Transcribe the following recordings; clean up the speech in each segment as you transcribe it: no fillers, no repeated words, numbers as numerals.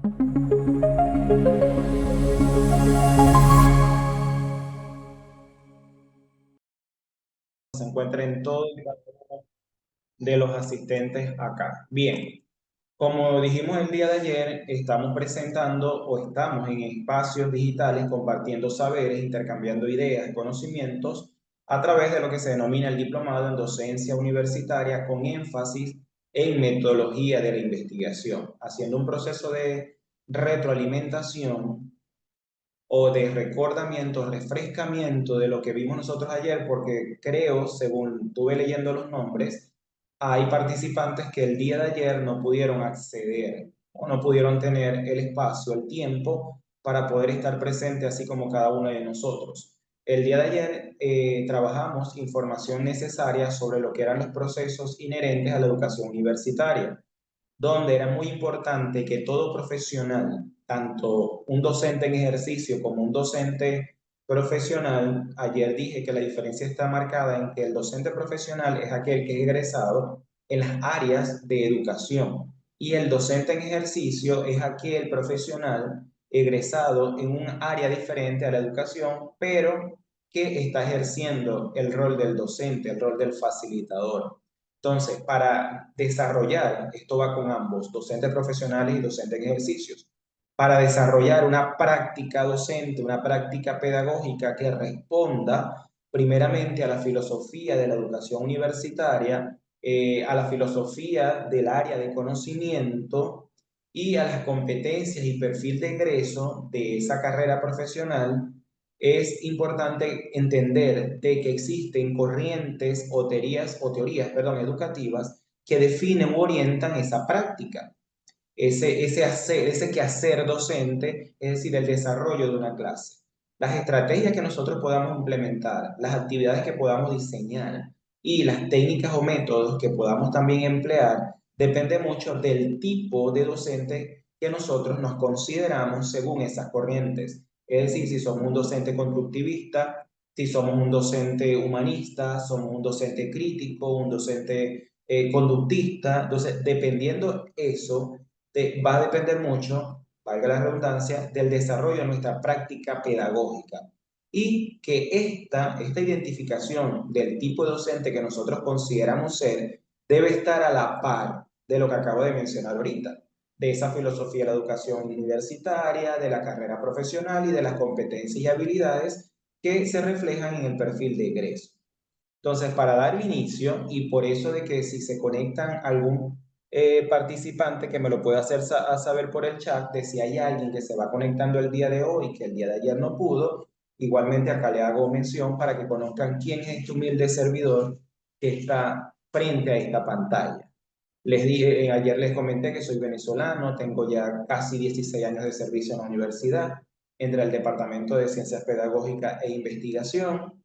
Se encuentren todos y cada uno de los asistentes acá. Bien, como dijimos el día de ayer, estamos presentando o estamos en espacios digitales compartiendo saberes, intercambiando ideas, conocimientos a través de lo que se denomina el diplomado en docencia universitaria con énfasis en metodología de la investigación, haciendo un proceso de retroalimentación o de recordamiento, refrescamiento de lo que vimos nosotros ayer, porque creo, según estuve leyendo los nombres, hay participantes que el día de ayer no pudieron acceder o no pudieron tener el espacio, el tiempo para poder estar presente, así como cada uno de nosotros. El día de ayer trabajamos información necesaria sobre lo que eran los procesos inherentes a la educación universitaria, donde era muy importante que todo profesional, tanto un docente en ejercicio como un docente profesional, ayer dije que la diferencia está marcada en que el docente profesional es aquel que es egresado en las áreas de educación y el docente en ejercicio es aquel profesional egresado en un área diferente a la educación, pero que está ejerciendo el rol del docente, el rol del facilitador. Entonces, para desarrollar, esto va con ambos, docentes profesionales y docentes en ejercicios, para desarrollar una práctica docente, una práctica pedagógica que responda primeramente a la filosofía de la educación universitaria, a la filosofía del área de conocimiento y a las competencias y perfil de egreso de esa carrera profesional, es importante entender de que existen corrientes o teorías, educativas que definen u orientan esa práctica, ese quehacer docente, es decir, el desarrollo de una clase. Las estrategias que nosotros podamos implementar, las actividades que podamos diseñar y las técnicas o métodos que podamos también emplear, depende mucho del tipo de docente que nosotros nos consideramos según esas corrientes. Es decir, si somos un docente constructivista, si somos un docente humanista, somos un docente crítico, un docente conductista. Entonces, dependiendo eso, va a depender mucho, valga la redundancia, del desarrollo de nuestra práctica pedagógica. Y que esta identificación del tipo de docente que nosotros consideramos ser debe estar a la par de lo que acabo de mencionar ahorita, de esa filosofía de la educación universitaria, de la carrera profesional y de las competencias y habilidades que se reflejan en el perfil de egreso. Entonces, para dar inicio, y por eso de que si se conectan algún participante que me lo pueda hacer saber por el chat, de si hay alguien que se va conectando el día de hoy, que el día de ayer no pudo, igualmente acá le hago mención para que conozcan quién es este humilde servidor que está frente a esta pantalla. Les dije, ayer les comenté que soy venezolano, tengo ya casi 16 años de servicio en la universidad, entre el Departamento de Ciencias Pedagógicas e Investigación.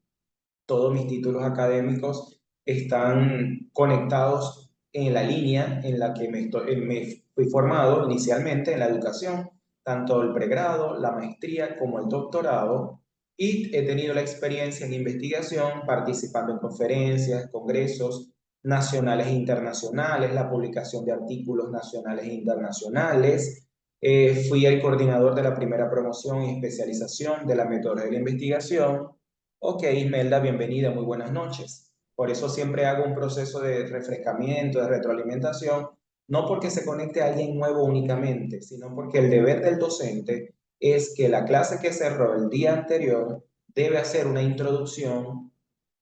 Todos mis títulos académicos están conectados en la línea en la que me fui formado inicialmente en la educación, tanto el pregrado, la maestría como el doctorado, y he tenido la experiencia en investigación participando en conferencias, congresos nacionales e internacionales, la publicación de artículos nacionales e internacionales. Fui el coordinador de la primera promoción y especialización de la metodología de la investigación. Ok, Imelda, bienvenida, muy buenas noches. Por eso siempre hago un proceso de refrescamiento, de retroalimentación, no porque se conecte a alguien nuevo únicamente, sino porque el deber del docente es que la clase que cerró el día anterior debe hacer una introducción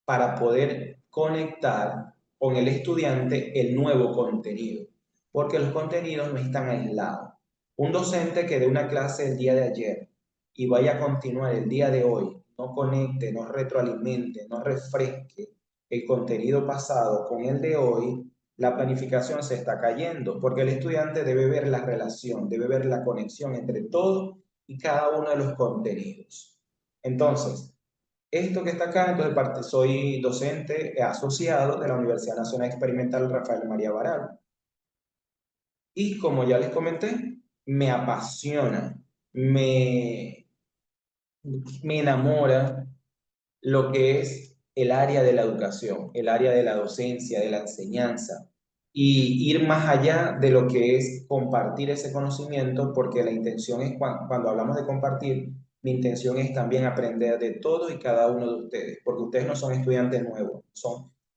para poder conectar con el estudiante el nuevo contenido, porque los contenidos no están aislados. Un docente que dé una clase el día de ayer y vaya a continuar el día de hoy, no conecte, no retroalimente, no refresque el contenido pasado con el de hoy, la planificación se está cayendo, porque el estudiante debe ver la relación, debe ver la conexión entre todo y cada uno de los contenidos. Entonces, esto que está acá, entonces soy docente asociado de la Universidad Nacional Experimental Rafael María Baral. Y como ya les comenté, me apasiona, me, me enamora lo que es el área de la educación, el área de la docencia, de la enseñanza. y ir más allá de lo que es compartir ese conocimiento, porque la intención es, cuando hablamos de compartir, mi intención es también aprender de todos y cada uno de ustedes, porque ustedes no son estudiantes nuevos,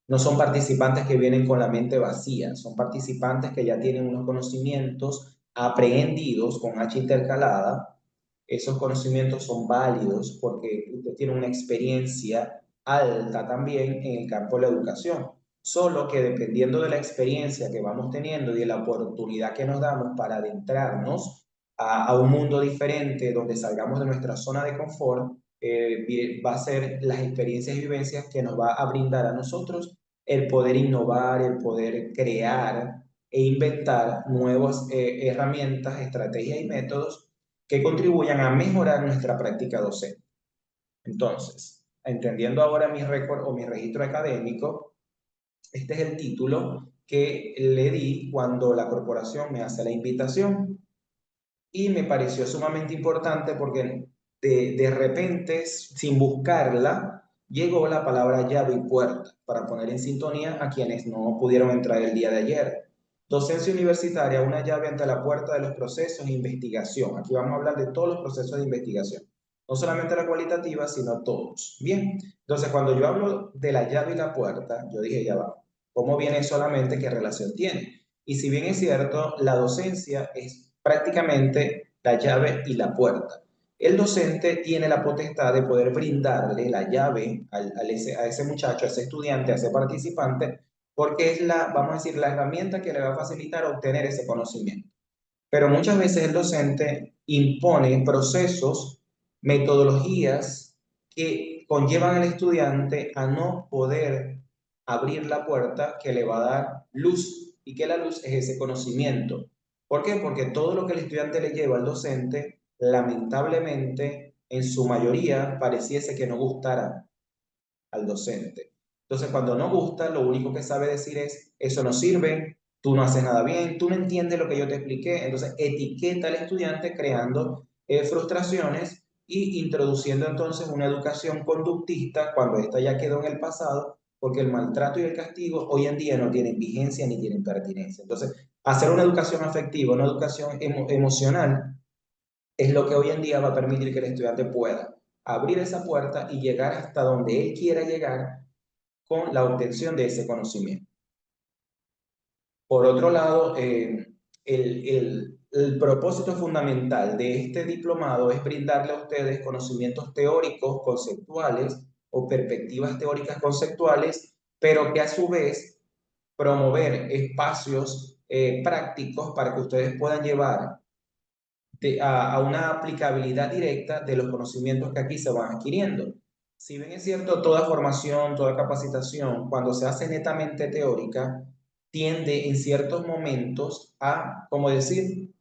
no son participantes que vienen con la mente vacía, son participantes que ya tienen unos conocimientos aprehendidos con H intercalada. Esos conocimientos son válidos porque usted tiene una experiencia alta también en el campo de la educación. Solo que dependiendo de la experiencia que vamos teniendo y de la oportunidad que nos damos para adentrarnos a un mundo diferente donde salgamos de nuestra zona de confort, va a ser las experiencias y vivencias que nos va a brindar a nosotros el poder innovar, el poder crear e inventar nuevas herramientas, estrategias y métodos que contribuyan a mejorar nuestra práctica docente. Entonces, entendiendo ahora mi récord o mi registro académico, este es el título que le di cuando la corporación me hace la invitación y me pareció sumamente importante porque de repente, sin buscarla, llegó la palabra llave y puerta para poner en sintonía a quienes no pudieron entrar el día de ayer. Docencia universitaria, una llave ante la puerta de los procesos de investigación. Aquí vamos a hablar de todos los procesos de investigación, no solamente la cualitativa, sino todos. Bien, entonces cuando yo hablo de la llave y la puerta, yo dije ya va, ¿cómo viene solamente? ¿Qué relación tiene? Y si bien es cierto, la docencia es prácticamente la llave y la puerta. El docente tiene la potestad de poder brindarle la llave a ese muchacho, a ese estudiante, a ese participante, porque es la, vamos a decir, la herramienta que le va a facilitar obtener ese conocimiento. Pero muchas veces el docente impone procesos, metodologías que conllevan al estudiante a no poder abrir la puerta que le va a dar luz y que la luz es ese conocimiento. ¿Por qué? Porque todo lo que el estudiante le lleva al docente, lamentablemente, en su mayoría, pareciese que no gustara al docente. Entonces, cuando no gusta, lo único que sabe decir es, eso no sirve, tú no haces nada bien, tú no entiendes lo que yo te expliqué. Entonces, etiqueta al estudiante creando frustraciones y introduciendo entonces una educación conductista cuando esta ya quedó en el pasado, porque el maltrato y el castigo hoy en día no tienen vigencia ni tienen pertinencia. Entonces, hacer una educación afectiva, una educación emocional, es lo que hoy en día va a permitir que el estudiante pueda abrir esa puerta y llegar hasta donde él quiera llegar con la obtención de ese conocimiento. Por otro lado, el propósito fundamental de este diplomado es brindarle a ustedes conocimientos teóricos, conceptuales o perspectivas teóricas conceptuales, pero que a su vez promover espacios prácticos para que ustedes puedan llevar a una aplicabilidad directa de los conocimientos que aquí se van adquiriendo. Si bien es cierto, toda formación, toda capacitación, cuando se hace netamente teórica, tiende en ciertos momentos a, como decir,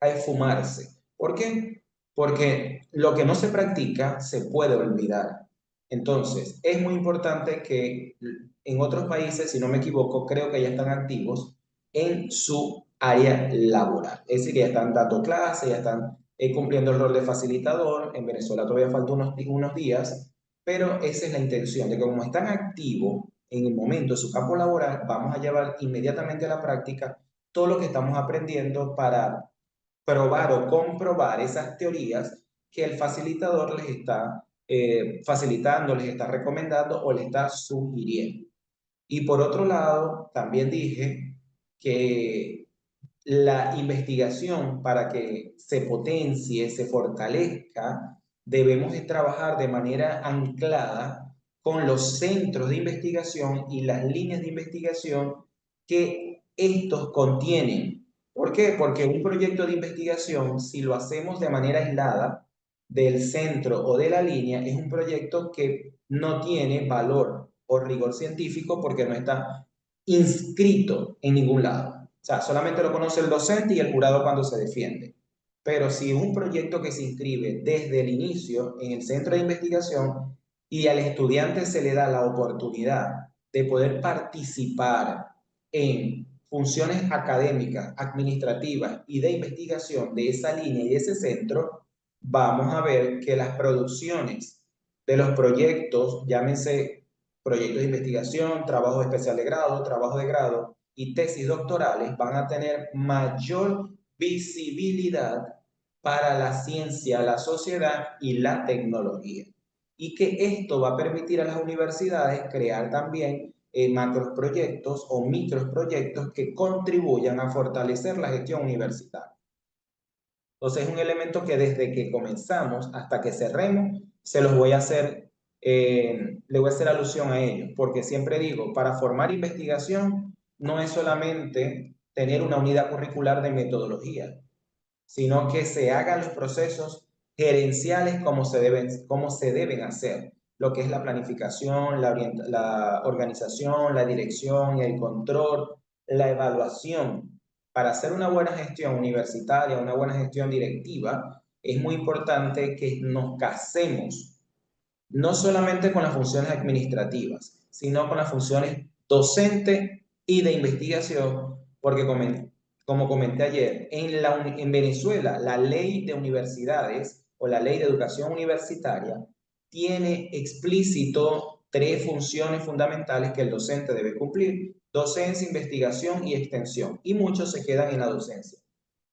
a esfumarse. ¿Por qué? Porque lo que no se practica se puede olvidar. Entonces, es muy importante que en otros países, si no me equivoco, creo que ya están activos en su área laboral. Es decir, ya están dando clases, ya están cumpliendo el rol de facilitador. En Venezuela todavía faltan unos días, pero esa es la intención, de que como están activos en el momento de su campo laboral, vamos a llevar inmediatamente a la práctica todo lo que estamos aprendiendo para probar o comprobar esas teorías que el facilitador les está facilitando, les está recomendando o les está sugiriendo. Y por otro lado, también dije que la investigación, para que se potencie, se fortalezca, debemos de trabajar de manera anclada con los centros de investigación y las líneas de investigación que estos contienen. ¿Por qué? Porque un proyecto de investigación, si lo hacemos de manera aislada del centro o de la línea, es un proyecto que no tiene valor o rigor científico porque no está inscrito en ningún lado. O sea, solamente lo conoce el docente y el jurado cuando se defiende. Pero si un proyecto que se inscribe desde el inicio en el centro de investigación y al estudiante se le da la oportunidad de poder participar en funciones académicas, administrativas y de investigación de esa línea y de ese centro, vamos a ver que las producciones de los proyectos, llámense proyectos de investigación, trabajo especial de grado, trabajo de grado, y tesis doctorales van a tener mayor visibilidad para la ciencia, la sociedad y la tecnología. Y que esto va a permitir a las universidades crear también macroproyectos o microproyectos que contribuyan a fortalecer la gestión universitaria. Entonces es un elemento que desde que comenzamos hasta que cerremos, se los voy a hacer, le voy a hacer alusión a ellos, porque siempre digo, para formar investigación no es solamente tener una unidad curricular de metodología, sino que se hagan los procesos gerenciales como se deben hacer, lo que es la planificación, la organización, la dirección, el control, la evaluación. Para hacer una buena gestión universitaria, una buena gestión directiva, es muy importante que nos casemos no solamente con las funciones administrativas, sino con las funciones docente y de investigación, porque como comenté ayer, en Venezuela la ley de universidades o la ley de educación universitaria tiene explícito tres funciones fundamentales que el docente debe cumplir: docencia, investigación y extensión. Y muchos se quedan en la docencia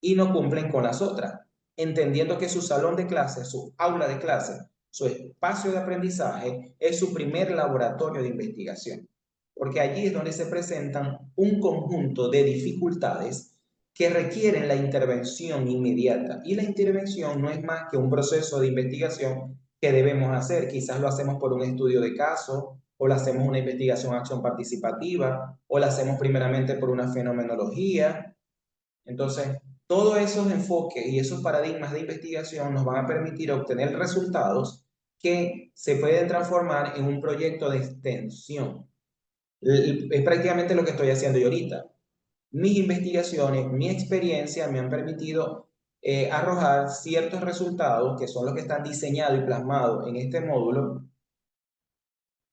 y no cumplen con las otras, entendiendo que su salón de clase, su aula de clase, su espacio de aprendizaje es su primer laboratorio de investigación, porque allí es donde se presentan un conjunto de dificultades que requieren la intervención inmediata. Y la intervención no es más que un proceso de investigación que debemos hacer. Quizás lo hacemos por un estudio de caso, o lo hacemos una investigación acción participativa, o la hacemos primeramente por una fenomenología. Entonces, todos esos enfoques y esos paradigmas de investigación nos van a permitir obtener resultados que se pueden transformar en un proyecto de extensión. Es prácticamente lo que estoy haciendo yo ahorita. Mis investigaciones, mi experiencia me han permitido arrojar ciertos resultados que son los que están diseñados y plasmados en este módulo.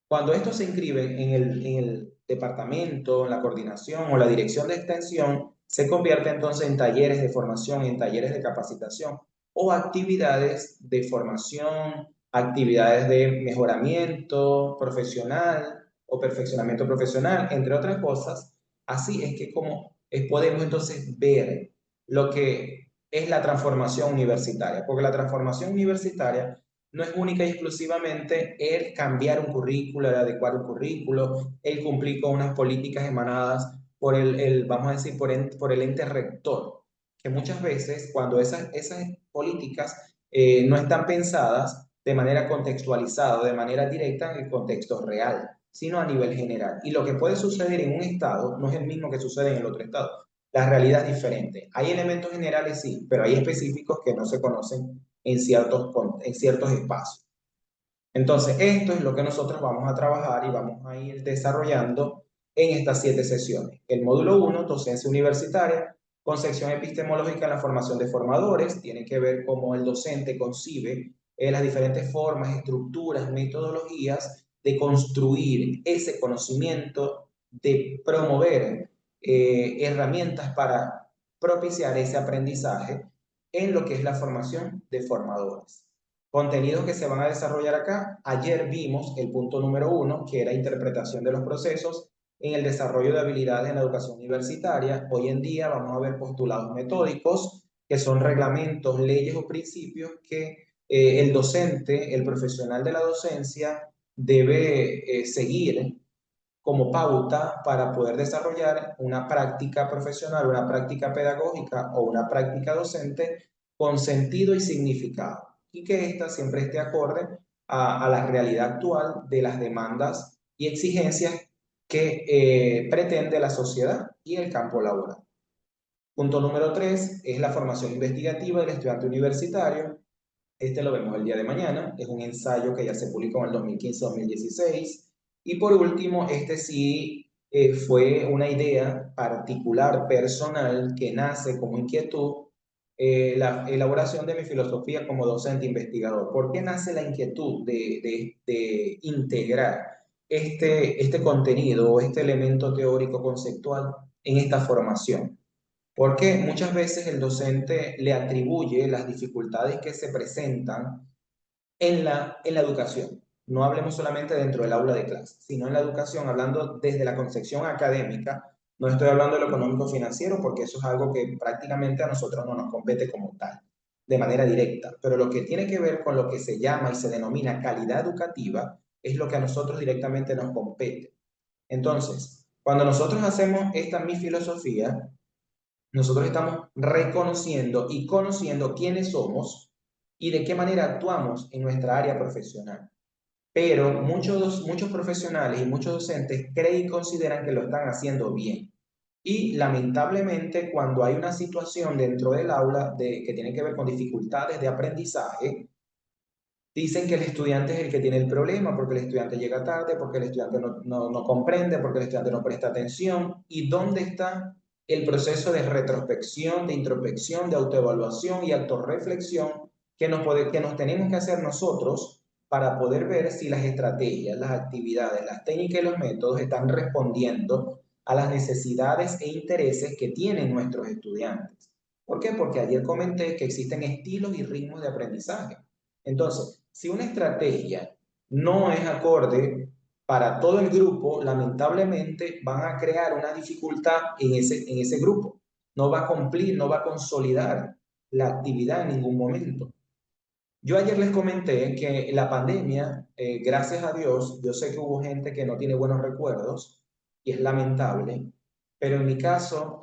Cuando esto se inscribe en el departamento, en la coordinación o la dirección de extensión, se convierte entonces en talleres de formación, en talleres de capacitación o actividades de formación, actividades de mejoramiento profesional o perfeccionamiento profesional, entre otras cosas. Así es que podemos entonces ver lo que es la transformación universitaria, porque la transformación universitaria no es única y exclusivamente el cambiar un currículo, el adecuar un currículo, el cumplir con unas políticas emanadas por vamos a decir, por el ente rector, que muchas veces cuando esas políticas no están pensadas de manera contextualizada, de manera directa en el contexto real, sino a nivel general. Y lo que puede suceder en un estado no es el mismo que sucede en el otro estado. La realidad es diferente. Hay elementos generales, sí, pero hay específicos que no se conocen en ciertos espacios. Entonces, esto es lo que nosotros vamos a trabajar y vamos a ir desarrollando en estas 7 sesiones. El módulo 1, docencia universitaria, concepción epistemológica en la formación de formadores, tiene que ver cómo el docente concibe las diferentes formas, estructuras, metodologías de construir ese conocimiento, de promover herramientas para propiciar ese aprendizaje en lo que es la formación de formadores. Contenidos que se van a desarrollar acá. Ayer vimos el punto número 1, que era interpretación de los procesos en el desarrollo de habilidades en la educación universitaria. Hoy en día vamos a ver postulados metódicos, que son reglamentos, leyes o principios que el docente, el profesional de la docencia, debe seguir como pauta para poder desarrollar una práctica profesional, una práctica pedagógica o una práctica docente con sentido y significado, y que ésta siempre esté acorde a la realidad actual de las demandas y exigencias que pretende la sociedad y el campo laboral. Punto número 3 es la formación investigativa del estudiante universitario. Este lo vemos el día de mañana, es un ensayo que ya se publicó en el 2015-2016. Y por último, este sí fue una idea particular, personal, que nace como inquietud, la elaboración de mi filosofía como docente investigador. ¿Por qué nace la inquietud de integrar este contenido o este elemento teórico conceptual en esta formación? Porque muchas veces el docente le atribuye las dificultades que se presentan en la educación. No hablemos solamente dentro del aula de clase, sino en la educación, hablando desde la concepción académica, No estoy hablando de lo económico financiero porque eso es algo que prácticamente a nosotros no nos compete como tal, de manera directa. Pero lo que tiene que ver con lo que se llama y se denomina calidad educativa es lo que a nosotros directamente nos compete. Entonces, cuando nosotros hacemos esta mi filosofía, nosotros estamos reconociendo y conociendo quiénes somos y de qué manera actuamos en nuestra área profesional. Pero muchos profesionales y muchos docentes creen y consideran que lo están haciendo bien. Y lamentablemente, cuando hay una situación dentro del aula que tiene que ver con dificultades de aprendizaje, dicen que el estudiante es el que tiene el problema, porque el estudiante llega tarde, porque el estudiante no comprende, porque el estudiante no presta atención. ¿Y dónde está el proceso de retrospección, de introspección, de autoevaluación y autorreflexión que nos tenemos que hacer nosotros para poder ver si las estrategias, las actividades, las técnicas y los métodos están respondiendo a las necesidades e intereses que tienen nuestros estudiantes? ¿Por qué? Porque ayer comenté que existen estilos y ritmos de aprendizaje. Entonces, si una estrategia no es acorde para todo el grupo, lamentablemente van a crear una dificultad en ese grupo. No va a cumplir, no va a consolidar la actividad en ningún momento. Yo ayer les comenté que la pandemia, gracias a Dios, yo sé que hubo gente que no tiene buenos recuerdos y es lamentable, pero en mi caso,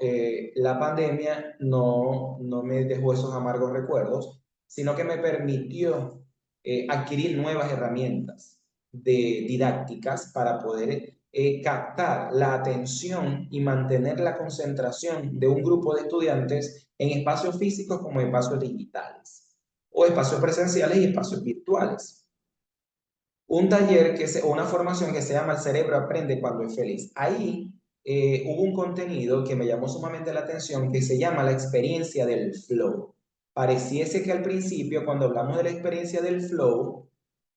la pandemia no me dejó esos amargos recuerdos, sino que me permitió adquirir nuevas herramientas didácticas para poder captar la atención y mantener la concentración de un grupo de estudiantes en espacios físicos como en espacios digitales o espacios presenciales y espacios virtuales. Un taller o una formación que se llama El cerebro aprende cuando es feliz. Ahí hubo un contenido que me llamó sumamente la atención que se llama la experiencia del flow. Pareciese que al principio, cuando hablamos de la experiencia del flow,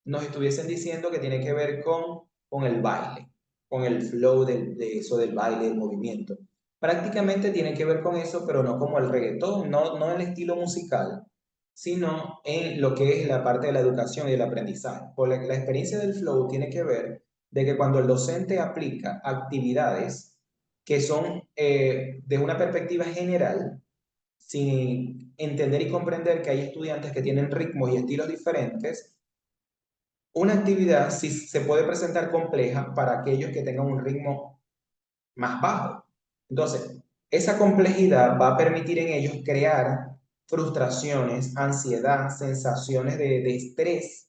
nos estuviesen diciendo que tiene que ver con el baile, con el flow de eso del baile, del movimiento. Prácticamente tiene que ver con eso, pero no como el reggaetón, no el estilo musical, sino en lo que es la parte de la educación y el aprendizaje. Por la experiencia del flow tiene que ver de que cuando el docente aplica actividades que son de una perspectiva general, sin entender y comprender que hay estudiantes que tienen ritmos y estilos diferentes, una actividad sí se puede presentar compleja para aquellos que tengan un ritmo más bajo. Entonces, esa complejidad va a permitir en ellos crear frustraciones, ansiedad, sensaciones de estrés.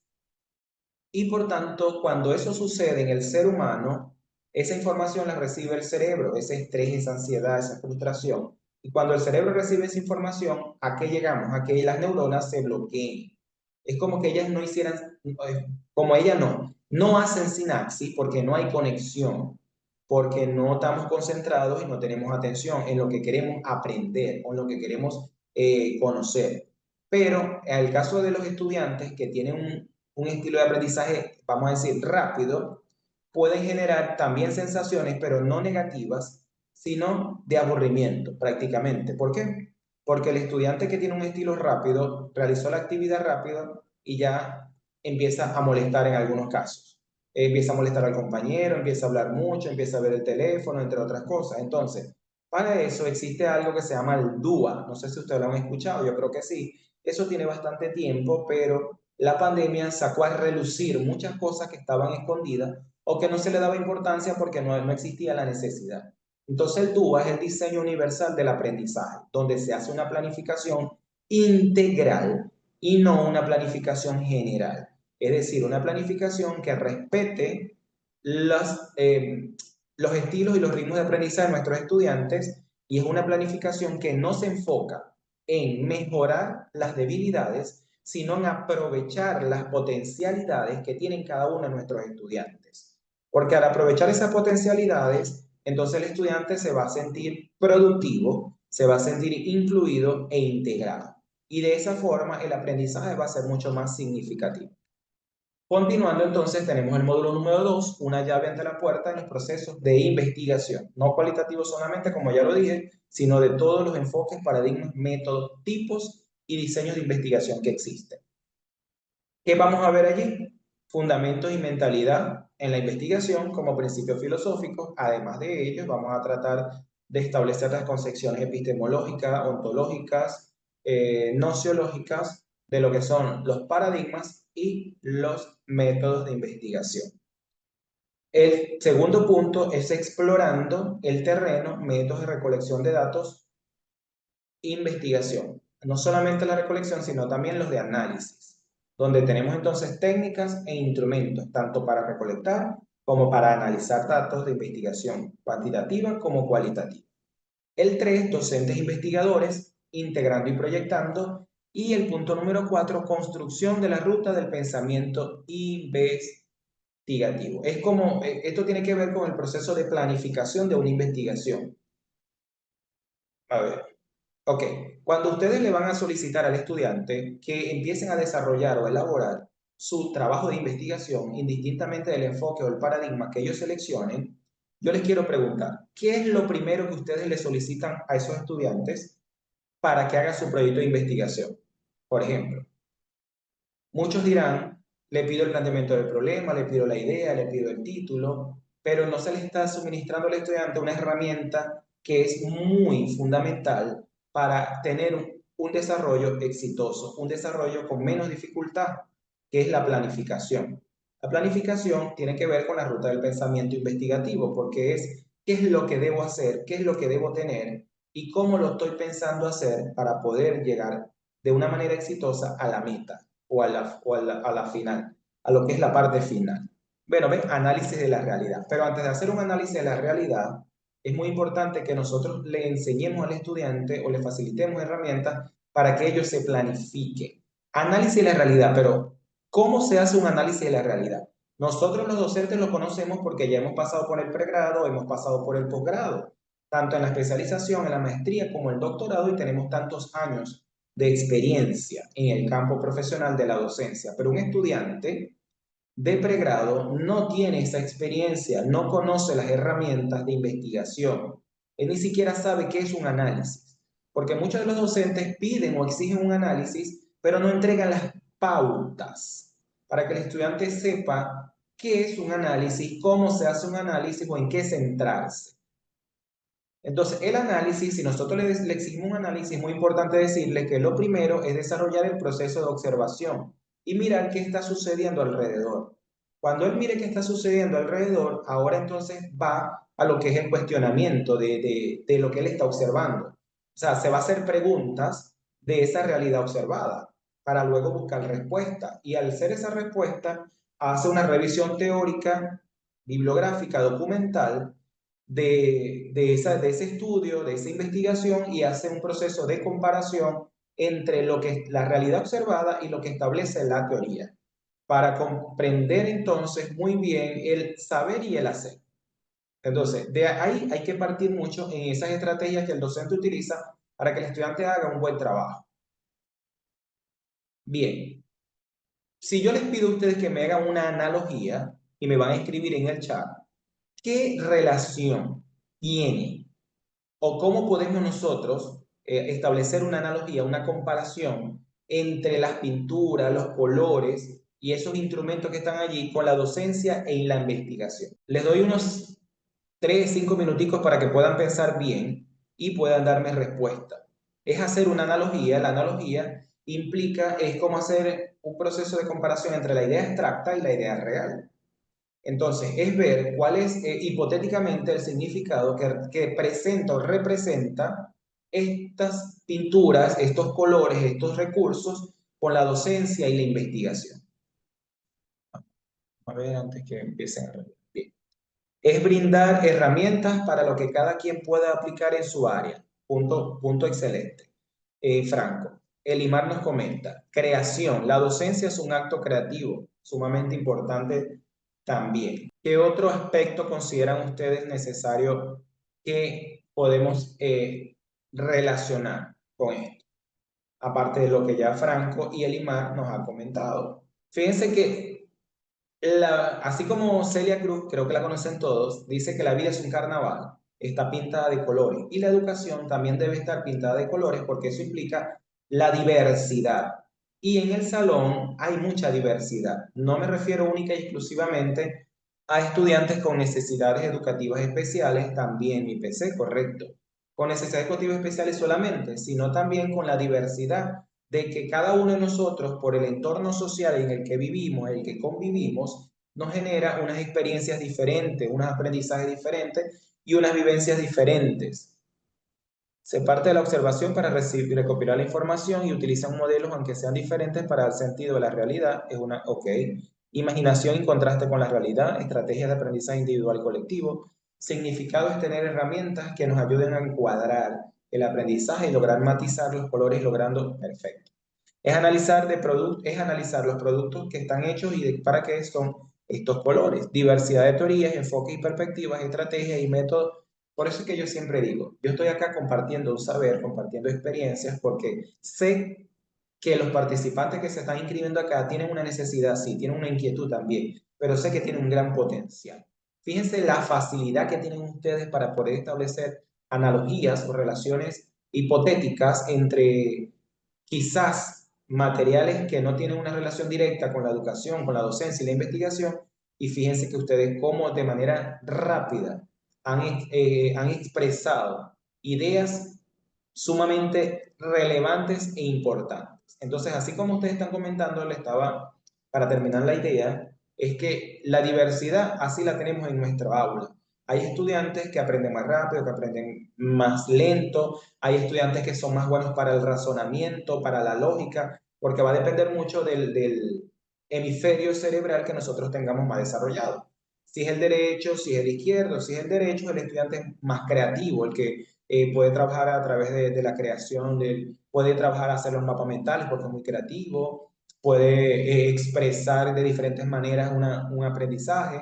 Y por tanto, cuando eso sucede en el ser humano, esa información la recibe el cerebro, ese estrés, esa ansiedad, esa frustración. Y cuando el cerebro recibe esa información, ¿a qué llegamos? A que las neuronas se bloqueen. Es como que ellas no hicieran, como ellas no hacen sinapsis porque no hay conexión, porque no estamos concentrados y no tenemos atención en lo que queremos aprender o en lo que queremos conocer. Pero en el caso de los estudiantes que tienen un estilo de aprendizaje, vamos a decir, rápido, pueden generar también sensaciones, pero no negativas, sino de aburrimiento prácticamente. ¿Por qué? Porque el estudiante que tiene un estilo rápido realizó la actividad rápido y ya empieza a molestar en algunos casos. Empieza a molestar al compañero, empieza a hablar mucho, empieza a ver el teléfono, entre otras cosas. Entonces, para eso existe algo que se llama el DUA. No sé si ustedes lo han escuchado, yo creo que sí. Eso tiene bastante tiempo, pero la pandemia sacó a relucir muchas cosas que estaban escondidas o que no se le daba importancia porque no existía la necesidad. Entonces el DUA es el diseño universal del aprendizaje, donde se hace una planificación integral y no una planificación general. Es decir, una planificación que respete los estilos y los ritmos de aprendizaje de nuestros estudiantes y es una planificación que no se enfoca en mejorar las debilidades, sino en aprovechar las potencialidades que tienen cada uno de nuestros estudiantes. Porque al aprovechar esas potencialidades, entonces el estudiante se va a sentir productivo, se va a sentir incluido e integrado. Y de esa forma el aprendizaje va a ser mucho más significativo. Continuando entonces, tenemos el módulo número 2, una llave ante la puerta en los procesos de investigación, no cualitativos solamente, como ya lo dije, sino de todos los enfoques, paradigmas, métodos, tipos y diseños de investigación que existen. ¿Qué vamos a ver allí? Fundamentos y mentalidad en la investigación como principios filosóficos. Además de ellos, vamos a tratar de establecer las concepciones epistemológicas, ontológicas, nociológicas de lo que son los paradigmas y los métodos de investigación. El segundo punto es explorando el terreno, métodos de recolección de datos, investigación. No solamente la recolección, sino también los de análisis, donde tenemos entonces técnicas e instrumentos, tanto para recolectar como para analizar datos de investigación, cuantitativa como cualitativa. El 3, docentes investigadores, integrando y proyectando. Y el punto número 4, construcción de la ruta del pensamiento investigativo. Es como, esto tiene que ver con el proceso de planificación de una investigación. A ver, ok. Cuando ustedes le van a solicitar al estudiante que empiecen a desarrollar o elaborar su trabajo de investigación, indistintamente del enfoque o el paradigma que ellos seleccionen, yo les quiero preguntar, ¿qué es lo primero que ustedes le solicitan a esos estudiantes para que haga su proyecto de investigación? Por ejemplo, muchos dirán, le pido el planteamiento del problema, le pido la idea, le pido el título, pero no se le está suministrando al estudiante una herramienta que es muy fundamental para tener un desarrollo exitoso, un desarrollo con menos dificultad, que es la planificación. La planificación tiene que ver con la ruta del pensamiento investigativo, porque es qué es lo que debo hacer, qué es lo que debo tener y cómo lo estoy pensando hacer para poder llegar de una manera exitosa a la meta o a la final, a lo que es la parte final. Bueno, ven, análisis de la realidad. Pero antes de hacer un análisis de la realidad, es muy importante que nosotros le enseñemos al estudiante o le facilitemos herramientas para que ellos se planifiquen. Análisis de la realidad, pero ¿cómo se hace un análisis de la realidad? Nosotros los docentes lo conocemos porque ya hemos pasado por el pregrado, hemos pasado por el posgrado, tanto en la especialización, en la maestría como el doctorado, y tenemos tantos años de experiencia en el campo profesional de la docencia. Pero un estudiante de pregrado no tiene esa experiencia, no conoce las herramientas de investigación. Él ni siquiera sabe qué es un análisis, porque muchos de los docentes piden o exigen un análisis, pero no entregan las pautas para que el estudiante sepa qué es un análisis, cómo se hace un análisis o en qué centrarse. Entonces, el análisis, si nosotros le exigimos un análisis, es muy importante decirle que lo primero es desarrollar el proceso de observación y mirar qué está sucediendo alrededor. Cuando él mire qué está sucediendo alrededor, ahora entonces va a lo que es el cuestionamiento de lo que él está observando. O sea, se va a hacer preguntas de esa realidad observada para luego buscar respuesta. Y al hacer esa respuesta, hace una revisión teórica, bibliográfica, documental, de ese estudio, de esa investigación, y hace un proceso de comparación entre lo que es la realidad observada y lo que establece la teoría, para comprender entonces muy bien el saber y el hacer. Entonces, de ahí hay que partir mucho en esas estrategias que el docente utiliza para que el estudiante haga un buen trabajo. Bien, si yo les pido a ustedes que me hagan una analogía y me van a escribir en el chat, ¿qué relación tiene o cómo podemos nosotros establecer una analogía, una comparación entre las pinturas, los colores y esos instrumentos que están allí con la docencia e la investigación? Les doy unos 3, 5 minuticos para que puedan pensar bien y puedan darme respuesta. Es hacer una analogía. La analogía implica, es como hacer un proceso de comparación entre la idea abstracta y la idea real. Entonces, es ver cuál es hipotéticamente el significado que presenta o representa estas pinturas, estos colores, estos recursos con la docencia y la investigación. A ver, antes que empiecen a reír. Bien. Es brindar herramientas para lo que cada quien pueda aplicar en su área. Punto excelente. Franco. Elimar nos comenta, creación. La docencia es un acto creativo, sumamente importante también. ¿Qué otro aspecto consideran ustedes necesario que podemos relacionar con esto? Aparte de lo que ya Franco y Elimar nos ha comentado. Fíjense que así como Celia Cruz, creo que la conocen todos, dice que la vida es un carnaval, está pintada de colores, y la educación también debe estar pintada de colores porque eso implica la diversidad. Y en el salón hay mucha diversidad. No me refiero única y exclusivamente a estudiantes con necesidades educativas especiales, también mi PC, correcto. Con necesidades educativas especiales solamente, sino también con la diversidad de que cada uno de nosotros, por el entorno social en el que vivimos, el que convivimos, nos genera unas experiencias diferentes, unos aprendizajes diferentes y unas vivencias diferentes. Se parte de la observación para recibir, recopilar la información y utilizan modelos, aunque sean diferentes, para dar sentido a la realidad. Es una, ok. Imaginación y contraste con la realidad, estrategias de aprendizaje individual y colectivo. Significado es tener herramientas que nos ayuden a encuadrar el aprendizaje y lograr matizar los colores, logrando perfecto. Es analizar los productos que están hechos y para qué son estos colores. Diversidad de teorías, enfoques y perspectivas, estrategias y métodos. Por eso es que yo siempre digo, yo estoy acá compartiendo un saber, compartiendo experiencias, porque sé que los participantes que se están inscribiendo acá tienen una necesidad, sí, tienen una inquietud también, pero sé que tienen un gran potencial. Fíjense la facilidad que tienen ustedes para poder establecer analogías o relaciones hipotéticas entre quizás materiales que no tienen una relación directa con la educación, con la docencia y la investigación, y fíjense que ustedes como de manera rápida han expresado ideas sumamente relevantes e importantes. Entonces, así como ustedes están comentando, le estaba, para terminar la idea, es que la diversidad así la tenemos en nuestra aula. Hay estudiantes que aprenden más rápido, que aprenden más lento, hay estudiantes que son más buenos para el razonamiento, para la lógica, porque va a depender mucho del hemisferio cerebral que nosotros tengamos más desarrollado. Si es el derecho, si es el izquierdo, si es el derecho, el estudiante es más creativo, el que puede trabajar a través de la creación, puede trabajar a hacer los mapas mentales porque es muy creativo, puede expresar de diferentes maneras un aprendizaje,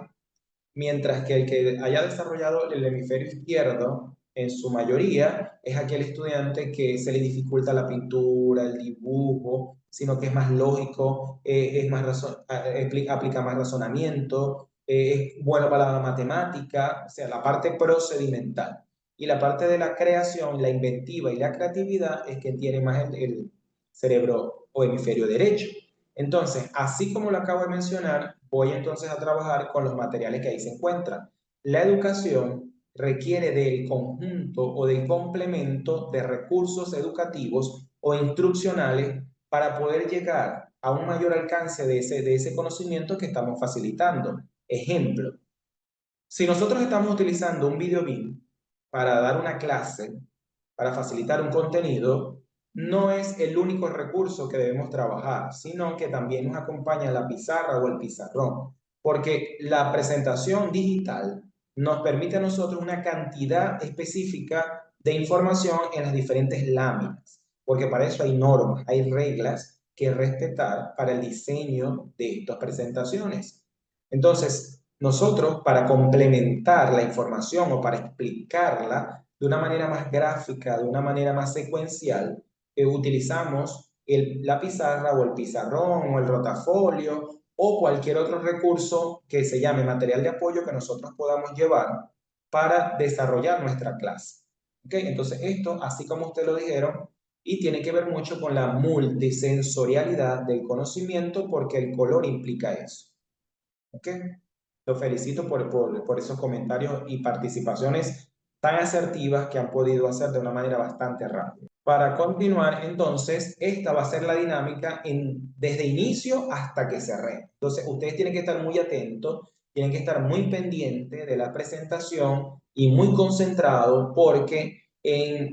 mientras que el que haya desarrollado el hemisferio izquierdo, en su mayoría, es aquel estudiante que se le dificulta la pintura, el dibujo, sino que es más lógico, es más aplica más razonamiento, es bueno para la matemática, o sea, la parte procedimental. Y la parte de la creación, la inventiva y la creatividad es que tiene más el cerebro o hemisferio derecho. Entonces, así como lo acabo de mencionar, voy entonces a trabajar con los materiales que ahí se encuentran. La educación requiere del conjunto o del complemento de recursos educativos o instruccionales para poder llegar a un mayor alcance de ese conocimiento que estamos facilitando. Ejemplo, si nosotros estamos utilizando un video BIM para dar una clase, para facilitar un contenido, no es el único recurso que debemos trabajar, sino que también nos acompaña la pizarra o el pizarrón, porque la presentación digital nos permite a nosotros una cantidad específica de información en las diferentes láminas, porque para eso hay normas, hay reglas que respetar para el diseño de estas presentaciones. Entonces, nosotros para complementar la información o para explicarla de una manera más gráfica, de una manera más secuencial, utilizamos la pizarra o el pizarrón o el rotafolio o cualquier otro recurso que se llame material de apoyo que nosotros podamos llevar para desarrollar nuestra clase. ¿Ok? Entonces esto, así como ustedes lo dijeron, y tiene que ver mucho con la multisensorialidad del conocimiento porque el color implica eso. ¿Ok? Los felicito por esos comentarios y participaciones tan asertivas que han podido hacer de una manera bastante rápida. Para continuar, entonces, esta va a ser la dinámica desde inicio hasta que cerremos. Entonces, ustedes tienen que estar muy atentos, tienen que estar muy pendientes de la presentación y muy concentrados porque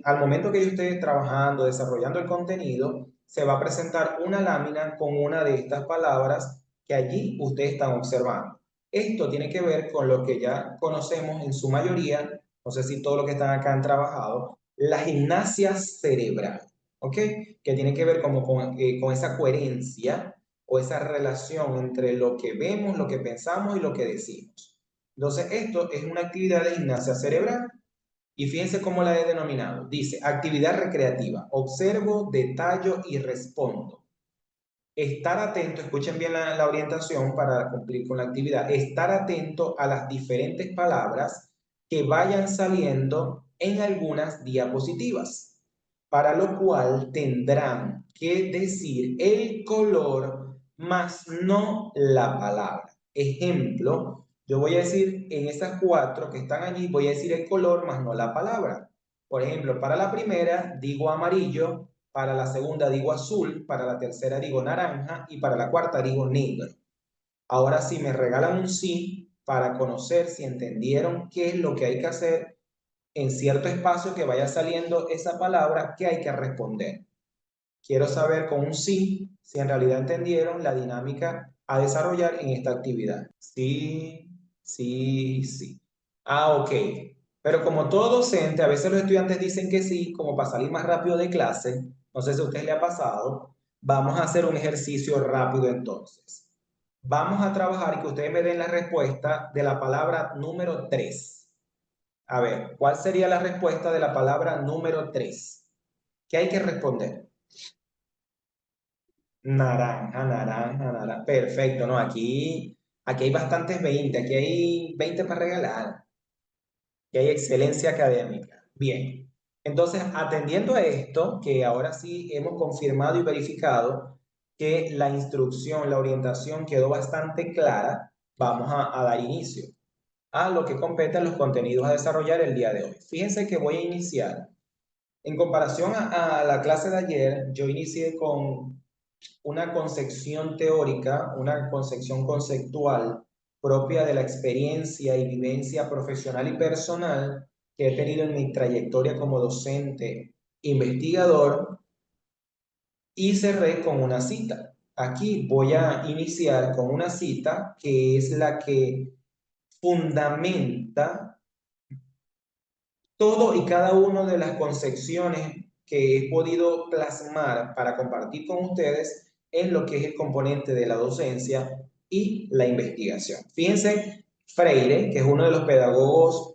al momento que yo esté trabajando, desarrollando el contenido, se va a presentar una lámina con una de estas palabras que allí ustedes están observando. Esto tiene que ver con lo que ya conocemos en su mayoría, no sé si todos los que están acá han trabajado, la gimnasia cerebral, ¿ok? Que tiene que ver como con esa coherencia o esa relación entre lo que vemos, lo que pensamos y lo que decimos. Entonces, esto es una actividad de gimnasia cerebral. Y fíjense cómo la he denominado. Dice, actividad recreativa. Observo, detallo y respondo. Estar atento, escuchen bien la orientación para cumplir con la actividad, estar atento a las diferentes palabras que vayan saliendo en algunas diapositivas, para lo cual tendrán que decir el color más no la palabra. Ejemplo, Yo voy a decir en esas 4 que están allí, voy a decir el color más no la palabra. Por ejemplo, para la primera digo amarillo, para la segunda digo azul, para la tercera digo naranja y para la cuarta digo negro. Ahora sí me regalan un sí para conocer si entendieron qué es lo que hay que hacer en cierto espacio que vaya saliendo esa palabra que hay que responder. Quiero saber con un sí si en realidad entendieron la dinámica a desarrollar en esta actividad. Sí, sí, sí. Ah, ok. Pero como todo docente, a veces los estudiantes dicen que sí, como para salir más rápido de clase. No sé si a usted le ha pasado. Vamos a hacer un ejercicio rápido entonces. Vamos a trabajar y que ustedes me den la respuesta de la palabra número 3. A ver, ¿cuál sería la respuesta de la palabra número 3? ¿Qué hay que responder? Naranja, naranja, naranja. Perfecto, ¿no? Aquí hay bastantes 20, aquí hay 20 para regalar. Aquí hay excelencia académica. Bien. Entonces, atendiendo a esto, que ahora sí hemos confirmado y verificado que la instrucción, la orientación quedó bastante clara, vamos a dar inicio a lo que compete a los contenidos a desarrollar el día de hoy. Fíjense que voy a iniciar. En comparación a la clase de ayer, yo inicié con una concepción teórica, una concepción conceptual propia de la experiencia y vivencia profesional y personal que he tenido en mi trayectoria como docente, investigador, y cerré con una cita. Aquí voy a iniciar con una cita que es la que fundamenta todo y cada una de las concepciones que he podido plasmar para compartir con ustedes en lo que es el componente de la docencia y la investigación. Fíjense, Freire, que es uno de los pedagogos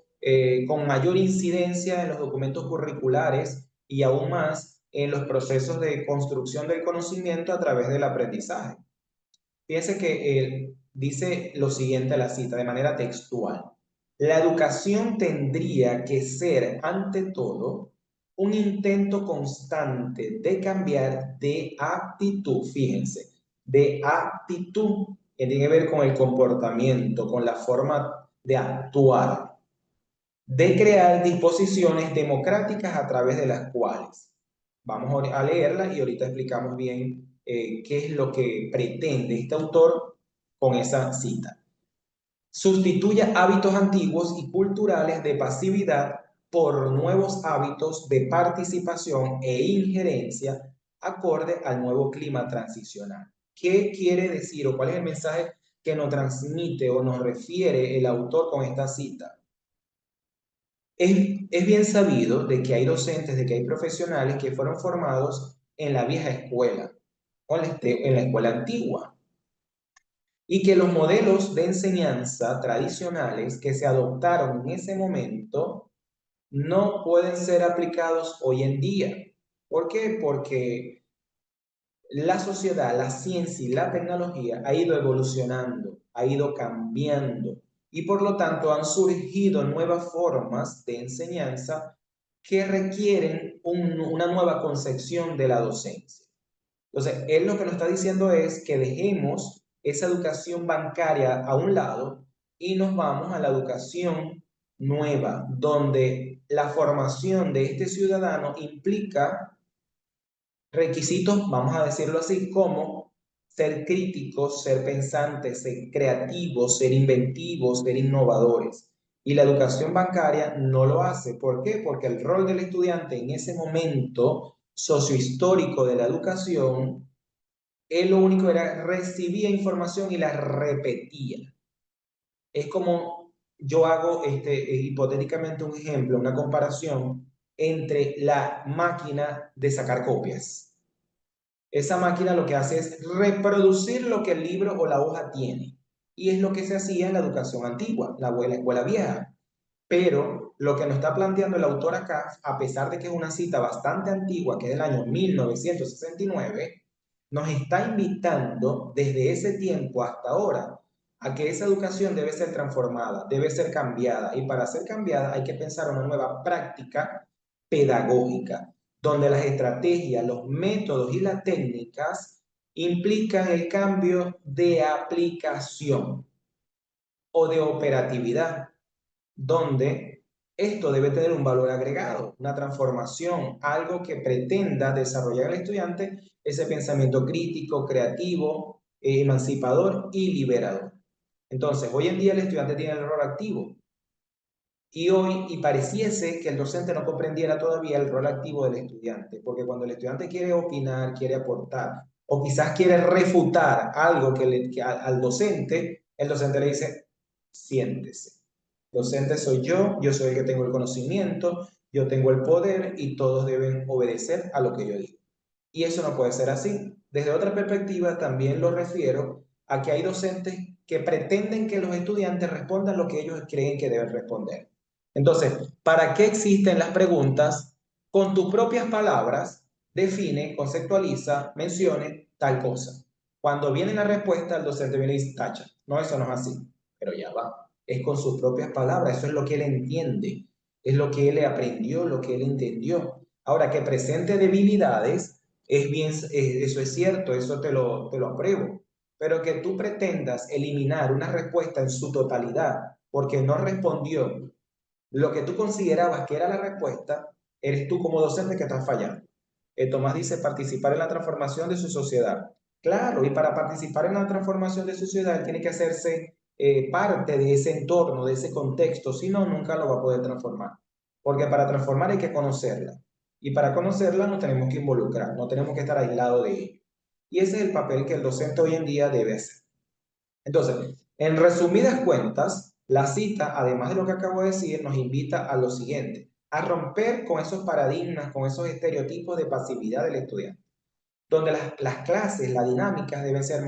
con mayor incidencia en los documentos curriculares y aún más en los procesos de construcción del conocimiento a través del aprendizaje. Fíjense que él dice lo siguiente a la cita de manera textual. La educación tendría que ser, ante todo, un intento constante de cambiar de actitud, fíjense, de actitud que tiene que ver con el comportamiento, con la forma de actuar, de crear disposiciones democráticas a través de las cuales vamos a leerla y ahorita explicamos bien qué es lo que pretende este autor con esa cita. Sustituya hábitos antiguos y culturales de pasividad por nuevos hábitos de participación e injerencia acorde al nuevo clima transicional. ¿Qué quiere decir o cuál es el mensaje que nos transmite o nos refiere el autor con esta cita? Es bien sabido de que hay docentes, de que hay profesionales que fueron formados en la vieja escuela o en la escuela antigua y que los modelos de enseñanza tradicionales que se adoptaron en ese momento no pueden ser aplicados hoy en día. ¿Por qué? Porque la sociedad, la ciencia y la tecnología ha ido evolucionando, ha ido cambiando y por lo tanto han surgido nuevas formas de enseñanza que requieren una nueva concepción de la docencia. Entonces, él lo que nos está diciendo es que dejemos esa educación bancaria a un lado y nos vamos a la educación nueva, donde la formación de este ciudadano implica requisitos, vamos a decirlo así, como ser críticos, ser pensantes, ser creativos, ser inventivos, ser innovadores. Y la educación bancaria no lo hace. ¿Por qué? Porque el rol del estudiante en ese momento sociohistórico de la educación, él lo único era recibía información y la repetía. Es como yo hago hipotéticamente un ejemplo, una comparación entre la máquina de sacar copias. Esa máquina lo que hace es reproducir lo que el libro o la hoja tiene. Y es lo que se hacía en la educación antigua, la escuela vieja. Pero lo que nos está planteando el autor acá, a pesar de que es una cita bastante antigua, que es del año 1969, nos está invitando desde ese tiempo hasta ahora a que esa educación debe ser transformada, debe ser cambiada. Y para ser cambiada hay que pensar una nueva práctica pedagógica donde las estrategias, los métodos y las técnicas implican el cambio de aplicación. o de operatividad, donde esto debe tener un valor agregado, una transformación, algo que pretenda desarrollar el estudiante ese pensamiento crítico, creativo, emancipador y liberador. Entonces, hoy en día el estudiante tiene el rol activo y pareciese que el docente no comprendiera todavía el rol activo del estudiante, porque cuando el estudiante quiere opinar, quiere aportar, o quizás quiere refutar algo al docente, el docente le dice, siéntese. Docente soy yo soy el que tengo el conocimiento, yo tengo el poder y todos deben obedecer a lo que yo digo. Y eso no puede ser así. Desde otra perspectiva, también lo refiero a que hay docentes que pretenden que los estudiantes respondan lo que ellos creen que deben responder. Entonces, ¿para qué existen las preguntas? Con tus propias palabras, define, conceptualiza, mencione tal cosa. Cuando viene la respuesta, el docente viene y dice, tacha, no, eso no es así, pero ya va. Es con sus propias palabras, eso es lo que él entiende, es lo que él aprendió, lo que él entendió. Ahora, que presente debilidades, es bien, eso es cierto, eso te lo apruebo, pero que tú pretendas eliminar una respuesta en su totalidad porque no respondió lo que tú considerabas que era la respuesta, eres tú como docente que estás fallando. Tomás dice participar en la transformación de su sociedad. Claro, y para participar en la transformación de su sociedad tiene que hacerse parte de ese entorno, de ese contexto, si no, nunca lo va a poder transformar. Porque para transformar hay que conocerla. Y para conocerla nos tenemos que involucrar, no tenemos que estar aislados de ello. Y ese es el papel que el docente hoy en día debe hacer. Entonces, en resumidas cuentas, la cita, además de lo que acabo de decir, nos invita a lo siguiente, a romper con esos paradigmas, con esos estereotipos de pasividad del estudiante, donde las clases, las dinámicas deben ser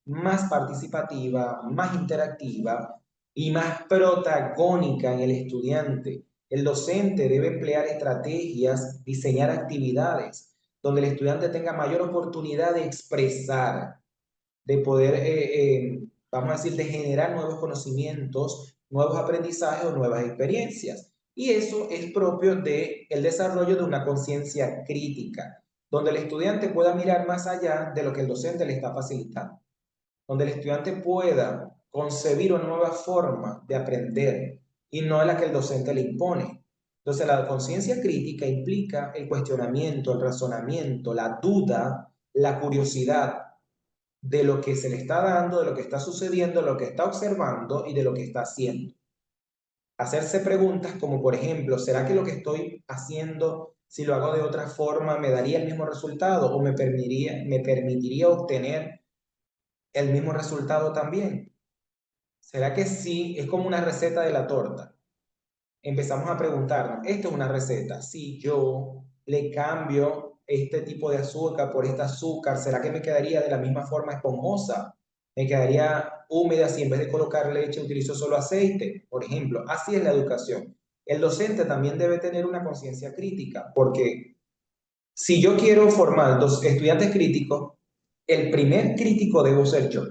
más participativas, más interactivas y más protagónicas en el estudiante. El docente debe emplear estrategias, diseñar actividades, donde el estudiante tenga mayor oportunidad de expresar, de poder, vamos a decir, de generar nuevos conocimientos, nuevos aprendizajes o nuevas experiencias. Y eso es propio del desarrollo de una conciencia crítica, donde el estudiante pueda mirar más allá de lo que el docente le está facilitando, donde el estudiante pueda concebir una nueva forma de aprender y no la que el docente le impone. Entonces, la conciencia crítica implica el cuestionamiento, el razonamiento, la duda, la curiosidad de lo que se le está dando, de lo que está sucediendo, de lo que está observando y de lo que está haciendo. Hacerse preguntas como, por ejemplo, ¿será que lo que estoy haciendo, si lo hago de otra forma, me daría el mismo resultado o me permitiría obtener el mismo resultado también? ¿Será que sí? Es como una receta de la torta. Empezamos a preguntarnos, ¿esto es una receta? Si yo le cambio este tipo de azúcar por este azúcar, ¿será que me quedaría de la misma forma esponjosa? ¿Me quedaría húmeda si en vez de colocar leche utilizo solo aceite? Por ejemplo, así es la educación. El docente también debe tener una conciencia crítica, porque si yo quiero formar dos estudiantes críticos, el primer crítico debo ser yo.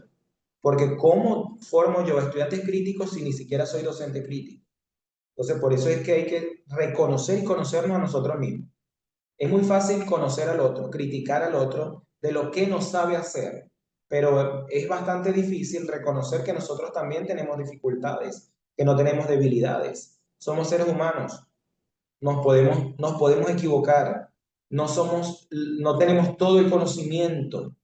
Porque ¿cómo formo yo estudiantes críticos si ni siquiera soy docente crítico? Entonces, por eso es que hay que reconocer y conocernos a nosotros mismos. Es muy fácil conocer al otro, criticar al otro de lo que no sabe hacer, pero es bastante difícil reconocer que nosotros también tenemos dificultades, que no tenemos debilidades. Somos seres humanos, nos podemos equivocar, no tenemos todo el conocimiento.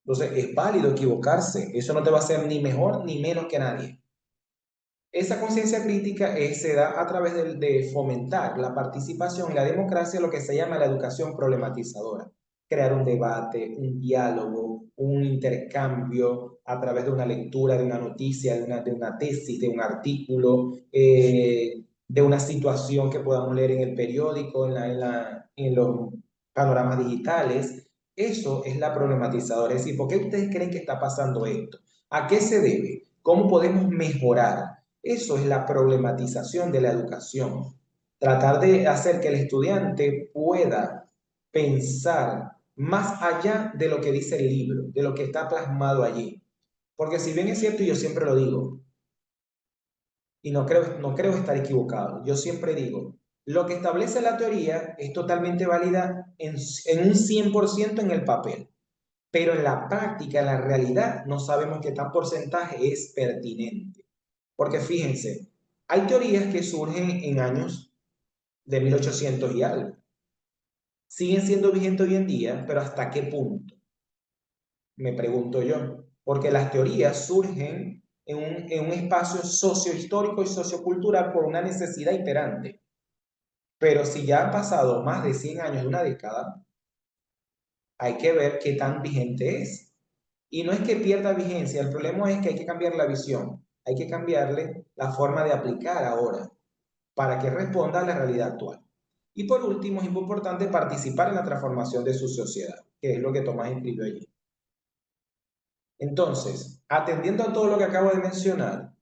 Entonces, es válido equivocarse, eso no te va a hacer ni mejor ni menos que nadie. Esa conciencia crítica se da a través de fomentar la participación y la democracia, lo que se llama la educación problematizadora. Crear un debate, un diálogo, un intercambio a través de una lectura, de una noticia, de una tesis, de un artículo, de una situación que podamos leer en el periódico, en los panoramas digitales. Eso es la problematizadora. Es decir, ¿por qué ustedes creen que está pasando esto? ¿A qué se debe? ¿Cómo podemos mejorar? Eso es la problematización de la educación. Tratar de hacer que el estudiante pueda pensar más allá de lo que dice el libro, de lo que está plasmado allí. Porque si bien es cierto, y yo siempre lo digo, y no creo estar equivocado, yo siempre digo, lo que establece la teoría es totalmente válida en un 100% en el papel, pero en la práctica, en la realidad, no sabemos qué tal porcentaje es pertinente. Porque fíjense, hay teorías que surgen en años de 1800 y algo. Siguen siendo vigentes hoy en día, pero ¿hasta qué punto? Me pregunto yo. Porque las teorías surgen en un espacio sociohistórico y sociocultural por una necesidad imperante. Pero si ya han pasado más de 100 años de una década, hay que ver qué tan vigente es. Y no es que pierda vigencia, el problema es que hay que cambiar la visión, hay que cambiarle la forma de aplicar ahora para que responda a la realidad actual. Y por último, es importante participar en la transformación de su sociedad, que es lo que Tomás escribió allí. Entonces, atendiendo a todo lo que acabo de mencionar,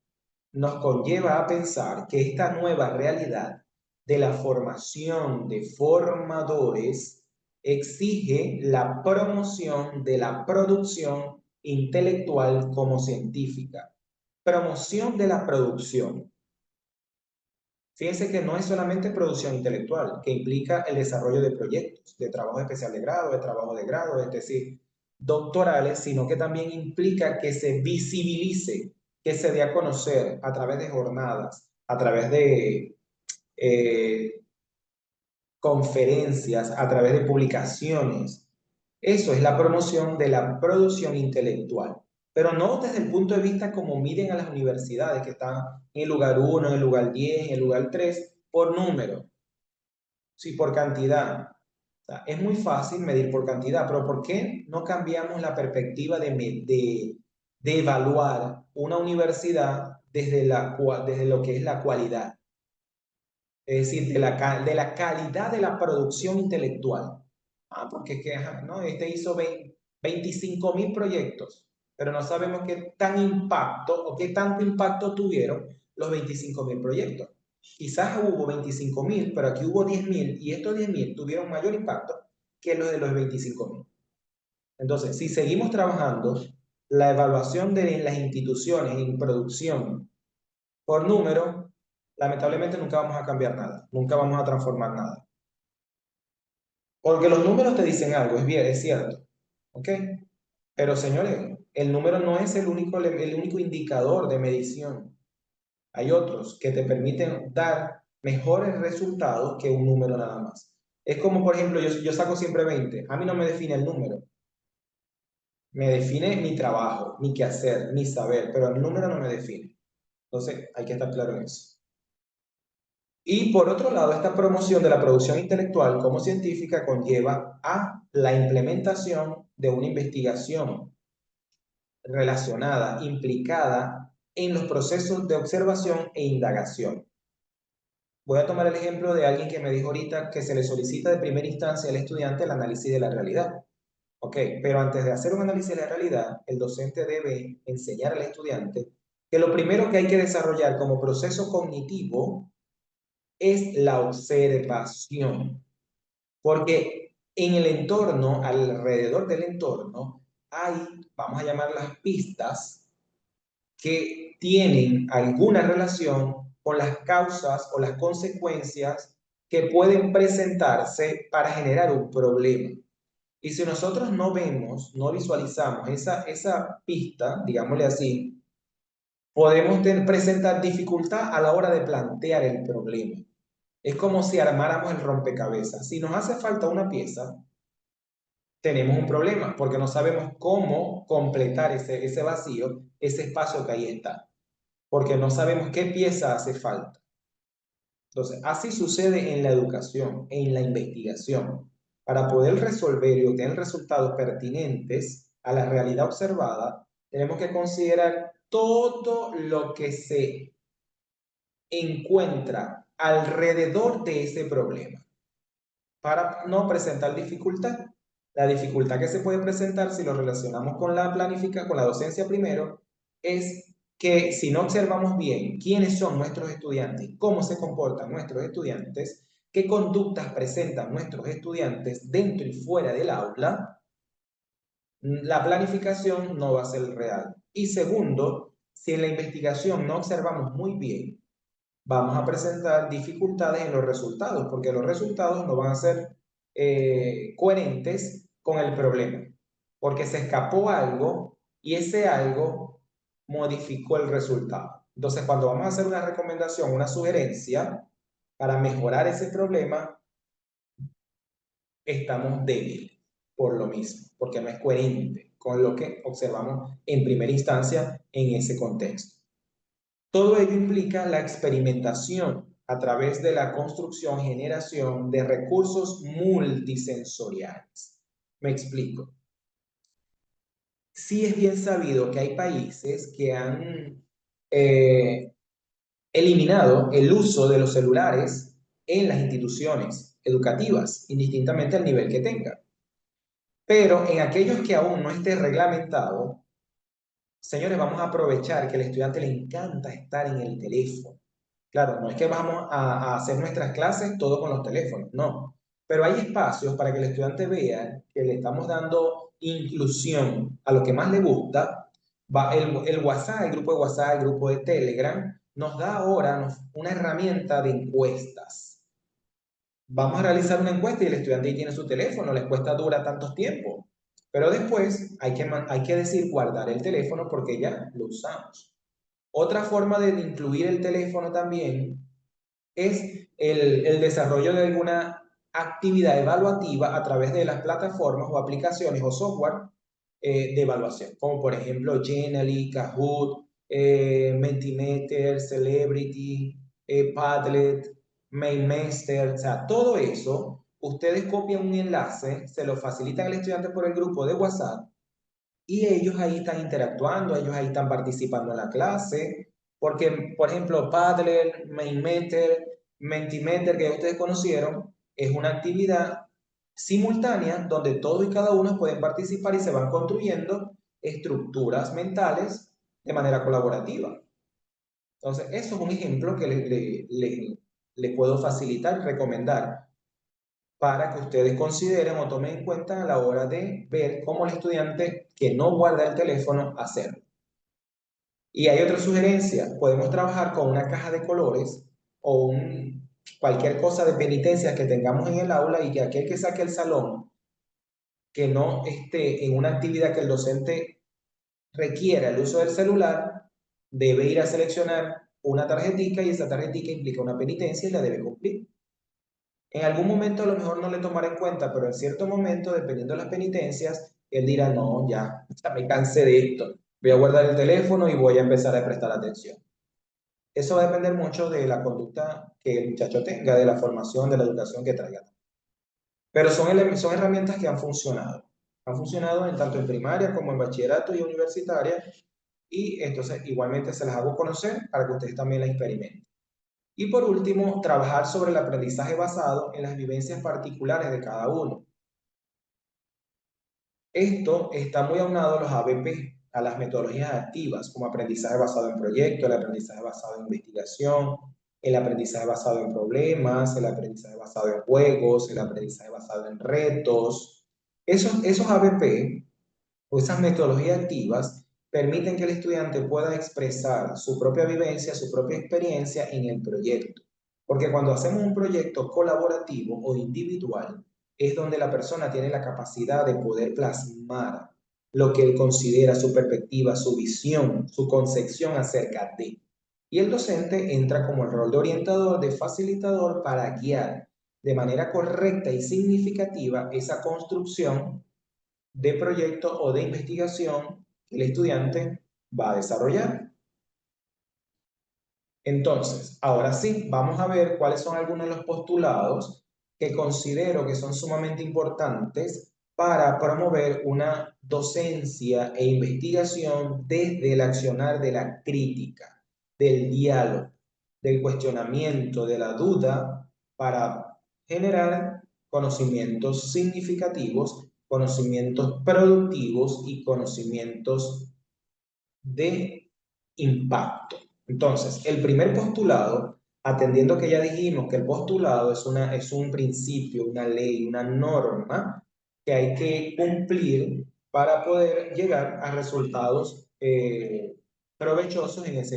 nos conlleva a pensar que esta nueva realidad de la formación de formadores exige la promoción de la producción intelectual como científica. Promoción de la producción. Fíjense que no es solamente producción intelectual, que implica el desarrollo de proyectos, de trabajo especial de grado, de trabajo de grado, es decir, doctorales, sino que también implica que se visibilice, que se dé a conocer a través de jornadas, a través de eh, conferencias, a través de publicaciones. Eso es la promoción de la producción intelectual, pero no desde el punto de vista como miden a las universidades, que están en el lugar 1, en el lugar 10, en el lugar 3, por número, sí, por cantidad. O sea, es muy fácil medir por cantidad, pero ¿por qué no cambiamos la perspectiva de evaluar una universidad desde lo que es la cualidad? Es decir, de la calidad de la producción intelectual. Porque es que, ¿no? Este hizo 25.000 proyectos, pero no sabemos qué tan impacto o qué tanto impacto tuvieron los 25.000 proyectos. Quizás hubo 25.000, pero aquí hubo 10.000 y estos 10.000 tuvieron mayor impacto que los de los 25.000. Entonces, si seguimos trabajando la evaluación de las instituciones en producción por número, lamentablemente nunca vamos a cambiar nada, nunca vamos a transformar nada. Porque los números te dicen algo, es bien, es cierto. ¿Ok? Pero señores, el número no es el único indicador de medición. Hay otros que te permiten dar mejores resultados que un número nada más. Es como, por ejemplo, yo saco siempre 20. A mí no me define el número. Me define mi trabajo, mi quehacer, mi saber, pero el número no me define. Entonces, hay que estar claro en eso. Y por otro lado, esta promoción de la producción intelectual como científica conlleva a la implementación de una investigación relacionada, implicada en los procesos de observación e indagación. Voy a tomar el ejemplo de alguien que me dijo ahorita que se le solicita de primera instancia al estudiante el análisis de la realidad. Ok, pero antes de hacer un análisis de la realidad, el docente debe enseñar al estudiante que lo primero que hay que desarrollar como proceso cognitivo es la observación. Porque en el entorno, alrededor del entorno, hay, vamos a llamarlas pistas, que tienen alguna relación con las causas o las consecuencias que pueden presentarse para generar un problema. Y si nosotros no vemos, no visualizamos esa pista, digámosle así, podemos presentar dificultad a la hora de plantear el problema. Es como si armáramos el rompecabezas. Si nos hace falta una pieza, tenemos un problema porque no sabemos cómo completar ese vacío, ese espacio que ahí está, porque no sabemos qué pieza hace falta. Entonces, así sucede en la educación, en la investigación. Para poder resolver y obtener resultados pertinentes a la realidad observada, tenemos que considerar todo lo que se encuentra alrededor de ese problema para no presentar dificultad. La dificultad que se puede presentar si lo relacionamos con con la docencia primero, es que si no observamos bien quiénes son nuestros estudiantes, cómo se comportan nuestros estudiantes, qué conductas presentan nuestros estudiantes dentro y fuera del aula, la planificación no va a ser real. Y segundo, si en la investigación no observamos muy bien, vamos a presentar dificultades en los resultados, porque los resultados no van a ser coherentes con el problema, porque se escapó algo y ese algo modificó el resultado. Entonces, cuando vamos a hacer una recomendación, una sugerencia para mejorar ese problema, estamos débiles por lo mismo, porque no es coherente con lo que observamos en primera instancia en ese contexto. Todo ello implica la experimentación a través de la construcción, generación de recursos multisensoriales. Me explico. Sí es bien sabido que hay países que han eliminado el uso de los celulares en las instituciones educativas, indistintamente al nivel que tenga. Pero en aquellos que aún no esté reglamentado, señores, vamos a aprovechar que al estudiante le encanta estar en el teléfono. Claro, no es que vamos a hacer nuestras clases todo con los teléfonos, no. Pero hay espacios para que el estudiante vea que le estamos dando inclusión a lo que más le gusta. El WhatsApp, el grupo de WhatsApp, el grupo de Telegram, nos da ahora una herramienta de encuestas. Vamos a realizar una encuesta y el estudiante ahí tiene su teléfono, la encuesta dura tantos tiempos. Pero después hay que decir guardar el teléfono porque ya lo usamos. Otra forma de incluir el teléfono también es el desarrollo de alguna actividad evaluativa a través de las plataformas o aplicaciones o software de evaluación, como por ejemplo Genially, Kahoot, Mentimeter, Celebrity, Padlet, MainMaster, o sea, todo eso, ustedes copian un enlace, se lo facilitan al estudiante por el grupo de WhatsApp y ellos ahí están interactuando, ellos ahí están participando en la clase, porque, por ejemplo, Padlet, MainMeter, Mentimeter, que ustedes conocieron, es una actividad simultánea donde todos y cada uno pueden participar y se van construyendo estructuras mentales de manera colaborativa. Entonces, eso es un ejemplo que les puedo facilitar, recomendar para que ustedes consideren o tomen en cuenta a la hora de ver cómo el estudiante que no guarda el teléfono hacerlo. Y hay otra sugerencia, podemos trabajar con una caja de colores o cualquier cosa de penitencias que tengamos en el aula y que aquel que saque el salón, que no esté en una actividad que el docente requiera el uso del celular, debe ir a seleccionar una tarjetita y esa tarjetita implica una penitencia y la debe cumplir. En algún momento a lo mejor no le tomará en cuenta, pero en cierto momento, dependiendo de las penitencias, él dirá, no, ya me cansé de esto, voy a guardar el teléfono y voy a empezar a prestar atención. Eso va a depender mucho de la conducta que el muchacho tenga, de la formación, de la educación que traiga. Pero son herramientas que han funcionado. Han funcionado tanto en primaria como en bachillerato y universitaria, y entonces igualmente se las hago conocer para que ustedes también la experimenten. Y por último, trabajar sobre el aprendizaje basado en las vivencias particulares de cada uno. Esto está muy aunado a los ABP, a las metodologías activas, como aprendizaje basado en proyectos, el aprendizaje basado en investigación, el aprendizaje basado en problemas, el aprendizaje basado en juegos, el aprendizaje basado en retos. Esos ABP o esas metodologías activas permiten que el estudiante pueda expresar su propia vivencia, su propia experiencia en el proyecto. Porque cuando hacemos un proyecto colaborativo o individual, es donde la persona tiene la capacidad de poder plasmar lo que él considera su perspectiva, su visión, su concepción acerca de. Y el docente entra como el rol de orientador, de facilitador para guiar de manera correcta y significativa esa construcción de proyecto o de investigación que el estudiante va a desarrollar. Entonces, ahora sí, vamos a ver cuáles son algunos de los postulados que considero que son sumamente importantes para promover una docencia e investigación desde el accionar de la crítica, del diálogo, del cuestionamiento, de la duda, para generar conocimientos significativos, conocimientos productivos y conocimientos de impacto. Entonces, el primer postulado, atendiendo que ya dijimos que el postulado es un principio, una ley, una norma que hay que cumplir para poder llegar a resultados provechosos en eso,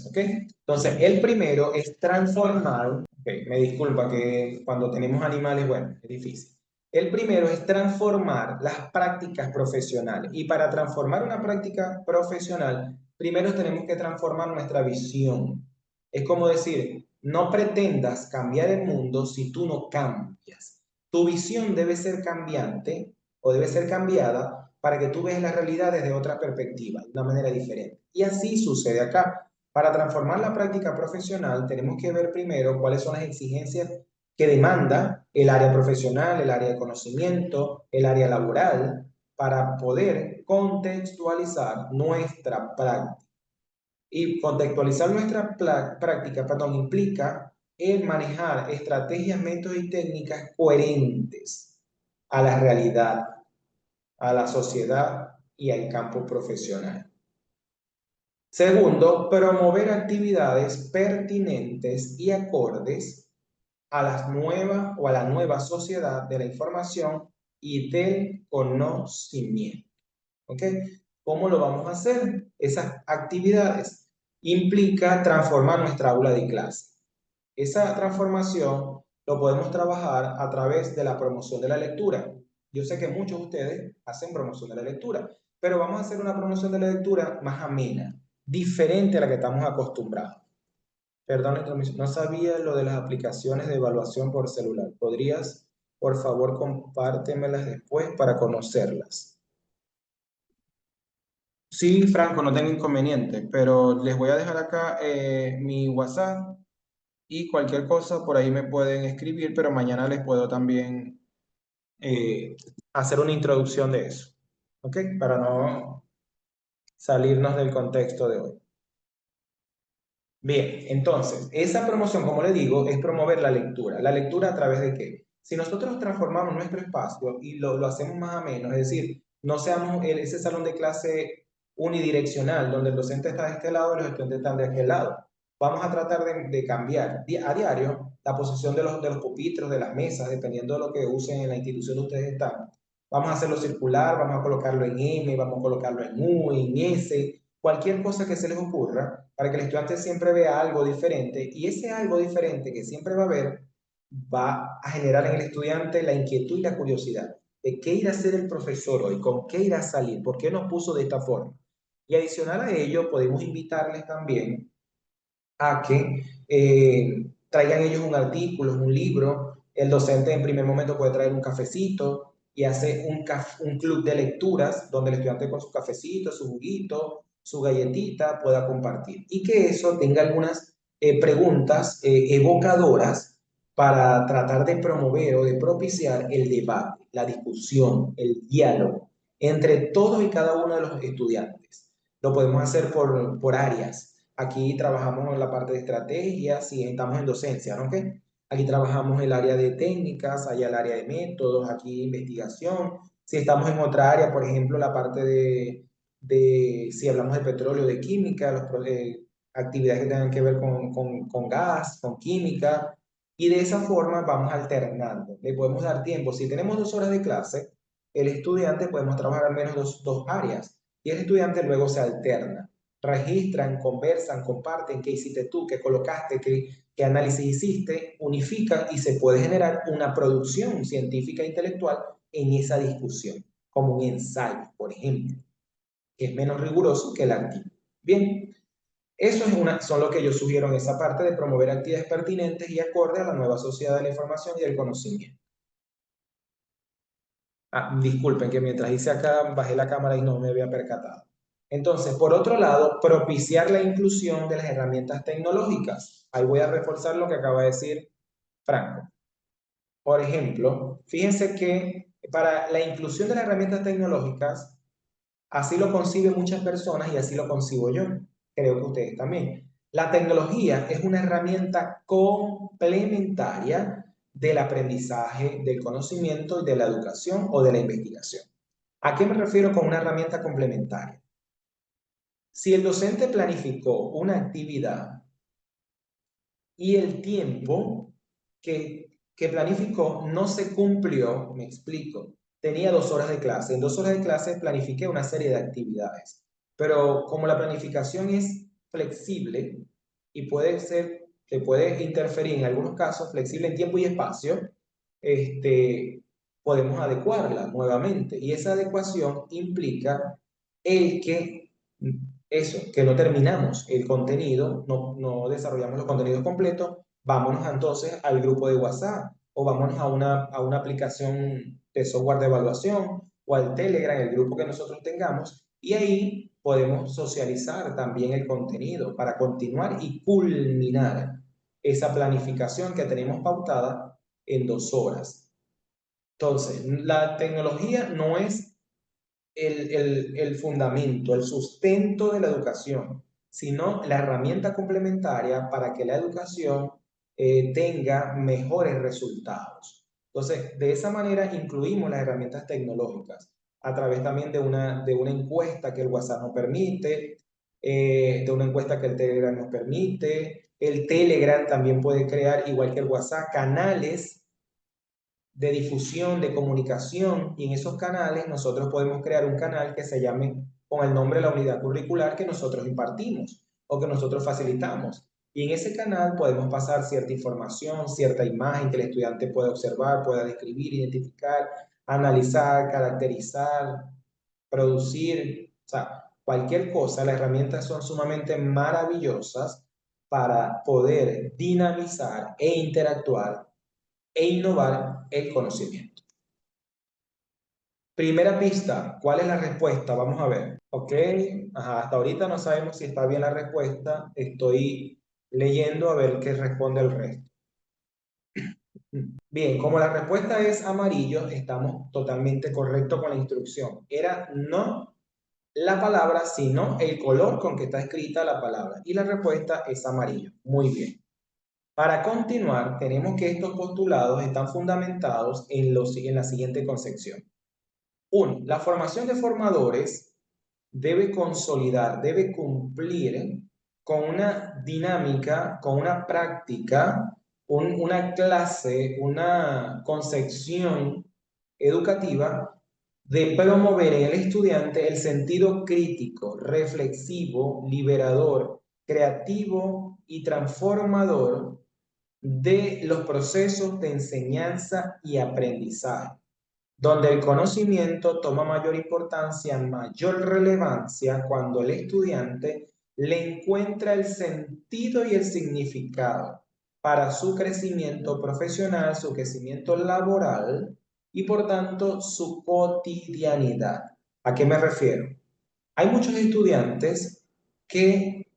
¿ok? Entonces, el primero es transformar, okay, me disculpa que cuando tenemos animales, bueno, es difícil. El primero es transformar las prácticas profesionales. Y para transformar una práctica profesional, primero tenemos que transformar nuestra visión. Es como decir, no pretendas cambiar el mundo si tú no cambias. Tu visión debe ser cambiante o debe ser cambiada para que tú veas la realidad desde otra perspectiva, de una manera diferente. Y así sucede acá. Para transformar la práctica profesional tenemos que ver primero cuáles son las exigencias que demanda el área profesional, el área de conocimiento, el área laboral, para poder contextualizar nuestra práctica. Y contextualizar nuestra práctica, perdón, implica el manejar estrategias, métodos y técnicas coherentes a la realidad, a la sociedad y al campo profesional. Segundo, promover actividades pertinentes y acordes a las nuevas o a la nueva sociedad de la información y del conocimiento. ¿Ok? ¿Cómo lo vamos a hacer? Esas actividades implica transformar nuestra aula de clase. Esa transformación lo podemos trabajar a través de la promoción de la lectura. Yo sé que muchos de ustedes hacen promoción de la lectura, pero vamos a hacer una promoción de la lectura más amena, diferente a la que estamos acostumbrados. Perdón, no sabía lo de las aplicaciones de evaluación por celular. ¿Podrías, por favor, compártemelas después para conocerlas? Sí, Franco, no tengo inconveniente, pero les voy a dejar acá mi WhatsApp y cualquier cosa por ahí me pueden escribir, pero mañana les puedo también eh, hacer una introducción de eso, ¿ok? Para no salirnos del contexto de hoy. Bien, entonces, esa promoción, como le digo, es promover la lectura. ¿La lectura a través de qué? Si nosotros transformamos nuestro espacio y lo hacemos más ameno, es decir, no seamos ese salón de clase unidireccional, donde el docente está de este lado y los estudiantes están de aquel lado. Vamos a tratar de cambiar a diario la posición de los pupitres, de las mesas, dependiendo de lo que usen en la institución donde ustedes están. Vamos a hacerlo circular, vamos a colocarlo en M, vamos a colocarlo en U, en S, cualquier cosa que se les ocurra, para que el estudiante siempre vea algo diferente, y ese algo diferente que siempre va a ver va a generar en el estudiante la inquietud y la curiosidad de qué irá a hacer el profesor hoy, con qué irá a salir, por qué nos puso de esta forma. Y adicional a ello, podemos invitarles también a que traigan ellos un artículo, un libro. El docente en primer momento puede traer un cafecito y hace un club de lecturas donde el estudiante con su cafecito, su juguito, su galletita pueda compartir. Y que eso tenga algunas preguntas evocadoras para tratar de promover o de propiciar el debate, la discusión, el diálogo entre todos y cada uno de los estudiantes. Lo podemos hacer por áreas. Aquí trabajamos en la parte de estrategias si estamos en docencia, ¿no? ¿Okay? Aquí trabajamos el área de técnicas, allá el área de métodos, aquí investigación. Si estamos en otra área, por ejemplo, la parte si hablamos de petróleo, de química, actividades que tengan que ver con gas, con química, y de esa forma vamos alternando. Le podemos dar tiempo. Si tenemos 2 horas de clase, el estudiante podemos trabajar al menos dos áreas y el estudiante luego se alterna. Registran, conversan, comparten qué hiciste tú, qué colocaste, qué análisis hiciste, unifican y se puede generar una producción científica e intelectual en esa discusión, como un ensayo, por ejemplo, que es menos riguroso que el activo. Bien, eso son lo que yo sugiero en esa parte de promover actividades pertinentes y acorde a la nueva sociedad de la información y del conocimiento. Disculpen que mientras hice acá, bajé la cámara y no me había percatado. Entonces, por otro lado, propiciar la inclusión de las herramientas tecnológicas. Ahí voy a reforzar lo que acaba de decir Franco. Por ejemplo, fíjense que para la inclusión de las herramientas tecnológicas, así lo conciben muchas personas y así lo concibo yo. Creo que ustedes también. La tecnología es una herramienta complementaria del aprendizaje, del conocimiento y de la educación o de la investigación. ¿A qué me refiero con una herramienta complementaria? Si el docente planificó una actividad y el tiempo que planificó no se cumplió, me explico, tenía 2 horas de clase. En 2 horas de clase planifiqué una serie de actividades, pero como la planificación es flexible y se puede interferir en algunos casos, flexible en tiempo y espacio, podemos adecuarla nuevamente. Y esa adecuación implica el que eso, que no terminamos el contenido, no desarrollamos los contenidos completos, vámonos entonces al grupo de WhatsApp o vámonos a una aplicación de software de evaluación o al Telegram, el grupo que nosotros tengamos, y ahí podemos socializar también el contenido para continuar y culminar esa planificación que tenemos pautada en 2 horas. Entonces, la tecnología no es el fundamento, el sustento de la educación, sino la herramienta complementaria para que la educación tenga mejores resultados. Entonces, de esa manera incluimos las herramientas tecnológicas a través también de una encuesta que el WhatsApp nos permite, de una encuesta que el Telegram nos permite. El Telegram también puede crear, igual que el WhatsApp, canales de difusión, de comunicación, y en esos canales nosotros podemos crear un canal que se llame con el nombre de la unidad curricular que nosotros impartimos o que nosotros facilitamos. Y en ese canal podemos pasar cierta información, cierta imagen que el estudiante pueda observar, pueda describir, identificar, analizar, caracterizar, producir, o sea, cualquier cosa. Las herramientas son sumamente maravillosas para poder dinamizar e interactuar e innovar el conocimiento. Primera pista, ¿cuál es la respuesta? Vamos a ver. Ok, ajá, hasta ahorita no sabemos si está bien la respuesta. Estoy leyendo a ver qué responde el resto. Bien, como la respuesta es amarillo, estamos totalmente correctos con la instrucción. Era no la palabra, sino el color con que está escrita la palabra. Y la respuesta es amarillo. Muy bien. Para continuar, tenemos que estos postulados están fundamentados en la siguiente concepción. 1. La formación de formadores debe consolidar, debe cumplir con una dinámica, con una práctica, una clase, una concepción educativa de promover en el estudiante el sentido crítico, reflexivo, liberador, creativo y transformador de los procesos de enseñanza y aprendizaje, donde el conocimiento toma mayor importancia, mayor relevancia cuando el estudiante le encuentra el sentido y el significado para su crecimiento profesional, su crecimiento laboral y por tanto su cotidianidad. ¿A qué me refiero? Hay muchos estudiantes que,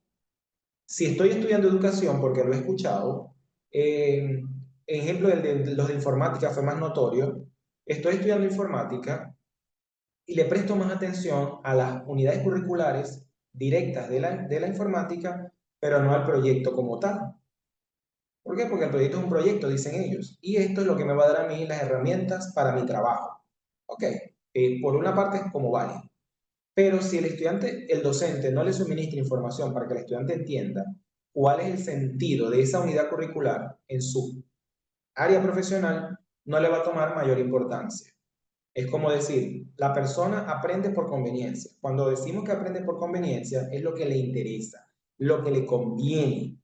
si estoy estudiando educación, porque lo he escuchado, ejemplo, el de los de informática fue más notorio. Estoy estudiando informática y le presto más atención a las unidades curriculares directas de la informática, pero no al proyecto como tal. ¿Por qué? Porque el proyecto es un proyecto, dicen ellos, y esto es lo que me va a dar a mí las herramientas para mi trabajo. Ok, por una parte es como vale. Pero si el estudiante, el docente no le suministra información para que el estudiante entienda cuál es el sentido de esa unidad curricular en su área profesional, no le va a tomar mayor importancia. Es como decir, la persona aprende por conveniencia. Cuando decimos que aprende por conveniencia, es lo que le interesa, lo que le conviene.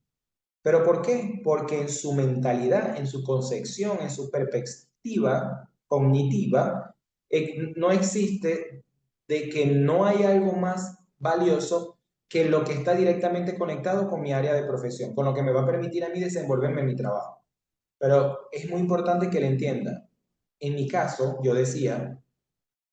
¿Pero por qué? Porque en su mentalidad, en su concepción, en su perspectiva cognitiva, no existe de que no hay algo más valioso que lo que está directamente conectado con mi área de profesión, con lo que me va a permitir a mí desenvolverme en mi trabajo. Pero es muy importante que le entienda. En mi caso, yo decía,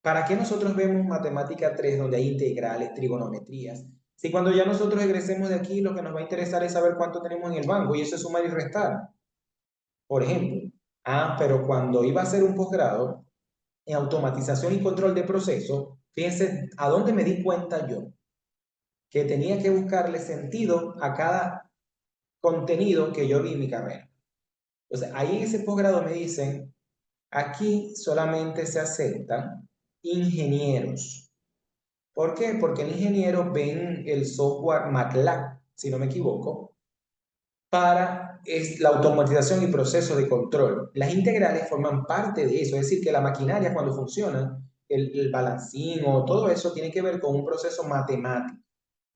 ¿para qué nosotros vemos matemática 3 donde hay integrales, trigonometrías? Si cuando ya nosotros egresemos de aquí, lo que nos va a interesar es saber cuánto tenemos en el banco y eso es sumar y restar, por ejemplo. Ah, pero cuando iba a hacer un posgrado en automatización y control de procesos, fíjense a dónde me di cuenta yo que tenía que buscarle sentido a cada contenido que yo vi en mi carrera. Entonces, ahí en ese posgrado me dicen, aquí solamente se aceptan ingenieros. ¿Por qué? Porque el ingeniero ven el software MATLAB, si no me equivoco, para la automatización y proceso de control. Las integrales forman parte de eso, es decir, que la maquinaria cuando funciona, el balancín o todo eso tiene que ver con un proceso matemático,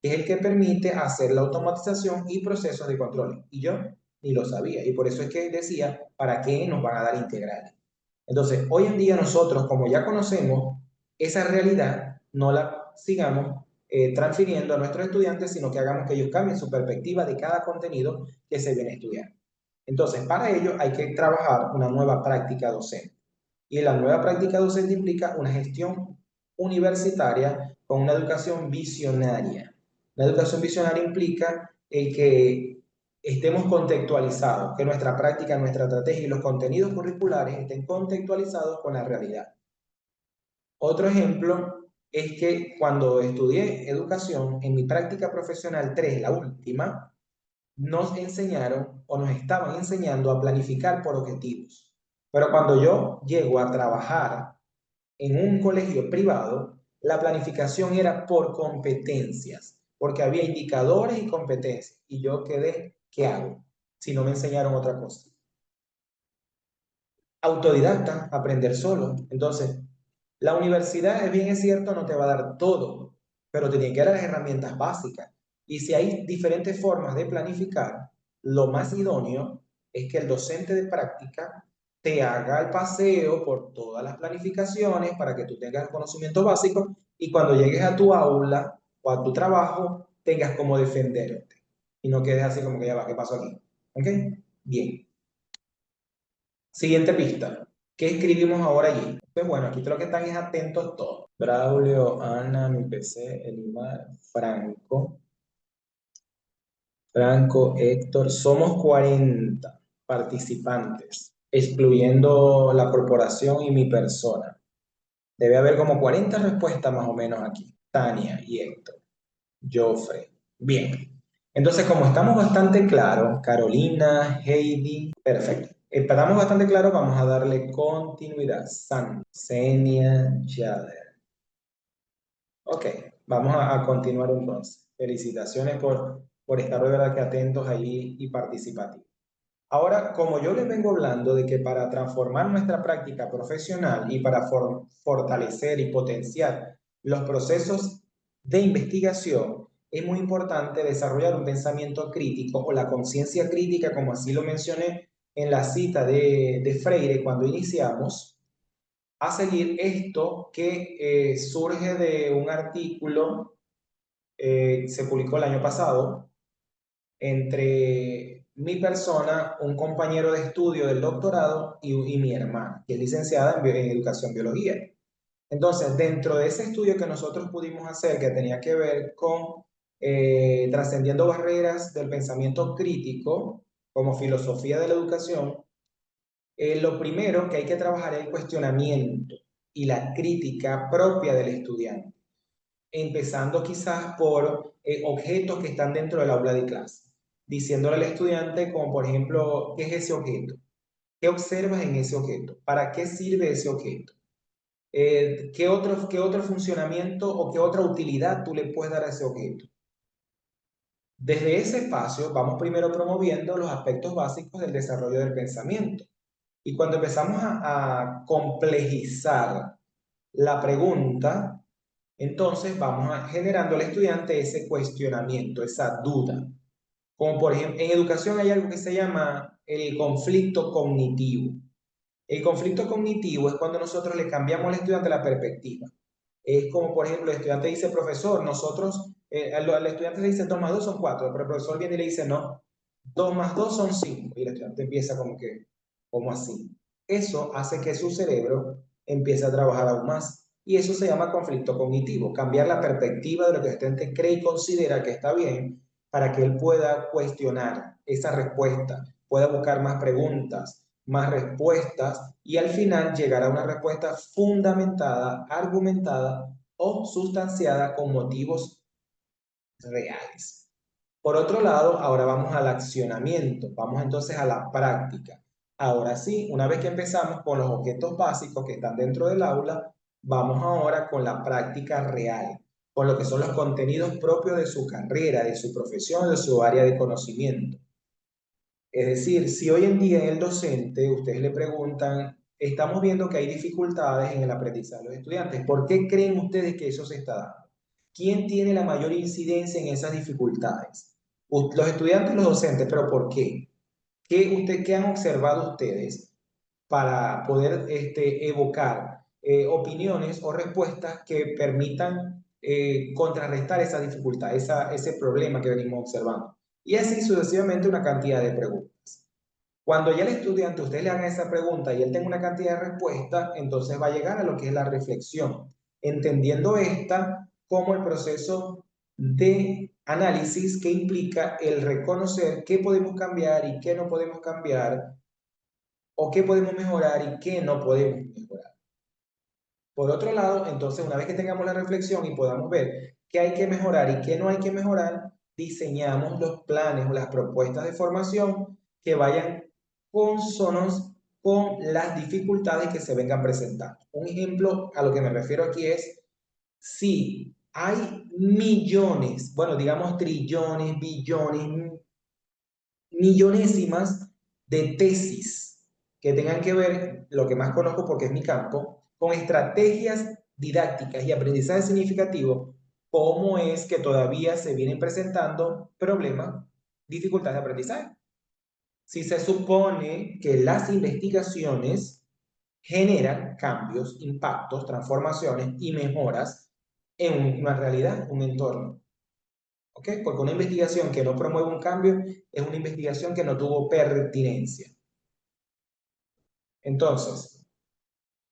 que es el que permite hacer la automatización y procesos de control. Y yo ni lo sabía, y por eso es que decía, ¿para qué nos van a dar integrales? Entonces, hoy en día nosotros, como ya conocemos esa realidad, no la sigamos transfiriendo a nuestros estudiantes, sino que hagamos que ellos cambien su perspectiva de cada contenido que se viene a estudiar. Entonces, para ello hay que trabajar una nueva práctica docente. Y la nueva práctica docente implica una gestión universitaria con una educación visionaria. La educación visionaria implica el que estemos contextualizados, que nuestra práctica, nuestra estrategia y los contenidos curriculares estén contextualizados con la realidad. Otro ejemplo es que cuando estudié educación, en mi práctica profesional 3, la última, nos enseñaron o nos estaban enseñando a planificar por objetivos. Pero cuando yo llego a trabajar en un colegio privado, la planificación era por competencias, porque había indicadores y competencias. Y yo quedé, ¿qué hago? Si no me enseñaron otra cosa. Autodidacta, aprender solo. Entonces, la universidad, es bien es cierto, no te va a dar todo, pero te tiene que dar las herramientas básicas. Y si hay diferentes formas de planificar, lo más idóneo es que el docente de práctica te haga el paseo por todas las planificaciones para que tú tengas conocimientos básicos y cuando llegues a tu aula o a tu trabajo tengas cómo defenderte y no quedes así como que ya va, ¿qué pasó aquí? ¿Ok? Bien. Siguiente pista. ¿Qué escribimos ahora allí? Pues bueno, aquí lo que están es atentos todos. Braulio, Ana, mi PC, Elimar, Franco, Héctor. Somos 40 participantes, excluyendo la corporación y mi persona. Debe haber como 40 respuestas más o menos aquí. Tania y Héctor. Joffre. Bien. Entonces, como estamos bastante claros, Carolina, Heidi, perfecto. Estamos bastante claros, vamos a darle continuidad. San, Senia, Jader. Ok, vamos a continuar entonces. Felicitaciones por estar de verdad que atentos ahí y participativos. Ahora, como yo les vengo hablando de que para transformar nuestra práctica profesional y para fortalecer y potenciar los procesos de investigación, es muy importante desarrollar un pensamiento crítico o la conciencia crítica, como así lo mencioné en la cita de Freire cuando iniciamos, a seguir esto que surge de un artículo, se publicó el año pasado, entre mi persona, un compañero de estudio del doctorado y mi hermana, que es licenciada en educación biología. Entonces, dentro de ese estudio que nosotros pudimos hacer, que tenía que ver con trascendiendo barreras del pensamiento crítico como filosofía de la educación, lo primero que hay que trabajar es el cuestionamiento y la crítica propia del estudiante, empezando quizás por objetos que están dentro del aula de clase, diciéndole al estudiante como por ejemplo, ¿qué es ese objeto? ¿Qué observas en ese objeto? ¿Para qué sirve ese objeto? ¿Qué otro funcionamiento o qué otra utilidad tú le puedes dar a ese objeto? Desde ese espacio vamos primero promoviendo los aspectos básicos del desarrollo del pensamiento. Y cuando empezamos a complejizar la pregunta, entonces vamos generando al estudiante ese cuestionamiento, esa duda. Como por ejemplo, en educación hay algo que se llama el conflicto cognitivo. El conflicto cognitivo es cuando nosotros le cambiamos al estudiante la perspectiva. Es como, por ejemplo, el estudiante dice, profesor, nosotros, al estudiante le dice 2 más 2 son 4, pero el profesor viene y le dice, no, 2 más 2 son 5. Y el estudiante empieza como que, ¿cómo así? Eso hace que su cerebro empiece a trabajar aún más. Y eso se llama conflicto cognitivo, cambiar la perspectiva de lo que el estudiante cree y considera que está bien para que él pueda cuestionar esa respuesta, pueda buscar más preguntas, más respuestas y al final llegar a una respuesta fundamentada, argumentada o sustanciada con motivos reales. Por otro lado, ahora vamos al accionamiento, vamos entonces a la práctica. Ahora sí, una vez que empezamos con los objetos básicos que están dentro del aula, vamos ahora con la práctica real, con lo que son los contenidos propios de su carrera, de su profesión, de su área de conocimiento. Es decir, si hoy en día en el docente ustedes le preguntan, estamos viendo que hay dificultades en el aprendizaje de los estudiantes, ¿por qué creen ustedes que eso se está dando? ¿Quién tiene la mayor incidencia en esas dificultades? Los estudiantes y los docentes, pero ¿por qué? ¿Qué han observado ustedes para poder evocar opiniones o respuestas que permitan contrarrestar esa dificultad, ese problema que venimos observando. Y así sucesivamente una cantidad de preguntas. Cuando ya el estudiante, usted le haga esa pregunta y él tenga una cantidad de respuestas, entonces va a llegar a lo que es la reflexión, entendiendo esta como el proceso de análisis que implica el reconocer qué podemos cambiar y qué no podemos cambiar, o qué podemos mejorar y qué no podemos mejorar. Por otro lado, entonces, una vez que tengamos la reflexión y podamos ver qué hay que mejorar y qué no hay que mejorar, diseñamos los planes o las propuestas de formación que vayan consonos con las dificultades que se vengan presentando. Un ejemplo a lo que me refiero aquí es, si hay millones, bueno, digamos trillones, billones, millonésimas de tesis que tengan que ver, lo que más conozco porque es mi campo, con estrategias didácticas y aprendizaje significativo, cómo es que todavía se vienen presentando problemas, dificultades de aprendizaje. Si se supone que las investigaciones generan cambios, impactos, transformaciones y mejoras en una realidad, un entorno. ¿Ok? Porque una investigación que no promueve un cambio es una investigación que no tuvo pertinencia. Entonces,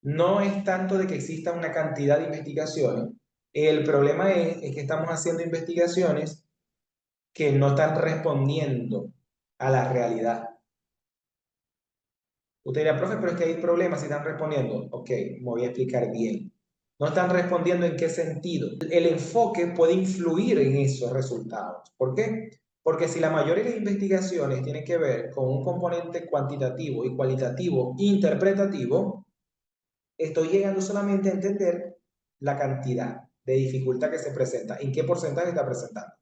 no es tanto de que exista una cantidad de investigaciones, el problema es que estamos haciendo investigaciones que no están respondiendo a la realidad. Usted dirá, profe, pero es que hay problemas si están respondiendo. Ok, me voy a explicar bien. No están respondiendo en qué sentido. El enfoque puede influir en esos resultados. ¿Por qué? Porque si la mayoría de las investigaciones tienen que ver con un componente cuantitativo y cualitativo interpretativo, estoy llegando solamente a entender la cantidad de dificultad que se presenta, en qué porcentaje está presentando.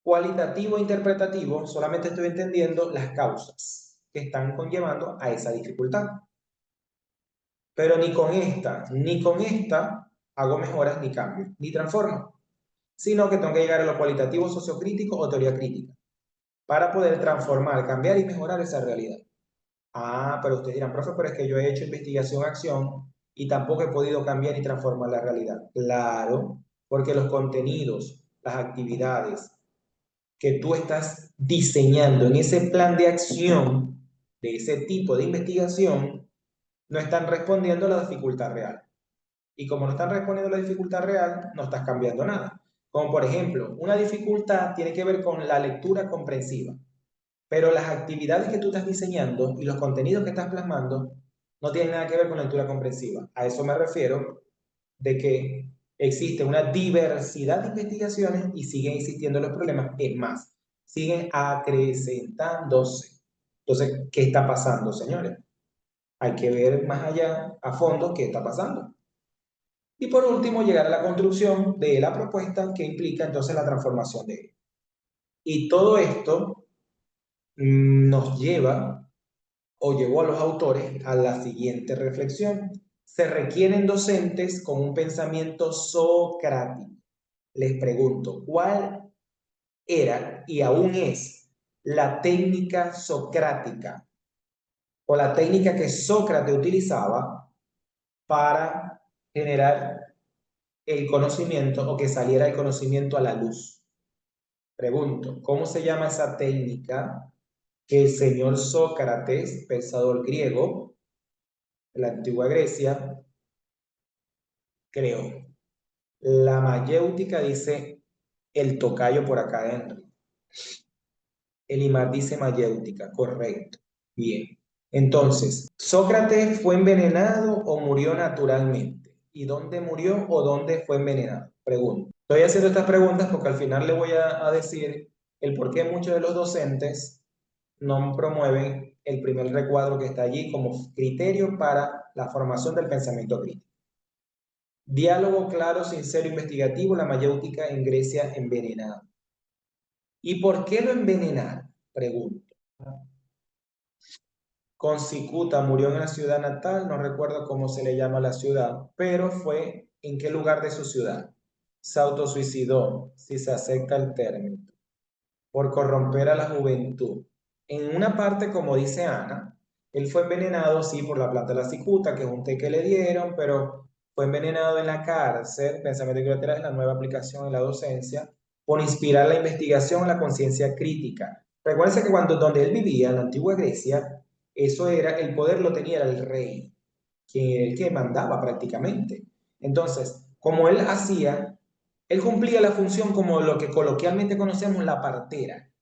Cualitativo e interpretativo, solamente estoy entendiendo las causas que están conllevando a esa dificultad. Pero ni con esta hago mejoras ni cambios, ni transformo, sino que tengo que llegar a lo cualitativo sociocrítico o teoría crítica para poder transformar, cambiar y mejorar esa realidad. Ah, pero ustedes dirán, profe, pero es que yo he hecho investigación-acción y tampoco he podido cambiar y transformar la realidad. Claro, porque los contenidos, las actividades que tú estás diseñando en ese plan de acción de ese tipo de investigación no están respondiendo a la dificultad real. Y como no están respondiendo a la dificultad real, no estás cambiando nada. Como por ejemplo, una dificultad tiene que ver con la lectura comprensiva, pero las actividades que tú estás diseñando y los contenidos que estás plasmando no tienen nada que ver con la lectura comprensiva. A eso me refiero de que existe una diversidad de investigaciones y siguen existiendo los problemas. Es más, siguen acrecentándose. Entonces, ¿qué está pasando, señores? Hay que ver más allá, a fondo, qué está pasando. Y por último, llegar a la construcción de la propuesta que implica entonces la transformación de él. Y todo esto nos lleva o llevó a los autores a la siguiente reflexión. Se requieren docentes con un pensamiento socrático. Les pregunto, ¿cuál era y aún es la técnica socrática o la técnica que Sócrates utilizaba para generar el conocimiento o que saliera el conocimiento a la luz? Pregunto, ¿cómo se llama esa técnica que el señor Sócrates, pensador griego de la antigua Grecia, creó? La mayéutica dice el tocayo por acá, Henry. El imar dice mayéutica, correcto. Bien. Entonces, ¿Sócrates fue envenenado o murió naturalmente? ¿Y dónde murió o dónde fue envenenado? Pregunto. Estoy haciendo estas preguntas porque al final le voy a decir el por qué muchos de los docentes no promueven el primer recuadro que está allí como criterio para la formación del pensamiento crítico. Diálogo claro, sincero, investigativo, la mayéutica en Grecia envenenada. ¿Y por qué lo envenenaron? Pregunto. Con Cicuta murió en la ciudad natal, no recuerdo cómo se le llama la ciudad, pero fue en qué lugar de su ciudad. Se autosuicidó, si se acepta el término, por corromper a la juventud. En una parte, como dice Ana, él fue envenenado, sí, por la planta de la cicuta, que es un té que le dieron, pero fue envenenado en la cárcel. Pensamiento equilátero es la nueva aplicación en la docencia por inspirar la investigación, la conciencia crítica. Recuerden que cuando donde él vivía, en la antigua Grecia, eso era, el poder lo tenía el rey, que mandaba prácticamente. Entonces, como él hacía, él cumplía la función como lo que coloquialmente conocemos la partera.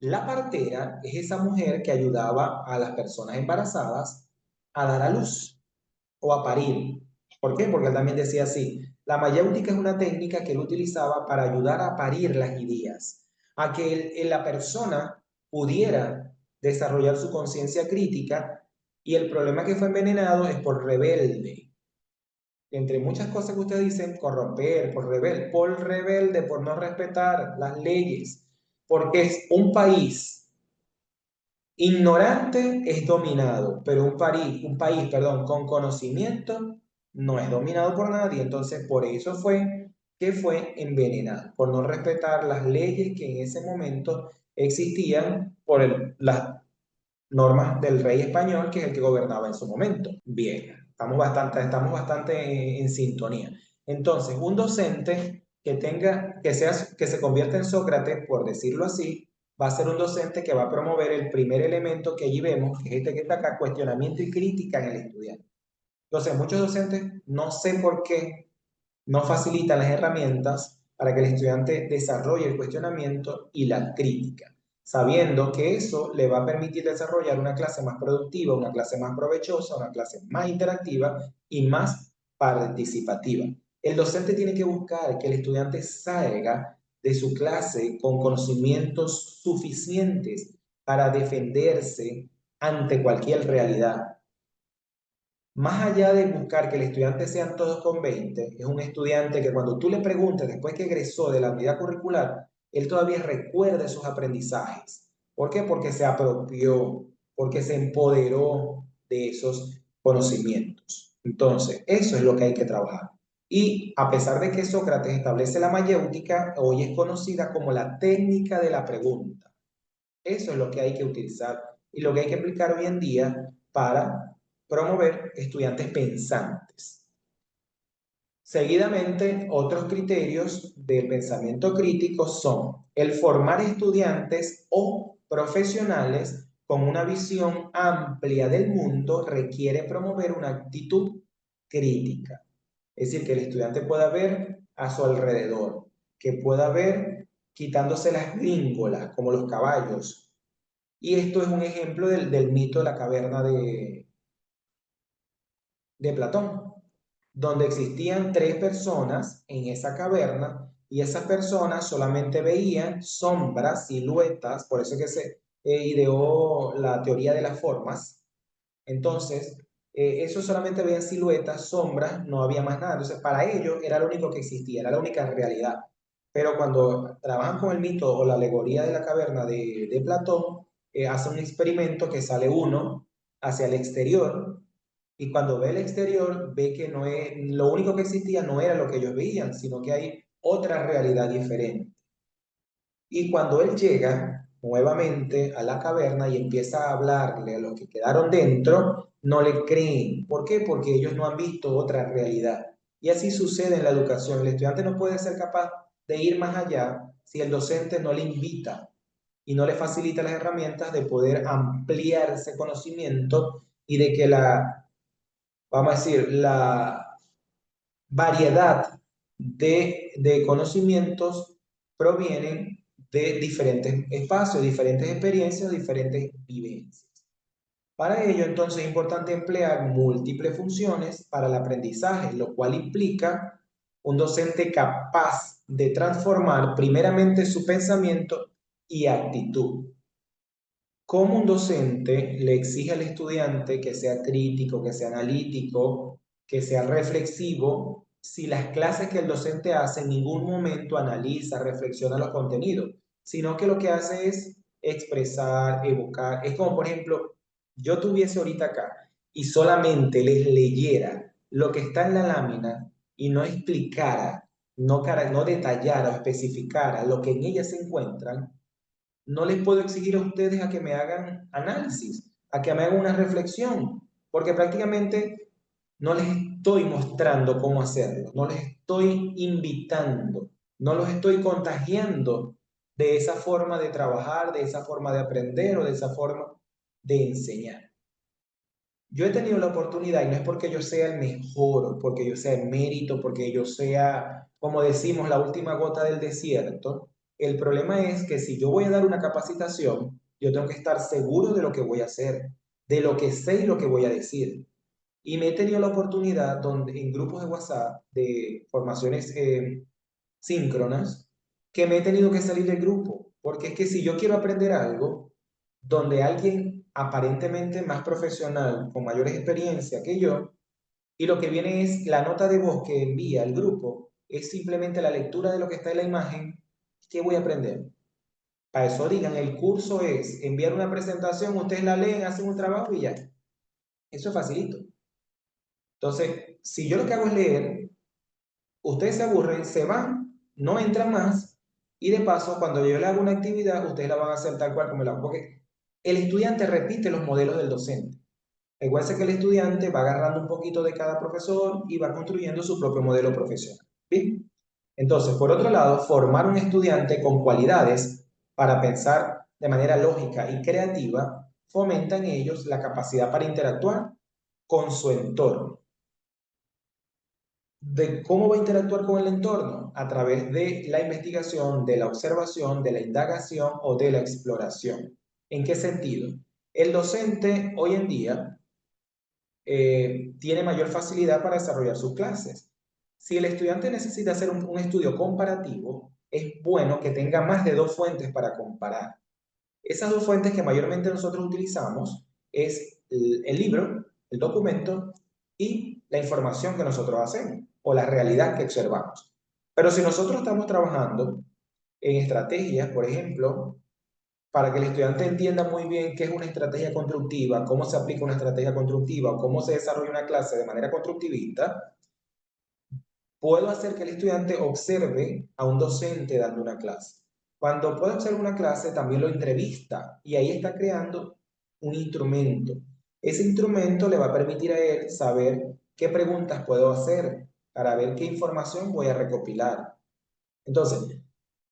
La partera es esa mujer que ayudaba a las personas embarazadas a dar a luz o a parir. ¿Por qué? Porque él también decía así, la mayéutica es una técnica que él utilizaba para ayudar a parir las ideas, a que la persona pudiera desarrollar su conciencia crítica, y el problema que fue envenenado es por rebelde. Entre muchas cosas que ustedes dicen, corromper, por rebelde, por no respetar las leyes, porque es un país ignorante es dominado, pero un país, con conocimiento no es dominado por nadie. Entonces, por eso fue que fue envenenado, por no respetar las leyes que en ese momento existían por las normas del rey español, que es el que gobernaba en su momento. Bien, estamos bastante en sintonía. Entonces, un docente que se convierta en Sócrates, por decirlo así, va a ser un docente que va a promover el primer elemento que allí vemos, que es este que está acá, cuestionamiento y crítica en el estudiante. Entonces, muchos docentes, no sé por qué, no facilitan las herramientas para que el estudiante desarrolle el cuestionamiento y la crítica, sabiendo que eso le va a permitir desarrollar una clase más productiva, una clase más provechosa, una clase más interactiva y más participativa. El docente tiene que buscar que el estudiante salga de su clase con conocimientos suficientes para defenderse ante cualquier realidad. Más allá de buscar que el estudiante sean todos con 20, es un estudiante que cuando tú le preguntes después que egresó de la unidad curricular, él todavía recuerda sus aprendizajes. ¿Por qué? Porque se apropió, porque se empoderó de esos conocimientos. Entonces, eso es lo que hay que trabajar. Y a pesar de que Sócrates establece la mayéutica, hoy es conocida como la técnica de la pregunta. Eso es lo que hay que utilizar y lo que hay que aplicar hoy en día para promover estudiantes pensantes. Seguidamente, otros criterios del pensamiento crítico son el formar estudiantes o profesionales con una visión amplia del mundo requiere promover una actitud crítica. Es decir, que el estudiante pueda ver a su alrededor, que pueda ver quitándose las gringolas, como los caballos. Y esto es un ejemplo del mito de la caverna de Platón, donde existían tres personas en esa caverna y esas personas solamente veían sombras, siluetas, por eso que se ideó la teoría de las formas. Entonces, eso solamente veían siluetas, sombras, no había más nada. Entonces, para ellos era lo único que existía, era la única realidad. Pero cuando trabajan con el mito o la alegoría de la caverna de Platón, hace un experimento que sale uno hacia el exterior y cuando ve el exterior ve que no es, lo único que existía no era lo que ellos veían, sino que hay otra realidad diferente. Y cuando él llega nuevamente a la caverna y empieza a hablarle a los que quedaron dentro, no le creen. ¿Por qué? Porque ellos no han visto otra realidad. Y así sucede en la educación. El estudiante no puede ser capaz de ir más allá si el docente no le invita y no le facilita las herramientas de poder ampliar ese conocimiento y de que vamos a decir, la variedad de conocimientos provienen de diferentes espacios, diferentes experiencias, diferentes vivencias. Para ello, entonces, es importante emplear múltiples funciones para el aprendizaje, lo cual implica un docente capaz de transformar primeramente su pensamiento y actitud. ¿Cómo un docente le exige al estudiante que sea crítico, que sea analítico, que sea reflexivo, si las clases que el docente hace en ningún momento analiza, reflexiona los contenidos, sino que lo que hace es expresar, evocar? Es como, por ejemplo, yo tuviese ahorita acá y solamente les leyera lo que está en la lámina y no explicara, no detallara o especificara lo que en ella se encuentran. No les puedo exigir a ustedes a que me hagan análisis, a que me hagan una reflexión, porque prácticamente no les estoy mostrando cómo hacerlo, no les estoy invitando, no los estoy contagiando de esa forma de trabajar, de esa forma de aprender o de esa forma de enseñar. Yo he tenido la oportunidad, y no es porque yo sea el mejor, porque yo sea el mérito, porque yo sea, como decimos, la última gota del desierto. El problema es que si yo voy a dar una capacitación, yo tengo que estar seguro de lo que voy a hacer, de lo que sé y lo que voy a decir. Y me he tenido la oportunidad donde, en grupos de WhatsApp de formaciones síncronas, que me he tenido que salir del grupo, porque es que si yo quiero aprender algo donde alguien aparentemente más profesional, con mayores experiencia que yo, y lo que viene es la nota de voz que envía el grupo, es simplemente la lectura de lo que está en la imagen, ¿qué voy a aprender? Para eso digan, el curso es enviar una presentación, ustedes la leen, hacen un trabajo y ya. Eso es facilito. Entonces, si yo lo que hago es leer, ustedes se aburren, se van, no entran más, y de paso, cuando yo le hago una actividad, ustedes la van a hacer tal cual como la hago, porque el estudiante repite los modelos del docente. Recuerden que el estudiante va agarrando un poquito de cada profesor y va construyendo su propio modelo profesional. ¿Bien? Entonces, por otro lado, formar un estudiante con cualidades para pensar de manera lógica y creativa fomenta en ellos la capacidad para interactuar con su entorno. ¿De cómo va a interactuar con el entorno? A través de la investigación, de la observación, de la indagación o de la exploración. ¿En qué sentido? El docente hoy en día tiene mayor facilidad para desarrollar sus clases. Si el estudiante necesita hacer un estudio comparativo, es bueno que tenga más de dos fuentes para comparar. Esas dos fuentes que mayormente nosotros utilizamos es el libro, el documento y la información que nosotros hacemos o la realidad que observamos. Pero si nosotros estamos trabajando en estrategias, por ejemplo, para que el estudiante entienda muy bien qué es una estrategia constructiva, cómo se aplica una estrategia constructiva o cómo se desarrolla una clase de manera constructivista, puedo hacer que el estudiante observe a un docente dando una clase. Cuando puede observar una clase, también lo entrevista y ahí está creando un instrumento. Ese instrumento le va a permitir a él saber qué preguntas puedo hacer para ver qué información voy a recopilar. Entonces,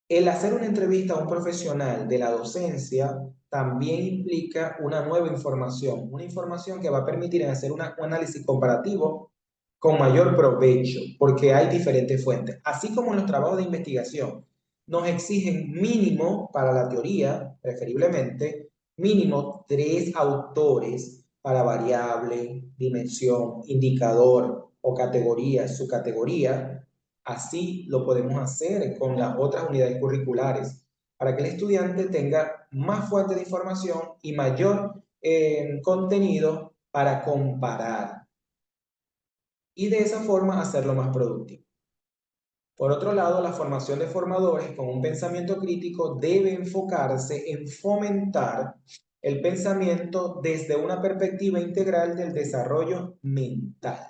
el hacer una entrevista a un profesional de la docencia también implica una nueva información, una información que va a permitir hacer un análisis comparativo con mayor provecho, porque hay diferentes fuentes. Así como en los trabajos de investigación nos exigen mínimo para la teoría, preferiblemente, mínimo 3 autores para variable, dimensión, indicador o categoría, subcategoría. Así lo podemos hacer con las otras unidades curriculares, para que el estudiante tenga más fuentes de información y mayor contenido para comparar y de esa forma hacerlo más productivo. Por otro lado, la formación de formadores con un pensamiento crítico debe enfocarse en fomentar el pensamiento desde una perspectiva integral del desarrollo mental,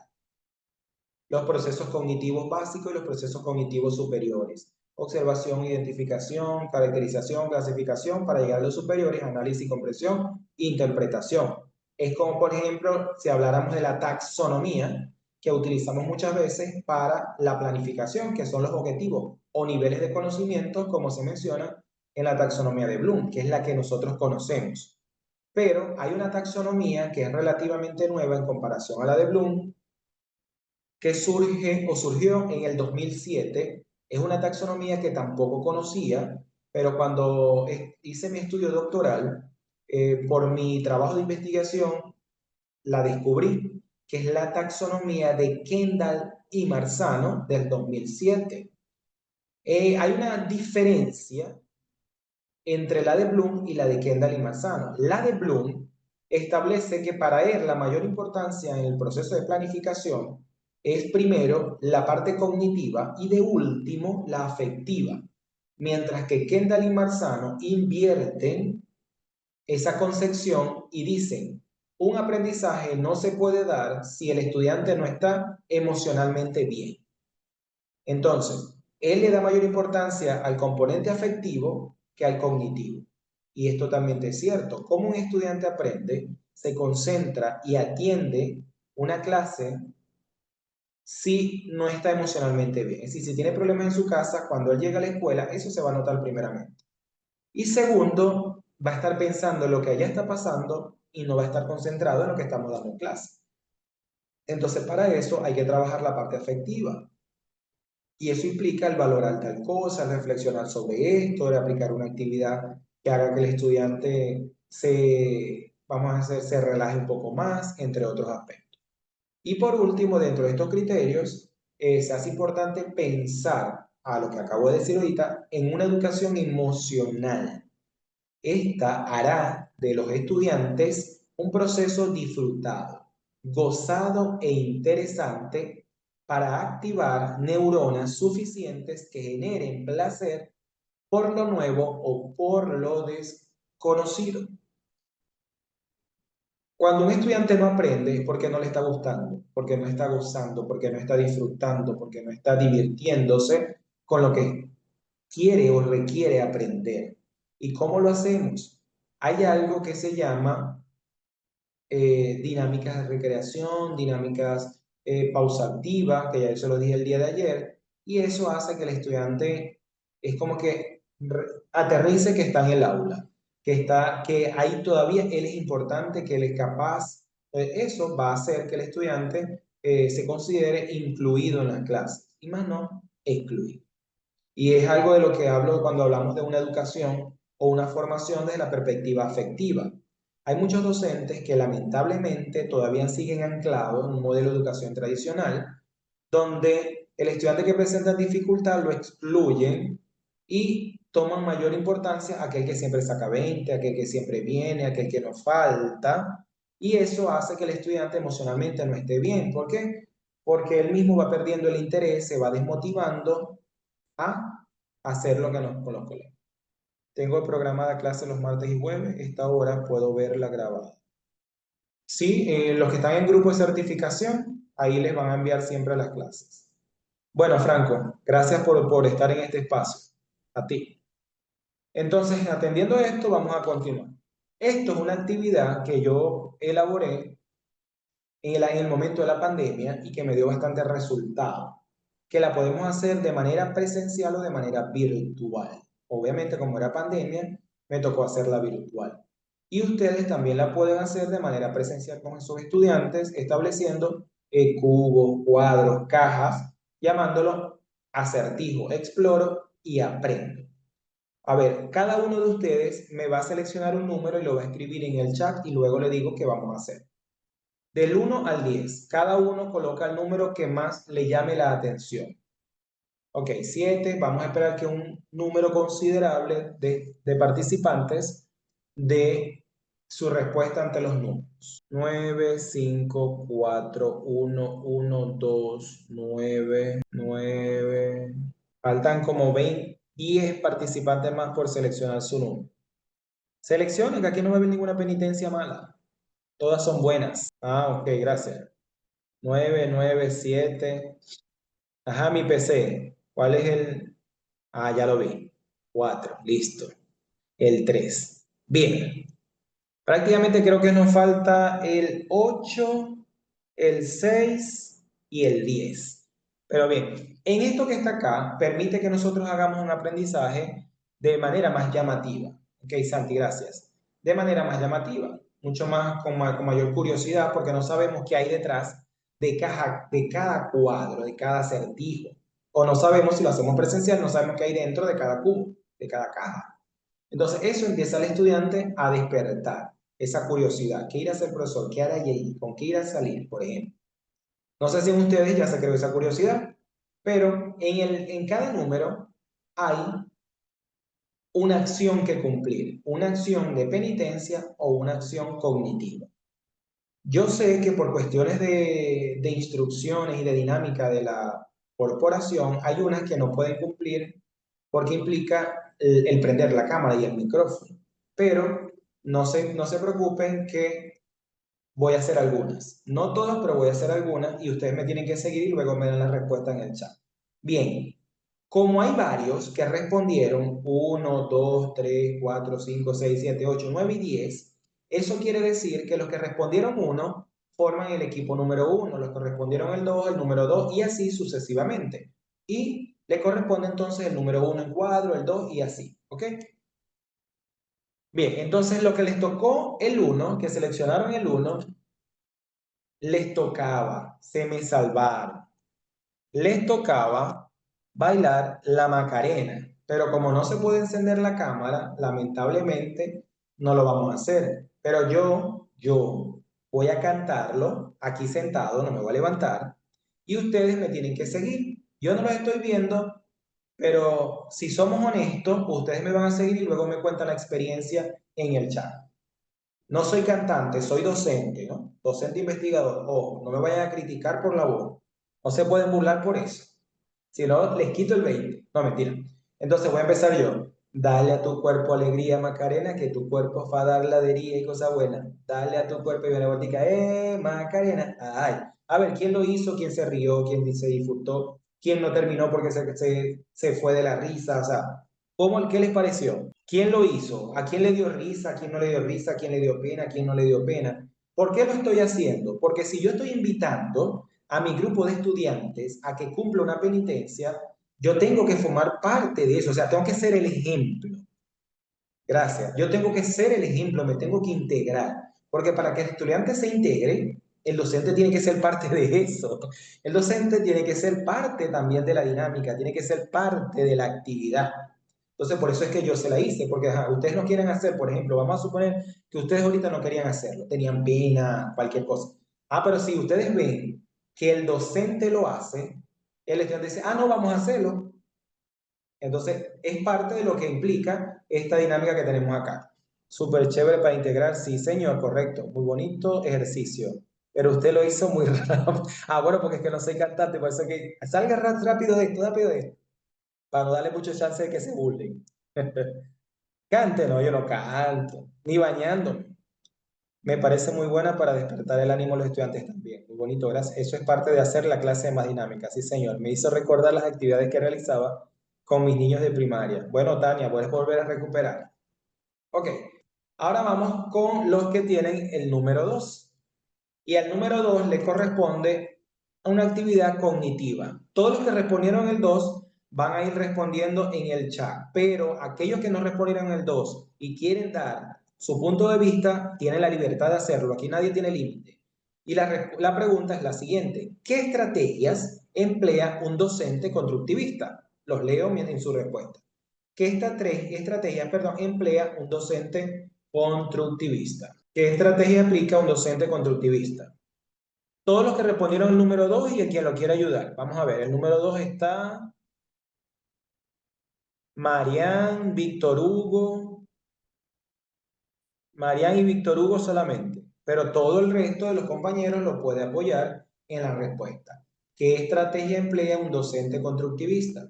los procesos cognitivos básicos y los procesos cognitivos superiores. Observación, identificación, caracterización, clasificación, para llegar a los superiores, análisis, comprensión, interpretación. Es como, por ejemplo, si habláramos de la taxonomía, que utilizamos muchas veces para la planificación, que son los objetivos o niveles de conocimiento, como se menciona en la taxonomía de Bloom, que es la que nosotros conocemos. Pero hay una taxonomía que es relativamente nueva en comparación a la de Bloom, que surge o surgió en el 2007. Es una taxonomía que tampoco conocía, pero cuando hice mi estudio doctoral, por mi trabajo de investigación, la descubrí, que es la taxonomía de Kendall y Marzano del 2007. Hay una diferencia entre la de Bloom y la de Kendall y Marzano. La de Bloom establece que para él la mayor importancia en el proceso de planificación es primero la parte cognitiva y de último la afectiva, mientras que Kendall y Marzano invierten esa concepción y dicen, un aprendizaje no se puede dar si el estudiante no está emocionalmente bien. Entonces, él le da mayor importancia al componente afectivo que al cognitivo. Y es totalmente cierto. Como un estudiante aprende, se concentra y atiende una clase si no está emocionalmente bien. Es decir, si tiene problemas en su casa, cuando él llega a la escuela, eso se va a notar primeramente. Y segundo, va a estar pensando en lo que allá está pasando y no va a estar concentrado en lo que estamos dando en clase. Entonces, para eso hay que trabajar la parte afectiva. Y eso implica el valorar tal cosa, el reflexionar sobre esto, el aplicar una actividad que haga que el estudiante vamos a hacer, se relaje un poco más, entre otros aspectos. Y por último, dentro de estos criterios, se hace importante pensar, a lo que acabo de decir ahorita, en una educación emocional. Esta hará de los estudiantes un proceso disfrutado, gozado e interesante para activar neuronas suficientes que generen placer por lo nuevo o por lo desconocido. Cuando un estudiante no aprende es porque no le está gustando, porque no está gozando, porque no está disfrutando, porque no está divirtiéndose con lo que quiere o requiere aprender. ¿Y cómo lo hacemos? Hay algo que se llama dinámicas de recreación, dinámicas pausativas, que ya eso lo dije el día de ayer, y eso hace que el estudiante es como que aterrice que está en el aula, que ahí todavía él es importante, que él es capaz. Eso va a hacer que el estudiante se considere incluido en las clases, y más no excluido. Y es algo de lo que hablo cuando hablamos de una educación o una formación desde la perspectiva afectiva. Hay muchos docentes que lamentablemente todavía siguen anclados en un modelo de educación tradicional, donde el estudiante que presenta dificultad lo excluyen y toman mayor importancia a aquel que siempre saca 20, aquel que siempre viene, aquel que no falta, y eso hace que el estudiante emocionalmente no esté bien. ¿Por qué? Porque él mismo va perdiendo el interés, se va desmotivando a hacer lo que nos con los colegas. Tengo programada clase los martes y jueves, esta hora puedo verla grabada. Sí, los que están en grupo de certificación, ahí les van a enviar siempre las clases. Bueno, Franco, gracias por estar en este espacio. A ti. Entonces, atendiendo esto, vamos a continuar. Esto es una actividad que yo elaboré en el momento de la pandemia y que me dio bastante resultado, que la podemos hacer de manera presencial o de manera virtual. Obviamente, como era pandemia, me tocó hacerla virtual. Y ustedes también la pueden hacer de manera presencial con sus estudiantes, estableciendo cubos, cuadros, cajas, llamándolo acertijo, exploro y aprendo. A ver, cada uno de ustedes me va a seleccionar un número y lo va a escribir en el chat y luego le digo qué vamos a hacer. Del 1 al 10, cada uno coloca el número que más le llame la atención. Ok, 7, vamos a esperar que un número considerable de participantes dé su respuesta ante los números. 9, 5, 4, 1, 1, 2, 9, 9. Faltan como 20, 10 participantes más por seleccionar su número. Seleccionen, que aquí no va a haber ninguna penitencia mala. Todas son buenas. Ah, ok, gracias. 9, 9, 7. Ajá, mi PC. ¿Cuál es el? Ah, ya lo vi. 4, listo. El 3. Bien. Prácticamente creo que nos falta el 8, el 6 y el 10. Pero bien, en esto que está acá, permite que nosotros hagamos un aprendizaje de manera más llamativa. Ok, Santi, gracias. De manera más llamativa, mucho más con mayor curiosidad, porque no sabemos qué hay detrás de cada cuadro, de cada acertijo. O no sabemos, si lo hacemos presencial, no sabemos qué hay dentro de cada cubo, de cada caja. Entonces, eso empieza al estudiante a despertar esa curiosidad. ¿Qué irá a hacer el profesor? ¿Qué hará allí? ¿Con qué irá a salir, por ejemplo? No sé si en ustedes ya se creó esa curiosidad, pero en cada número hay una acción que cumplir, una acción de penitencia o una acción cognitiva. Yo sé que por cuestiones de instrucciones y de dinámica de la corporación, hay unas que no pueden cumplir porque implica el prender la cámara y el micrófono. Pero no se preocupen que voy a hacer algunas. No todas, pero voy a hacer algunas y ustedes me tienen que seguir y luego me dan la respuesta en el chat. Bien, como hay varios que respondieron 1, 2, 3, 4, 5, 6, 7, 8, 9 y 10, eso quiere decir que los que respondieron 1 forman el equipo número 1, los correspondieron el 2, el número 2 y así sucesivamente. Y le corresponde entonces el número 1 en cuadro, el 2 y así, ¿ok? Bien, entonces lo que les tocó el 1, que seleccionaron el 1, les tocaba, se me salvaron, les tocaba bailar la Macarena, pero como no se puede encender la cámara, lamentablemente no lo vamos a hacer. Pero yo voy a cantarlo aquí sentado, no me voy a levantar, y ustedes me tienen que seguir. Yo no los estoy viendo, pero si somos honestos, ustedes me van a seguir y luego me cuentan la experiencia en el chat. No soy cantante, soy docente, ¿no? Docente investigador. Ojo, no me vayan a criticar por la voz. No se pueden burlar por eso. Si no, les quito el 20. No, mentira. Entonces voy a empezar yo. Dale a tu cuerpo alegría, Macarena, que tu cuerpo va a dar ladería y cosa buena. Dale a tu cuerpo y viene botica, Macarena. Ay. A ver, ¿quién lo hizo? ¿Quién se rió? ¿Quién se disfrutó? ¿Quién no terminó porque se fue de la risa? O sea, ¿qué les pareció? ¿Quién lo hizo? ¿A quién le dio risa? ¿A quién no le dio risa? ¿A quién le dio pena? ¿A quién no le dio pena? ¿Por qué lo estoy haciendo? Porque si yo estoy invitando a mi grupo de estudiantes a que cumpla una penitencia, yo tengo que formar parte de eso, o sea, tengo que ser el ejemplo. Gracias. Yo tengo que ser el ejemplo, me tengo que integrar, porque para que el estudiante se integre, el docente tiene que ser parte de eso. El docente tiene que ser parte también de la dinámica, tiene que ser parte de la actividad. Entonces, por eso es que yo se la hice, porque ustedes no quieren hacer, por ejemplo, vamos a suponer que ustedes ahorita no querían hacerlo, tenían pena, cualquier cosa. Pero si ustedes ven que el docente lo hace, el estudiante dice, no, vamos a hacerlo. Entonces, es parte de lo que implica esta dinámica que tenemos acá. Súper chévere para integrar, sí, señor, correcto. Muy bonito ejercicio. Pero usted lo hizo muy rápido. Bueno, porque es que no soy cantante, por eso que salga rápido de esto, para no darle mucho chance de que se burlen. Cante, no, yo no canto, ni bañándome. Me parece muy buena para despertar el ánimo de los estudiantes también. Muy bonito, gracias. Eso es parte de hacer la clase más dinámica, sí, señor. Me hizo recordar las actividades que realizaba con mis niños de primaria. Bueno, Tania, puedes volver a recuperar. Ok, ahora vamos con los que tienen el número 2. Y al número 2 le corresponde a una actividad cognitiva. Todos los que respondieron el 2 van a ir respondiendo en el chat, pero aquellos que no respondieron el 2 y quieren dar su punto de vista, tienen la libertad de hacerlo. Aquí nadie tiene límite. Y la pregunta es la siguiente. ¿Qué estrategias emplea un docente constructivista? Los leo en su respuesta. ¿Qué estrategias, emplea un docente constructivista? ¿Qué estrategia aplica un docente constructivista? Todos los que respondieron el número 2 y el quien lo quiera ayudar. Vamos a ver, el número 2 está Marian, Víctor Hugo, Marian y Víctor Hugo solamente, pero todo el resto de los compañeros lo puede apoyar en la respuesta. ¿Qué estrategia emplea un docente constructivista?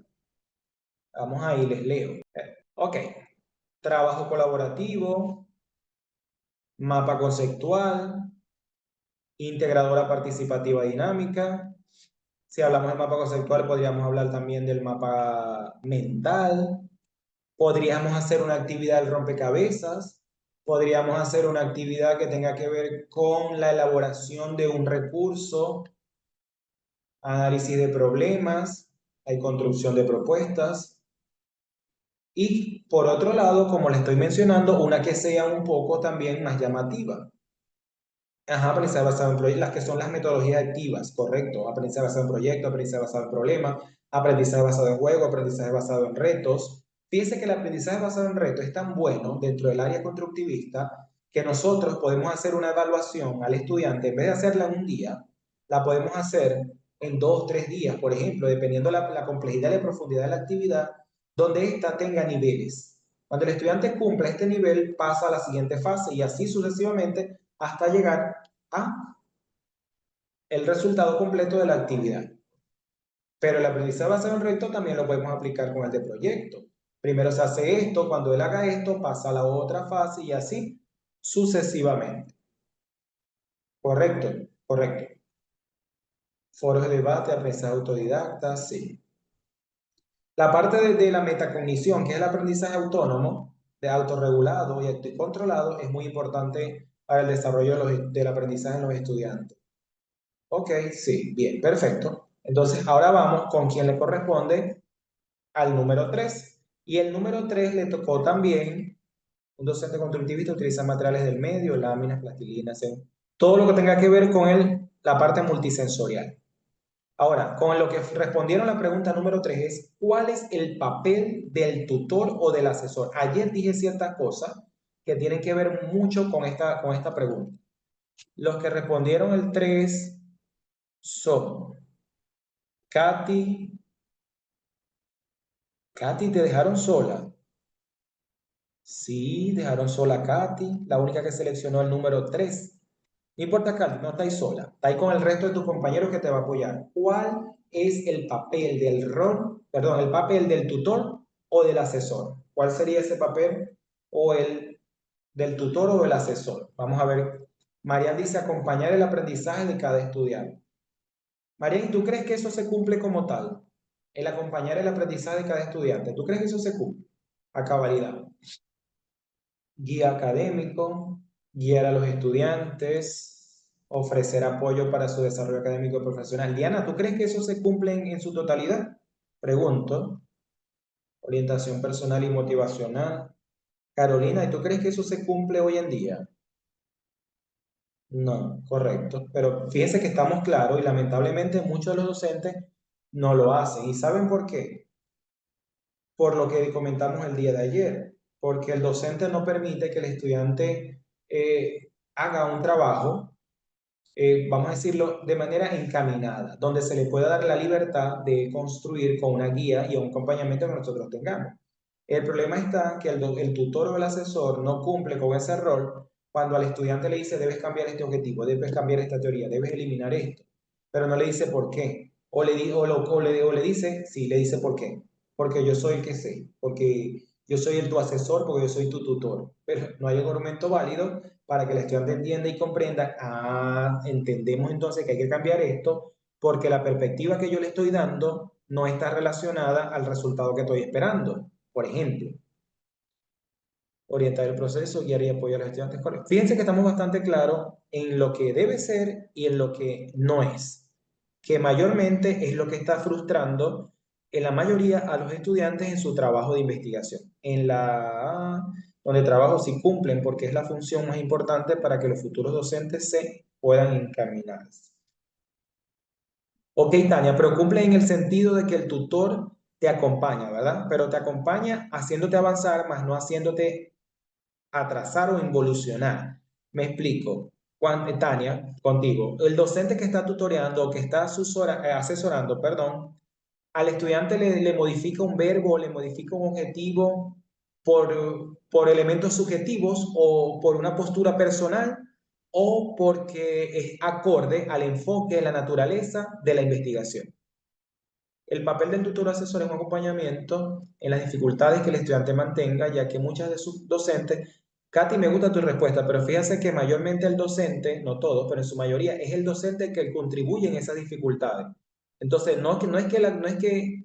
Vamos ahí, les leo. Ok, trabajo colaborativo, mapa conceptual, integradora participativa dinámica. Si hablamos de mapa conceptual, podríamos hablar también del mapa mental. Podríamos hacer una actividad del rompecabezas. Podríamos hacer una actividad que tenga que ver con la elaboración de un recurso, análisis de problemas, hay construcción de propuestas. Y por otro lado, como le estoy mencionando, una que sea un poco también más llamativa. Aprendizaje basado en proyectos, las que son las metodologías activas, correcto. Aprendizaje basado en proyectos, aprendizaje basado en problemas, aprendizaje basado en juego, aprendizaje basado en retos. Fíjense que el aprendizaje basado en retos es tan bueno dentro del área constructivista que nosotros podemos hacer una evaluación al estudiante, en vez de hacerla en un día, la podemos hacer en 2 o 3 días, por ejemplo, dependiendo la complejidad y la profundidad de la actividad, donde ésta tenga niveles. Cuando el estudiante cumpla este nivel, pasa a la siguiente fase y así sucesivamente hasta llegar a el resultado completo de la actividad. Pero el aprendizaje basado en reto también lo podemos aplicar con el de proyecto. Primero se hace esto, cuando él haga esto, pasa a la otra fase y así sucesivamente. Correcto, correcto. Foros de debate, aprendizaje autodidacta, sí. La parte de la metacognición, que es el aprendizaje autónomo, de autorregulado y controlado, es muy importante para el desarrollo del aprendizaje en los estudiantes. Ok, sí, bien, perfecto. Entonces, ahora vamos con quien le corresponde al número 3. Y el número 3 le tocó también un docente constructivista, utiliza materiales del medio, láminas, plastilinas, todo lo que tenga que ver con la parte multisensorial. Ahora, con lo que respondieron la pregunta número 3 es, ¿cuál es el papel del tutor o del asesor? Ayer dije ciertas cosas que tienen que ver mucho con esta pregunta. Los que respondieron el 3 son Katy. Katy, ¿te dejaron sola? Sí, dejaron sola a Katy, la única que seleccionó el número 3. No importa, Katy, no estáis sola. Estáis con el resto de tus compañeros que te va a apoyar. ¿Cuál es el papel del rol, perdón, el papel del tutor o del asesor? ¿Cuál sería ese papel o el del tutor o del asesor? Vamos a ver. Marian dice acompañar el aprendizaje de cada estudiante. Marian, ¿tú crees que eso se cumple como tal? El acompañar el aprendizaje de cada estudiante. ¿Tú crees que eso se cumple a cabalidad? Guía académico, guiar a los estudiantes, ofrecer apoyo para su desarrollo académico y profesional. Diana, ¿tú crees que eso se cumple en su totalidad? Pregunto. Orientación personal y motivacional. Carolina, ¿y tú crees que eso se cumple hoy en día? No, correcto. Pero fíjense que estamos claros y lamentablemente muchos de los docentes no lo hacen. ¿Y saben por qué? Por lo que comentamos el día de ayer, porque el docente no permite que el estudiante haga un trabajo, vamos a decirlo, de manera encaminada, donde se le pueda dar la libertad de construir con una guía y un acompañamiento que nosotros tengamos. El problema está que el tutor o el asesor no cumple con ese rol cuando al estudiante le dice, debes cambiar este objetivo, debes cambiar esta teoría, debes eliminar esto, pero no le dice por qué. O le dice, sí, le dice por qué. Porque yo soy el que sé, porque yo soy tu asesor, porque yo soy tu tutor. Pero no hay un argumento válido para que el estudiante entienda y comprenda, entendemos entonces que hay que cambiar esto, porque la perspectiva que yo le estoy dando no está relacionada al resultado que estoy esperando. Por ejemplo, orientar el proceso, guiar y apoyar a los estudiantes. Fíjense que estamos bastante claros en lo que debe ser y en lo que no es, que mayormente es lo que está frustrando en la mayoría a los estudiantes en su trabajo de investigación. En la donde trabajo sí cumplen porque es la función más importante para que los futuros docentes se puedan encaminar. Ok, Tania, pero cumple en el sentido de que el tutor te acompaña, ¿verdad? Pero te acompaña haciéndote avanzar, más no haciéndote atrasar o involucionar. Me explico. Tania, contigo, el docente que está tutoreando o que está asesorando, perdón, al estudiante le modifica un verbo, le modifica un objetivo por elementos subjetivos o por una postura personal o porque es acorde al enfoque de la naturaleza de la investigación. El papel del tutor asesor es un acompañamiento en las dificultades que el estudiante mantenga, ya que muchas de sus docentes, Katy, me gusta tu respuesta, pero fíjate que mayormente el docente, no todos, pero en su mayoría, es el docente que contribuye en esas dificultades. Entonces, no es que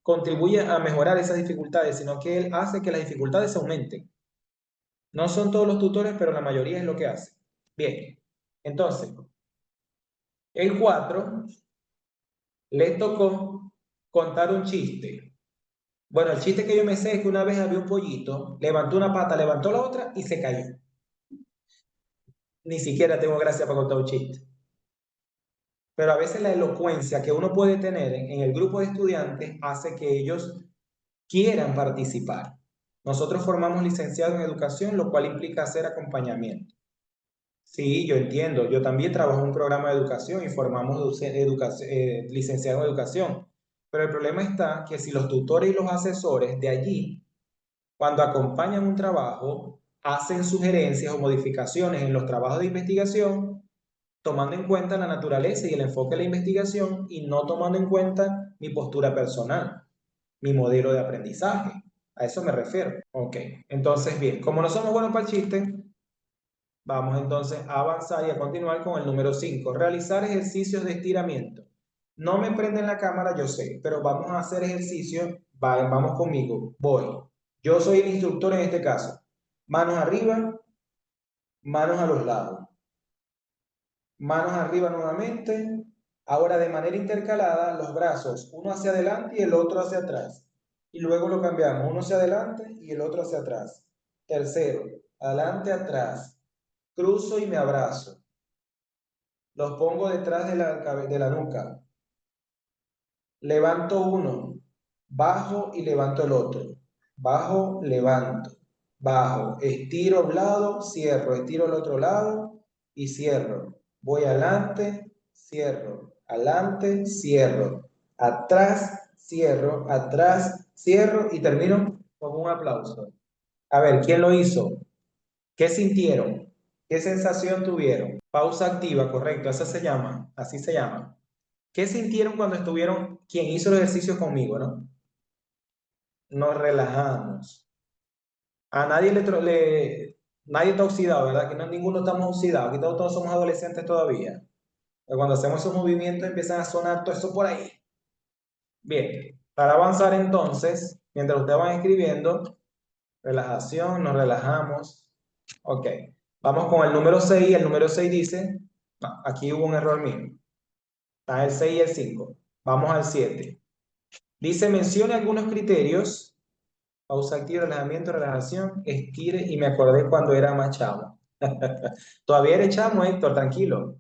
contribuye a mejorar esas dificultades, sino que él hace que las dificultades se aumenten. No son todos los tutores, pero la mayoría es lo que hace. Bien, entonces, el 4 le tocó contar un chiste. Bueno, el chiste que yo me sé es que una vez había un pollito, levantó una pata, levantó la otra y se cayó. Ni siquiera tengo gracia para contar un chiste. Pero a veces la elocuencia que uno puede tener en el grupo de estudiantes hace que ellos quieran participar. Nosotros formamos licenciados en educación, lo cual implica hacer acompañamiento. Sí, yo entiendo. Yo también trabajo en un programa de educación y formamos licenciados en educación. Pero el problema está que si los tutores y los asesores de allí cuando acompañan un trabajo, hacen sugerencias o modificaciones en los trabajos de investigación, tomando en cuenta la naturaleza y el enfoque de la investigación y no tomando en cuenta mi postura personal, mi modelo de aprendizaje. A eso me refiero. Ok, entonces bien, como no somos buenos para el chiste, vamos entonces a avanzar y a continuar con el número 5, realizar ejercicios de estiramiento. No me prenden la cámara, yo sé, pero vamos a hacer ejercicio. Vamos conmigo, voy. Yo soy el instructor en este caso. Manos arriba, manos a los lados. Manos arriba nuevamente. Ahora de manera intercalada, los brazos, uno hacia adelante y el otro hacia atrás. Y luego lo cambiamos, uno hacia adelante y el otro hacia atrás. Tercero, adelante, atrás. Cruzo y me abrazo. Los pongo detrás de la nuca. Levanto uno, bajo y levanto el otro. Bajo, levanto, bajo, estiro un lado, cierro, estiro el otro lado y cierro. Voy adelante, cierro, adelante, cierro, atrás, cierro y termino con un aplauso. A ver, ¿quién lo hizo? ¿Qué sintieron? ¿Qué sensación tuvieron? Pausa activa, correcto, esa se llama, así se llama. ¿Qué sintieron cuando estuvieron, quien hizo el ejercicio conmigo, no? Nos relajamos. A nadie nadie está oxidado, ¿verdad? Que no, ninguno estamos oxidados, aquí todos somos adolescentes todavía. Pero cuando hacemos esos movimientos empiezan a sonar todo eso por ahí. Bien, para avanzar entonces, mientras ustedes van escribiendo, relajación, nos relajamos. Ok, vamos con el número 6. El número 6 dice, no, aquí hubo un error mío. Está el 6 y el 5. Vamos al 7. Dice, mencione algunos criterios. Pausa activa, relajamiento, relajación, estire y me acordé cuando era más chavo. Todavía eres chamo, Héctor, tranquilo.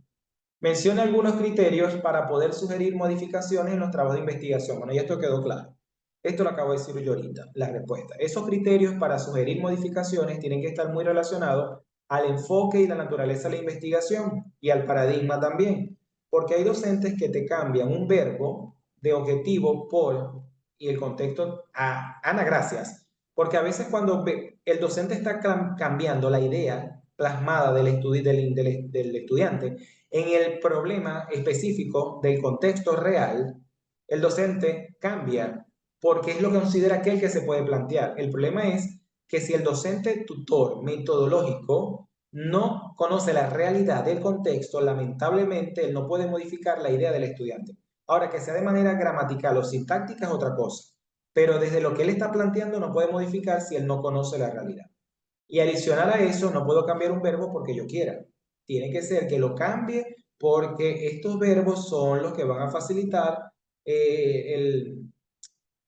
Menciona algunos criterios para poder sugerir modificaciones en los trabajos de investigación. Bueno, ya esto quedó claro. Esto lo acabo de decir yo ahorita, la respuesta. Esos criterios para sugerir modificaciones tienen que estar muy relacionados al enfoque y la naturaleza de la investigación y al paradigma también. Porque hay docentes que te cambian un verbo de objetivo por y el contexto a Ana, gracias. Porque a veces cuando el docente está cambiando la idea plasmada del estudiante, en el problema específico del contexto real, el docente cambia porque es lo que considera aquel que se puede plantear. El problema es que si el docente tutor metodológico no conoce la realidad del contexto, lamentablemente él no puede modificar la idea del estudiante. Ahora, que sea de manera gramatical o sintáctica es otra cosa, pero desde lo que él está planteando no puede modificar si él no conoce la realidad. Y adicional a eso, no puedo cambiar un verbo porque yo quiera. Tiene que ser que lo cambie porque estos verbos son los que van a facilitar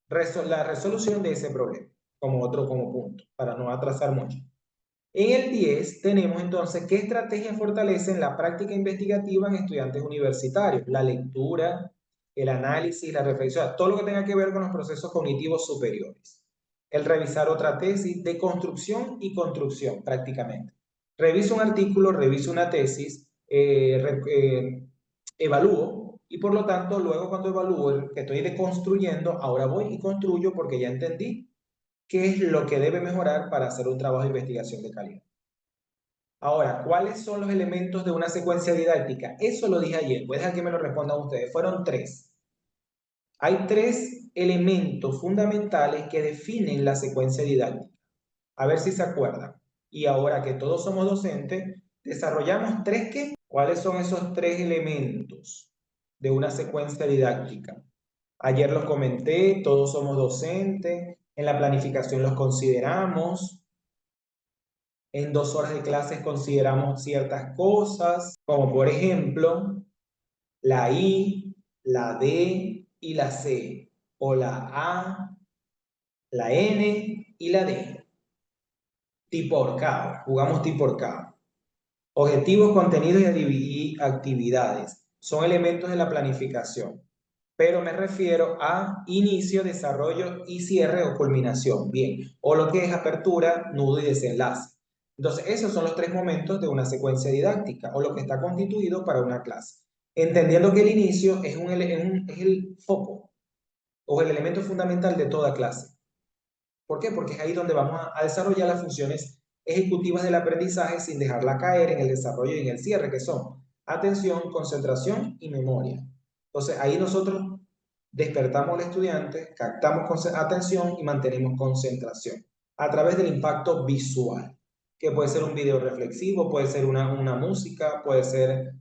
la resolución de ese problema, como punto, para no atrasar mucho. En el 10 tenemos entonces qué estrategias fortalecen la práctica investigativa en estudiantes universitarios, la lectura, el análisis, la reflexión, todo lo que tenga que ver con los procesos cognitivos superiores. El revisar otra tesis de construcción y construcción prácticamente. Reviso un artículo, reviso una tesis, evalúo y por lo tanto luego cuando evalúo que estoy deconstruyendo, ahora voy y construyo porque ya entendí qué es lo que debe mejorar para hacer un trabajo de investigación de calidad. Ahora, ¿cuáles son los elementos de una secuencia didáctica? Eso lo dije ayer, voy a dejar que me lo respondan ustedes. Fueron 3. Hay 3 elementos fundamentales que definen la secuencia didáctica. A ver si se acuerdan. Y ahora que todos somos docentes, desarrollamos 3 ¿qué? ¿Cuáles son esos 3 elementos de una secuencia didáctica? Ayer los comenté, todos somos docentes, en la planificación los consideramos, en 2 horas de clases consideramos ciertas cosas, como por ejemplo, la I, la D y la C, o la A, la N y la D. Tipo ahorcado, jugamos tipo ahorcado. Objetivos, contenidos y actividades son elementos de la planificación, pero me refiero a inicio, desarrollo y cierre o culminación, bien, o lo que es apertura, nudo y desenlace. Entonces, esos son los 3 momentos de una secuencia didáctica o lo que está constituido para una clase. Entendiendo que el inicio es el foco o el elemento fundamental de toda clase. ¿Por qué? Porque es ahí donde vamos a desarrollar las funciones ejecutivas del aprendizaje sin dejarla caer en el desarrollo y en el cierre, que son atención, concentración y memoria. Entonces, ahí nosotros despertamos al estudiante, captamos atención y mantenemos concentración a través del impacto visual, que puede ser un video reflexivo, puede ser una música, puede ser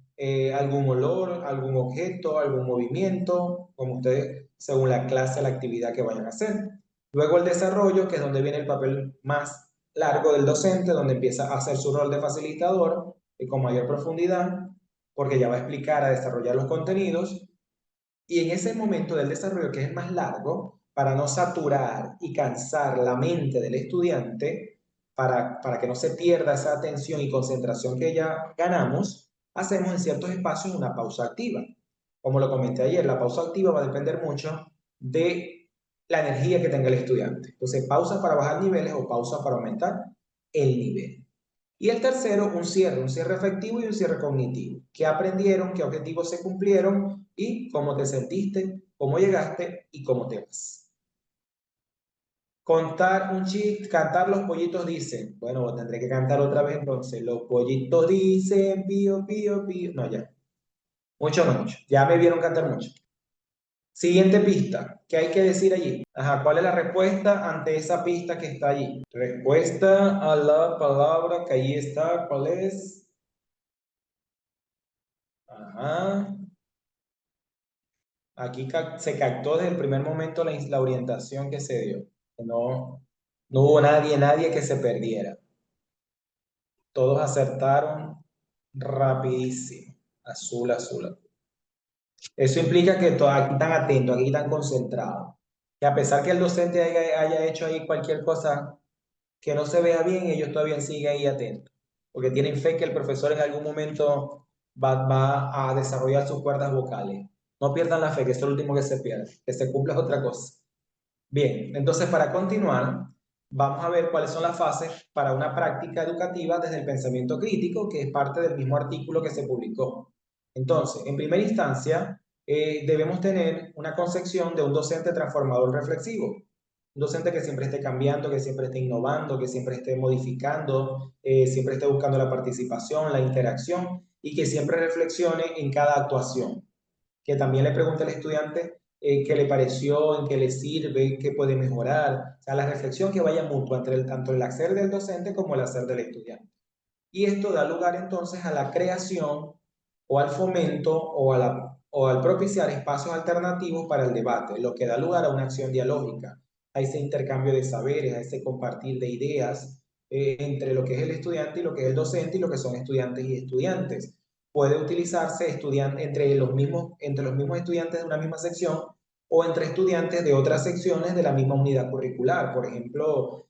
algún olor, algún objeto, algún movimiento, como ustedes, según la clase, la actividad que vayan a hacer. Luego el desarrollo, que es donde viene el papel más largo del docente, donde empieza a hacer su rol de facilitador y con mayor profundidad. porque ya va a explicar, a desarrollar los contenidos. Y en ese momento del desarrollo, que es el más largo, para no saturar y cansar la mente del estudiante, para que no se pierda esa atención y concentración que ya ganamos, hacemos en ciertos espacios una pausa activa. Como lo comenté ayer, la pausa activa va a depender mucho de la energía que tenga el estudiante. Entonces, pausa para bajar niveles o pausa para aumentar el nivel. Y el tercero, un cierre efectivo y un cierre cognitivo. ¿Qué aprendieron? ¿Qué objetivos se cumplieron? ¿Y cómo te sentiste? ¿Cómo llegaste? ¿Y cómo te vas? Contar un chiste, cantar los pollitos dicen. Bueno, tendré que cantar otra vez entonces. Los pollitos dicen, pío, pío, pío. No, ya. Mucho, no mucho. Ya me vieron cantar mucho. Siguiente pista. ¿Qué hay que decir allí? Ajá, ¿cuál es la respuesta ante esa pista que está allí? Respuesta a la palabra que allí está. ¿Cuál es? Ajá. Aquí se captó desde el primer momento la orientación que se dio. No, no hubo nadie que se perdiera. Todos acertaron rapidísimo. Azul, azul. Eso implica que aquí están atentos, aquí están concentrados. Que a pesar que el docente haya hecho ahí cualquier cosa que no se vea bien, ellos todavía siguen ahí atentos. Porque tienen fe que el profesor en algún momento va a desarrollar sus cuerdas vocales. No pierdan la fe, que es lo último que se pierde. Que se cumpla es otra cosa. Bien, entonces para continuar, vamos a ver cuáles son las fases para una práctica educativa desde el pensamiento crítico, que es parte del mismo artículo que se publicó. Entonces, en primera instancia, debemos tener una concepción de un docente transformador reflexivo. Un docente que siempre esté cambiando, que siempre esté innovando, que siempre esté modificando, siempre esté buscando la participación, la interacción y que siempre reflexione en cada actuación. Que también le pregunte al estudiante qué le pareció, en qué le sirve, qué puede mejorar. O sea, la reflexión que vaya mutua entre tanto el hacer del docente como el hacer del estudiante. Y esto da lugar entonces a la creación o al fomento o al propiciar espacios alternativos para el debate, lo que da lugar a una acción dialógica, a ese intercambio de saberes, a ese compartir de ideas entre lo que es el estudiante y lo que es el docente y lo que son estudiantes y estudiantes. Puede utilizarse entre los mismos estudiantes de una misma sección o entre estudiantes de otras secciones de la misma unidad curricular. Por ejemplo,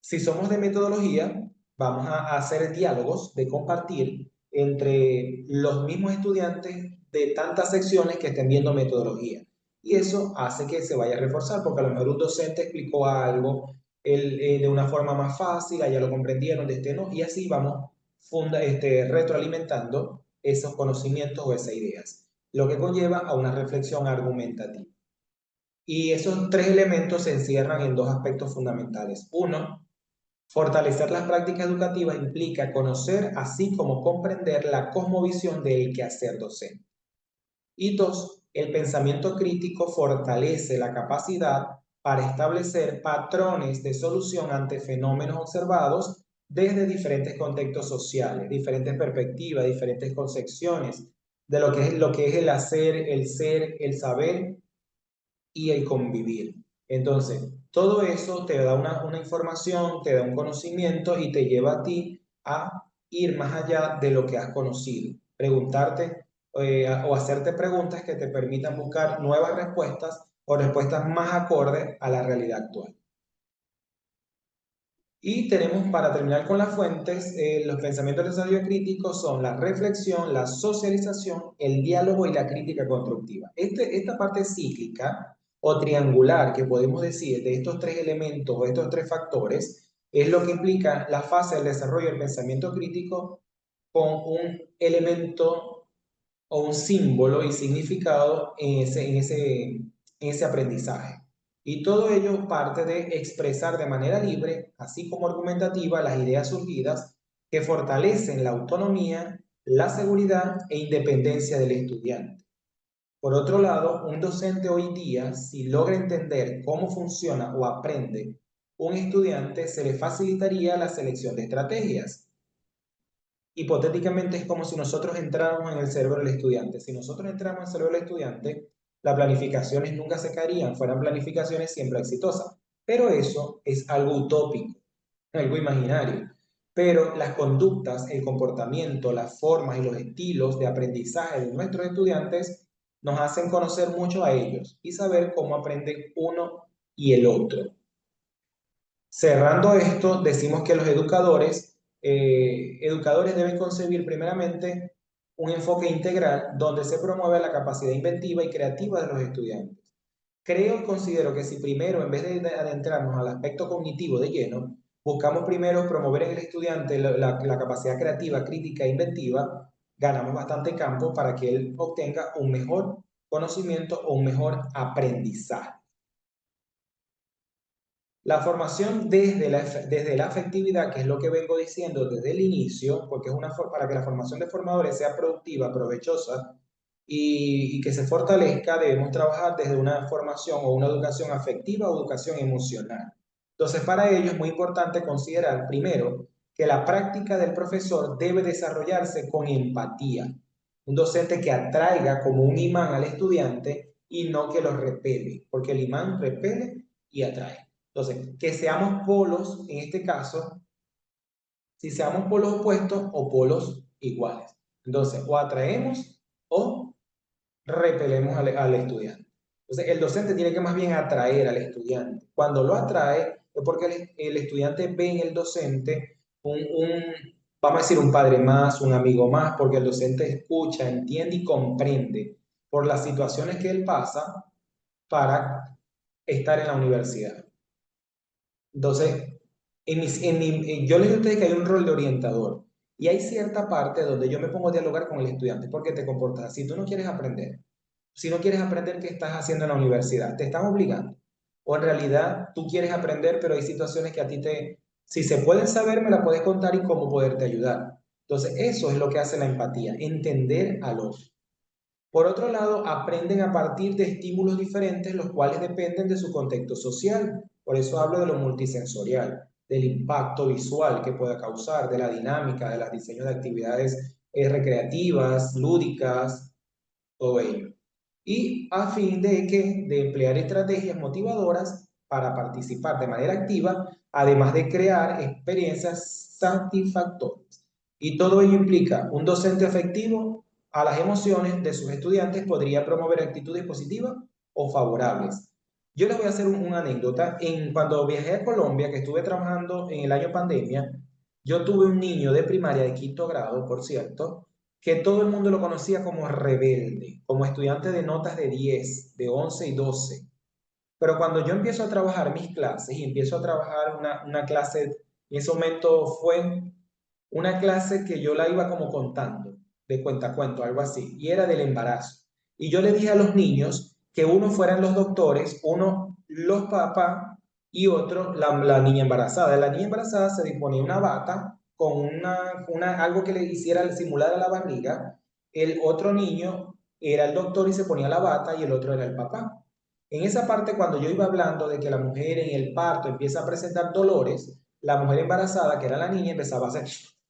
si somos de metodología, vamos a hacer diálogos de compartir entre los mismos estudiantes de tantas secciones que estén viendo metodología. Y eso hace que se vaya a reforzar, porque a lo mejor un docente explicó algo de una forma más fácil, allá lo comprendieron, de este no, y así vamos retroalimentando esos conocimientos o esas ideas, lo que conlleva a una reflexión argumentativa. Y esos tres elementos se encierran en dos aspectos fundamentales. Uno, fortalecer las prácticas educativas implica conocer así como comprender la cosmovisión del quehacer docente. Y dos, el pensamiento crítico fortalece la capacidad para establecer patrones de solución ante fenómenos observados desde diferentes contextos sociales, diferentes perspectivas, diferentes concepciones de lo que es el hacer, el ser, el saber y el convivir. Entonces, todo eso te da una información, te da un conocimiento y te lleva a ti a ir más allá de lo que has conocido. Preguntarte o hacerte preguntas que te permitan buscar nuevas respuestas o respuestas más acordes a la realidad actual. Y tenemos, para terminar con las fuentes, los pensamientos de desarrollo crítico son la reflexión, la socialización, el diálogo y la crítica constructiva. Esta parte cíclica o triangular que podemos decir de estos tres elementos o estos tres factores es lo que implica la fase del desarrollo del pensamiento crítico con un elemento o un símbolo y significado en ese aprendizaje. Y todo ello parte de expresar de manera libre, así como argumentativa, las ideas surgidas que fortalecen la autonomía, la seguridad e independencia del estudiante. Por otro lado, un docente hoy día, si logra entender cómo funciona o aprende un estudiante, se le facilitaría la selección de estrategias. Hipotéticamente es como si nosotros entráramos en el cerebro del estudiante. Si nosotros entramos en el cerebro del estudiante, las planificaciones nunca se caerían, fueran planificaciones siempre exitosas. Pero eso es algo utópico, algo imaginario. pero las conductas, el comportamiento, las formas y los estilos de aprendizaje de nuestros estudiantes nos hacen conocer mucho a ellos y saber cómo aprenden uno y el otro. Cerrando esto, decimos que los educadores deben concebir primeramente un enfoque integral donde se promueve la capacidad inventiva y creativa de los estudiantes. Creo y considero que si primero, en vez de adentrarnos al aspecto cognitivo de lleno, buscamos primero promover en el estudiante la capacidad creativa, crítica e inventiva, ganamos bastante campo para que él obtenga un mejor conocimiento o un mejor aprendizaje. La formación desde la afectividad, que es lo que vengo diciendo desde el inicio, porque es para que la formación de formadores sea productiva, provechosa y que se fortalezca, debemos trabajar desde una formación o una educación afectiva o educación emocional. Entonces, para ello es muy importante considerar, primero, que la práctica del profesor debe desarrollarse con empatía. Un docente que atraiga como un imán al estudiante y no que lo repele, porque el imán repele y atrae. Entonces, que seamos polos, en este caso, si seamos polos opuestos o polos iguales. Entonces, o atraemos o repelemos al estudiante. Entonces, el docente tiene que más bien atraer al estudiante. Cuando lo atrae, es porque el estudiante ve en el docente vamos a decir, un padre más, un amigo más, porque el docente escucha, entiende y comprende por las situaciones que él pasa para estar en la universidad. Entonces, yo les digo a ustedes que hay un rol de orientador y hay cierta parte donde yo me pongo a dialogar con el estudiante. ¿Por qué te comportas así? Tú no quieres aprender. Si no quieres aprender, ¿qué estás haciendo en la universidad? Te están obligando. O en realidad tú quieres aprender, pero hay situaciones que a ti si se pueden saber, me la puedes contar y cómo poderte ayudar. Entonces, eso es lo que hace la empatía, entender al otro. Por otro lado, aprenden a partir de estímulos diferentes, los cuales dependen de su contexto social. Por eso hablo de lo multisensorial, del impacto visual que pueda causar, de la dinámica, de los diseños de actividades recreativas, lúdicas, todo ello. Y a fin de emplear estrategias motivadoras para participar de manera activa, además de crear experiencias satisfactorias. Y todo ello implica un docente afectivo a las emociones de sus estudiantes podría promover actitudes positivas o favorables. Yo les voy a hacer una anécdota. Cuando viajé a Colombia, que estuve trabajando en el año pandemia, yo tuve un niño de primaria de quinto grado, por cierto, que todo el mundo lo conocía como rebelde, como estudiante de notas de 10, de 11 y 12. Pero cuando yo empiezo a trabajar mis clases y empiezo a trabajar una clase, en ese momento fue una clase que yo la iba como contando, de cuentacuento, algo así, y era del embarazo. Y yo le dije a los niños que uno fueran los doctores, uno los papás y otro la niña embarazada. La niña embarazada se disponía una bata con algo que le hiciera simular a la barriga. El otro niño era el doctor y se ponía la bata y el otro era el papá. En esa parte, cuando yo iba hablando de que la mujer en el parto empieza a presentar dolores, la mujer embarazada, que era la niña, empezaba a hacer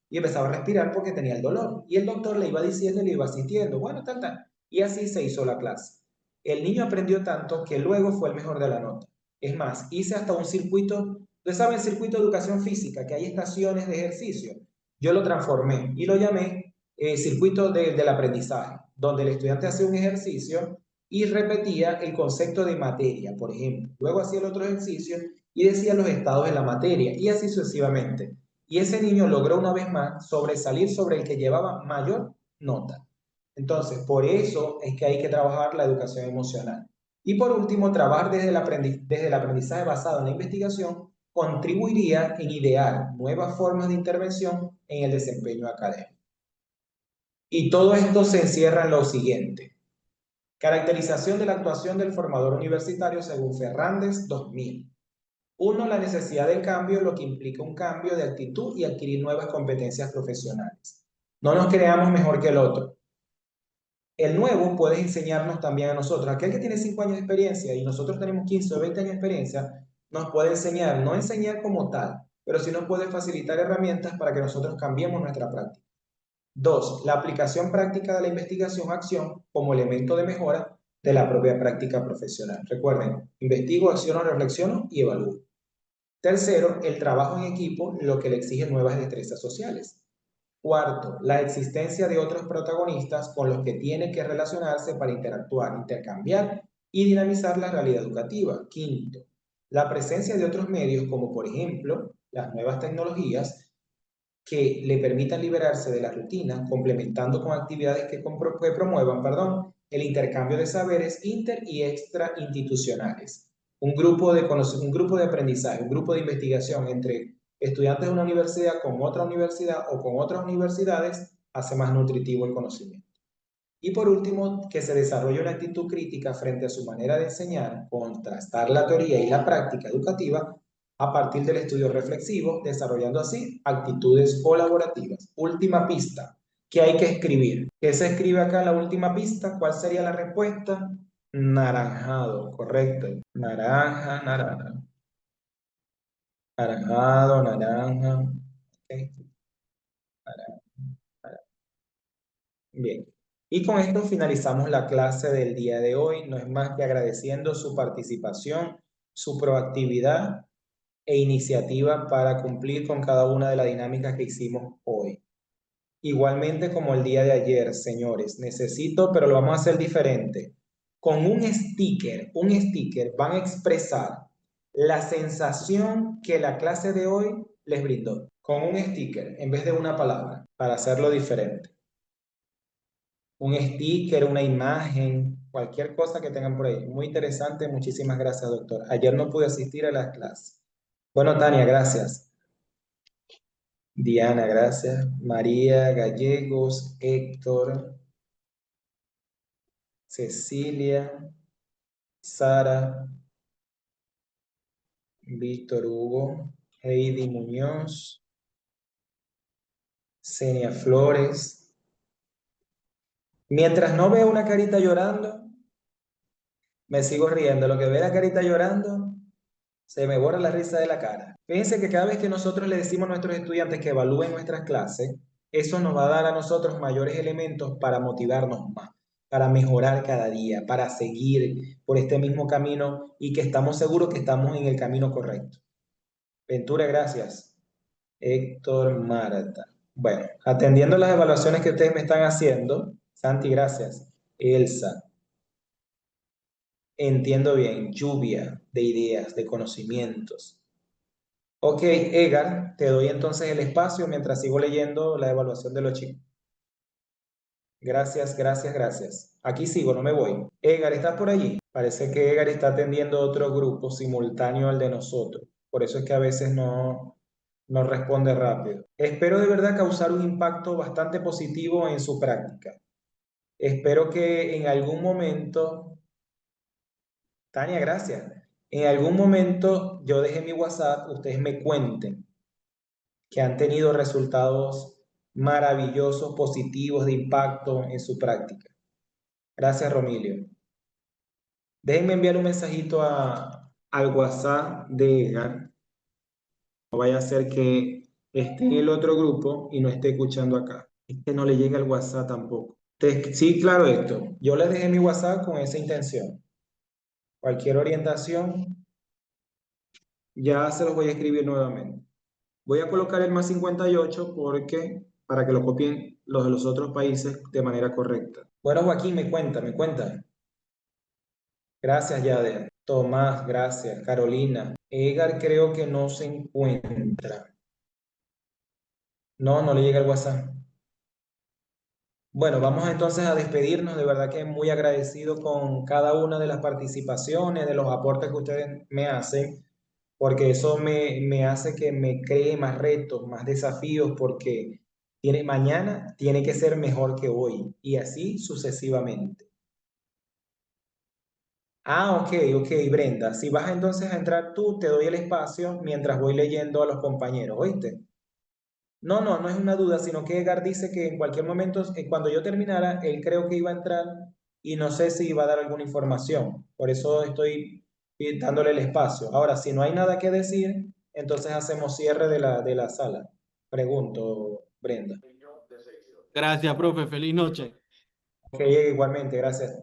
y empezaba a respirar porque tenía el dolor. Y el doctor le iba diciendo y le iba asistiendo, bueno, tal, tal. Y así se hizo la clase. El niño aprendió tanto que luego fue el mejor de la nota. Es más, hice hasta un circuito, ustedes saben, el circuito de educación física, que hay estaciones de ejercicio. Yo lo transformé y lo llamé circuito del aprendizaje, donde el estudiante hacía un ejercicio y repetía el concepto de materia, por ejemplo. Luego hacía el otro ejercicio y decía los estados de la materia y así sucesivamente. Y ese niño logró una vez más sobresalir sobre el que llevaba mayor nota. Entonces, por eso es que hay que trabajar la educación emocional. Y por último, trabajar desde el aprendizaje basado en la investigación contribuiría en idear nuevas formas de intervención en el desempeño académico. Y todo esto se encierra en lo siguiente. Caracterización de la actuación del formador universitario según Fernández 2000. Uno, la necesidad del cambio, lo que implica un cambio de actitud y adquirir nuevas competencias profesionales. No nos creamos mejor que el otro. El nuevo puede enseñarnos también a nosotros. Aquel que tiene 5 años de experiencia y nosotros tenemos 15 o 20 años de experiencia, nos puede enseñar, no enseñar como tal, pero sí nos puede facilitar herramientas para que nosotros cambiemos nuestra práctica. Dos, la aplicación práctica de la investigación-acción como elemento de mejora de la propia práctica profesional. Recuerden, investigo, acciono, reflexiono y evalúo. Tercero, el trabajo en equipo, lo que le exige nuevas destrezas sociales. Cuarto, la existencia de otros protagonistas con los que tiene que relacionarse para interactuar, intercambiar y dinamizar la realidad educativa. Quinto, la presencia de otros medios como por ejemplo las nuevas tecnologías que le permitan liberarse de la rutina, complementando con actividades que promuevan, el intercambio de saberes inter y extra institucionales. Un grupo de aprendizaje, un grupo de investigación entre estudiantes de una universidad con otra universidad o con otras universidades hace más nutritivo el conocimiento. Y por último, que se desarrolle una actitud crítica frente a su manera de enseñar, contrastar la teoría y la práctica educativa a partir del estudio reflexivo, desarrollando así actitudes colaborativas. Última pista, ¿qué hay que escribir? ¿Qué se escribe acá en la última pista? ¿Cuál sería la respuesta? Naranjado, correcto. Naranja, naranja. Naranjado, naranja. Okay. Naranja, naranja. Bien. Y con esto finalizamos la clase del día de hoy. No es más que agradeciendo su participación, su proactividad e iniciativa para cumplir con cada una de las dinámicas que hicimos hoy. Igualmente como el día de ayer, señores, necesito, pero lo vamos a hacer diferente. Con un sticker van a expresar la sensación que la clase de hoy les brindó. Con un sticker en vez de una palabra, para hacerlo diferente. Un sticker, una imagen, cualquier cosa que tengan por ahí. Muy interesante, muchísimas gracias, doctor. Ayer no pude asistir a las clases. Bueno, Tania, gracias. Diana, gracias. María, Gallegos, Héctor, Cecilia, Sara, Víctor Hugo, Heidi Muñoz, Senia Flores. Mientras no veo una carita llorando, me sigo riendo. Lo que ve la carita llorando, se me borra la risa de la cara. Fíjense que cada vez que nosotros le decimos a nuestros estudiantes que evalúen nuestras clases, eso nos va a dar a nosotros mayores elementos para motivarnos más, para mejorar cada día, para seguir por este mismo camino y que estamos seguros que estamos en el camino correcto. Ventura, gracias. Héctor, Marta. Bueno, atendiendo las evaluaciones que ustedes me están haciendo, Santi, gracias. Elsa, entiendo bien, lluvia de ideas, de conocimientos. Ok, Edgar, te doy entonces el espacio mientras sigo leyendo la evaluación de los chicos. Gracias, gracias, gracias. Aquí sigo, no me voy. Edgar, ¿estás por allí? Parece que Edgar está atendiendo otro grupo simultáneo al de nosotros. Por eso es que a veces no responde rápido. Espero de verdad causar un impacto bastante positivo en su práctica. Espero que en algún momento, Tania, gracias. En algún momento yo deje mi WhatsApp, ustedes me cuenten que han tenido resultados maravillosos, positivos, de impacto en su práctica. Gracias, Romilio. Déjenme enviar un mensajito al WhatsApp de Edgar. No vaya a ser que esté en el otro grupo y no esté escuchando acá. Es que no le llega el WhatsApp tampoco. Sí, claro, esto. Yo les dejé mi WhatsApp con esa intención. Cualquier orientación, ya se los voy a escribir nuevamente. Voy a colocar el +58 porque para que lo copien los de los otros países de manera correcta. Bueno, Joaquín, me cuenta, me cuenta. Gracias, Yade. Tomás, gracias. Carolina. Edgar creo que no se encuentra. No le llega el WhatsApp. Bueno, vamos entonces a despedirnos. De verdad que muy agradecido con cada una de las participaciones, de los aportes que ustedes me hacen, porque eso me hace que me cree más retos, más desafíos, porque mañana tiene que ser mejor que hoy y así sucesivamente. Ah, ok, Brenda. Si vas entonces a entrar tú, te doy el espacio mientras voy leyendo a los compañeros, ¿oíste? No es una duda, sino que Edgar dice que en cualquier momento, cuando yo terminara, él creo que iba a entrar y no sé si iba a dar alguna información. Por eso estoy dándole el espacio. Ahora, si no hay nada que decir, entonces hacemos cierre de la sala. Pregunto, Brenda. Gracias, profe. Feliz noche. Que llegue igualmente, gracias.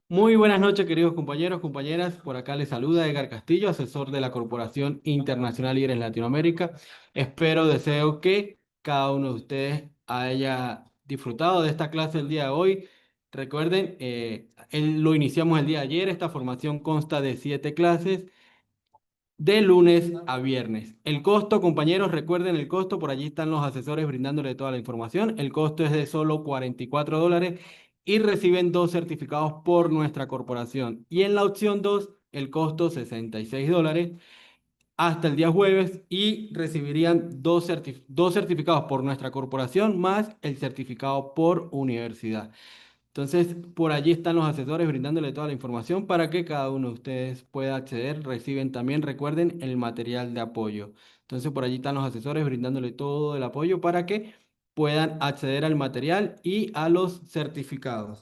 Muy buenas noches, queridos compañeros, compañeras. Por acá les saluda Edgar Castillo, asesor de la Corporación Internacional Líderes Latinoamérica. Deseo que cada uno de ustedes haya disfrutado de esta clase el día de hoy. Recuerden, lo iniciamos el día de ayer. Esta formación consta de 7 clases de lunes a viernes. El costo, compañeros, recuerden el costo, por allí están los asesores brindándole toda la información. El costo es de solo $44 y reciben 2 certificados por nuestra corporación. Y en la opción 2 el costo $66 hasta el día jueves y recibirían dos certificados por nuestra corporación más el certificado por universidad. Entonces, por allí están los asesores brindándole toda la información para que cada uno de ustedes pueda acceder. Reciben también, recuerden, el material de apoyo. Entonces, por allí están los asesores brindándole todo el apoyo para que puedan acceder al material y a los certificados.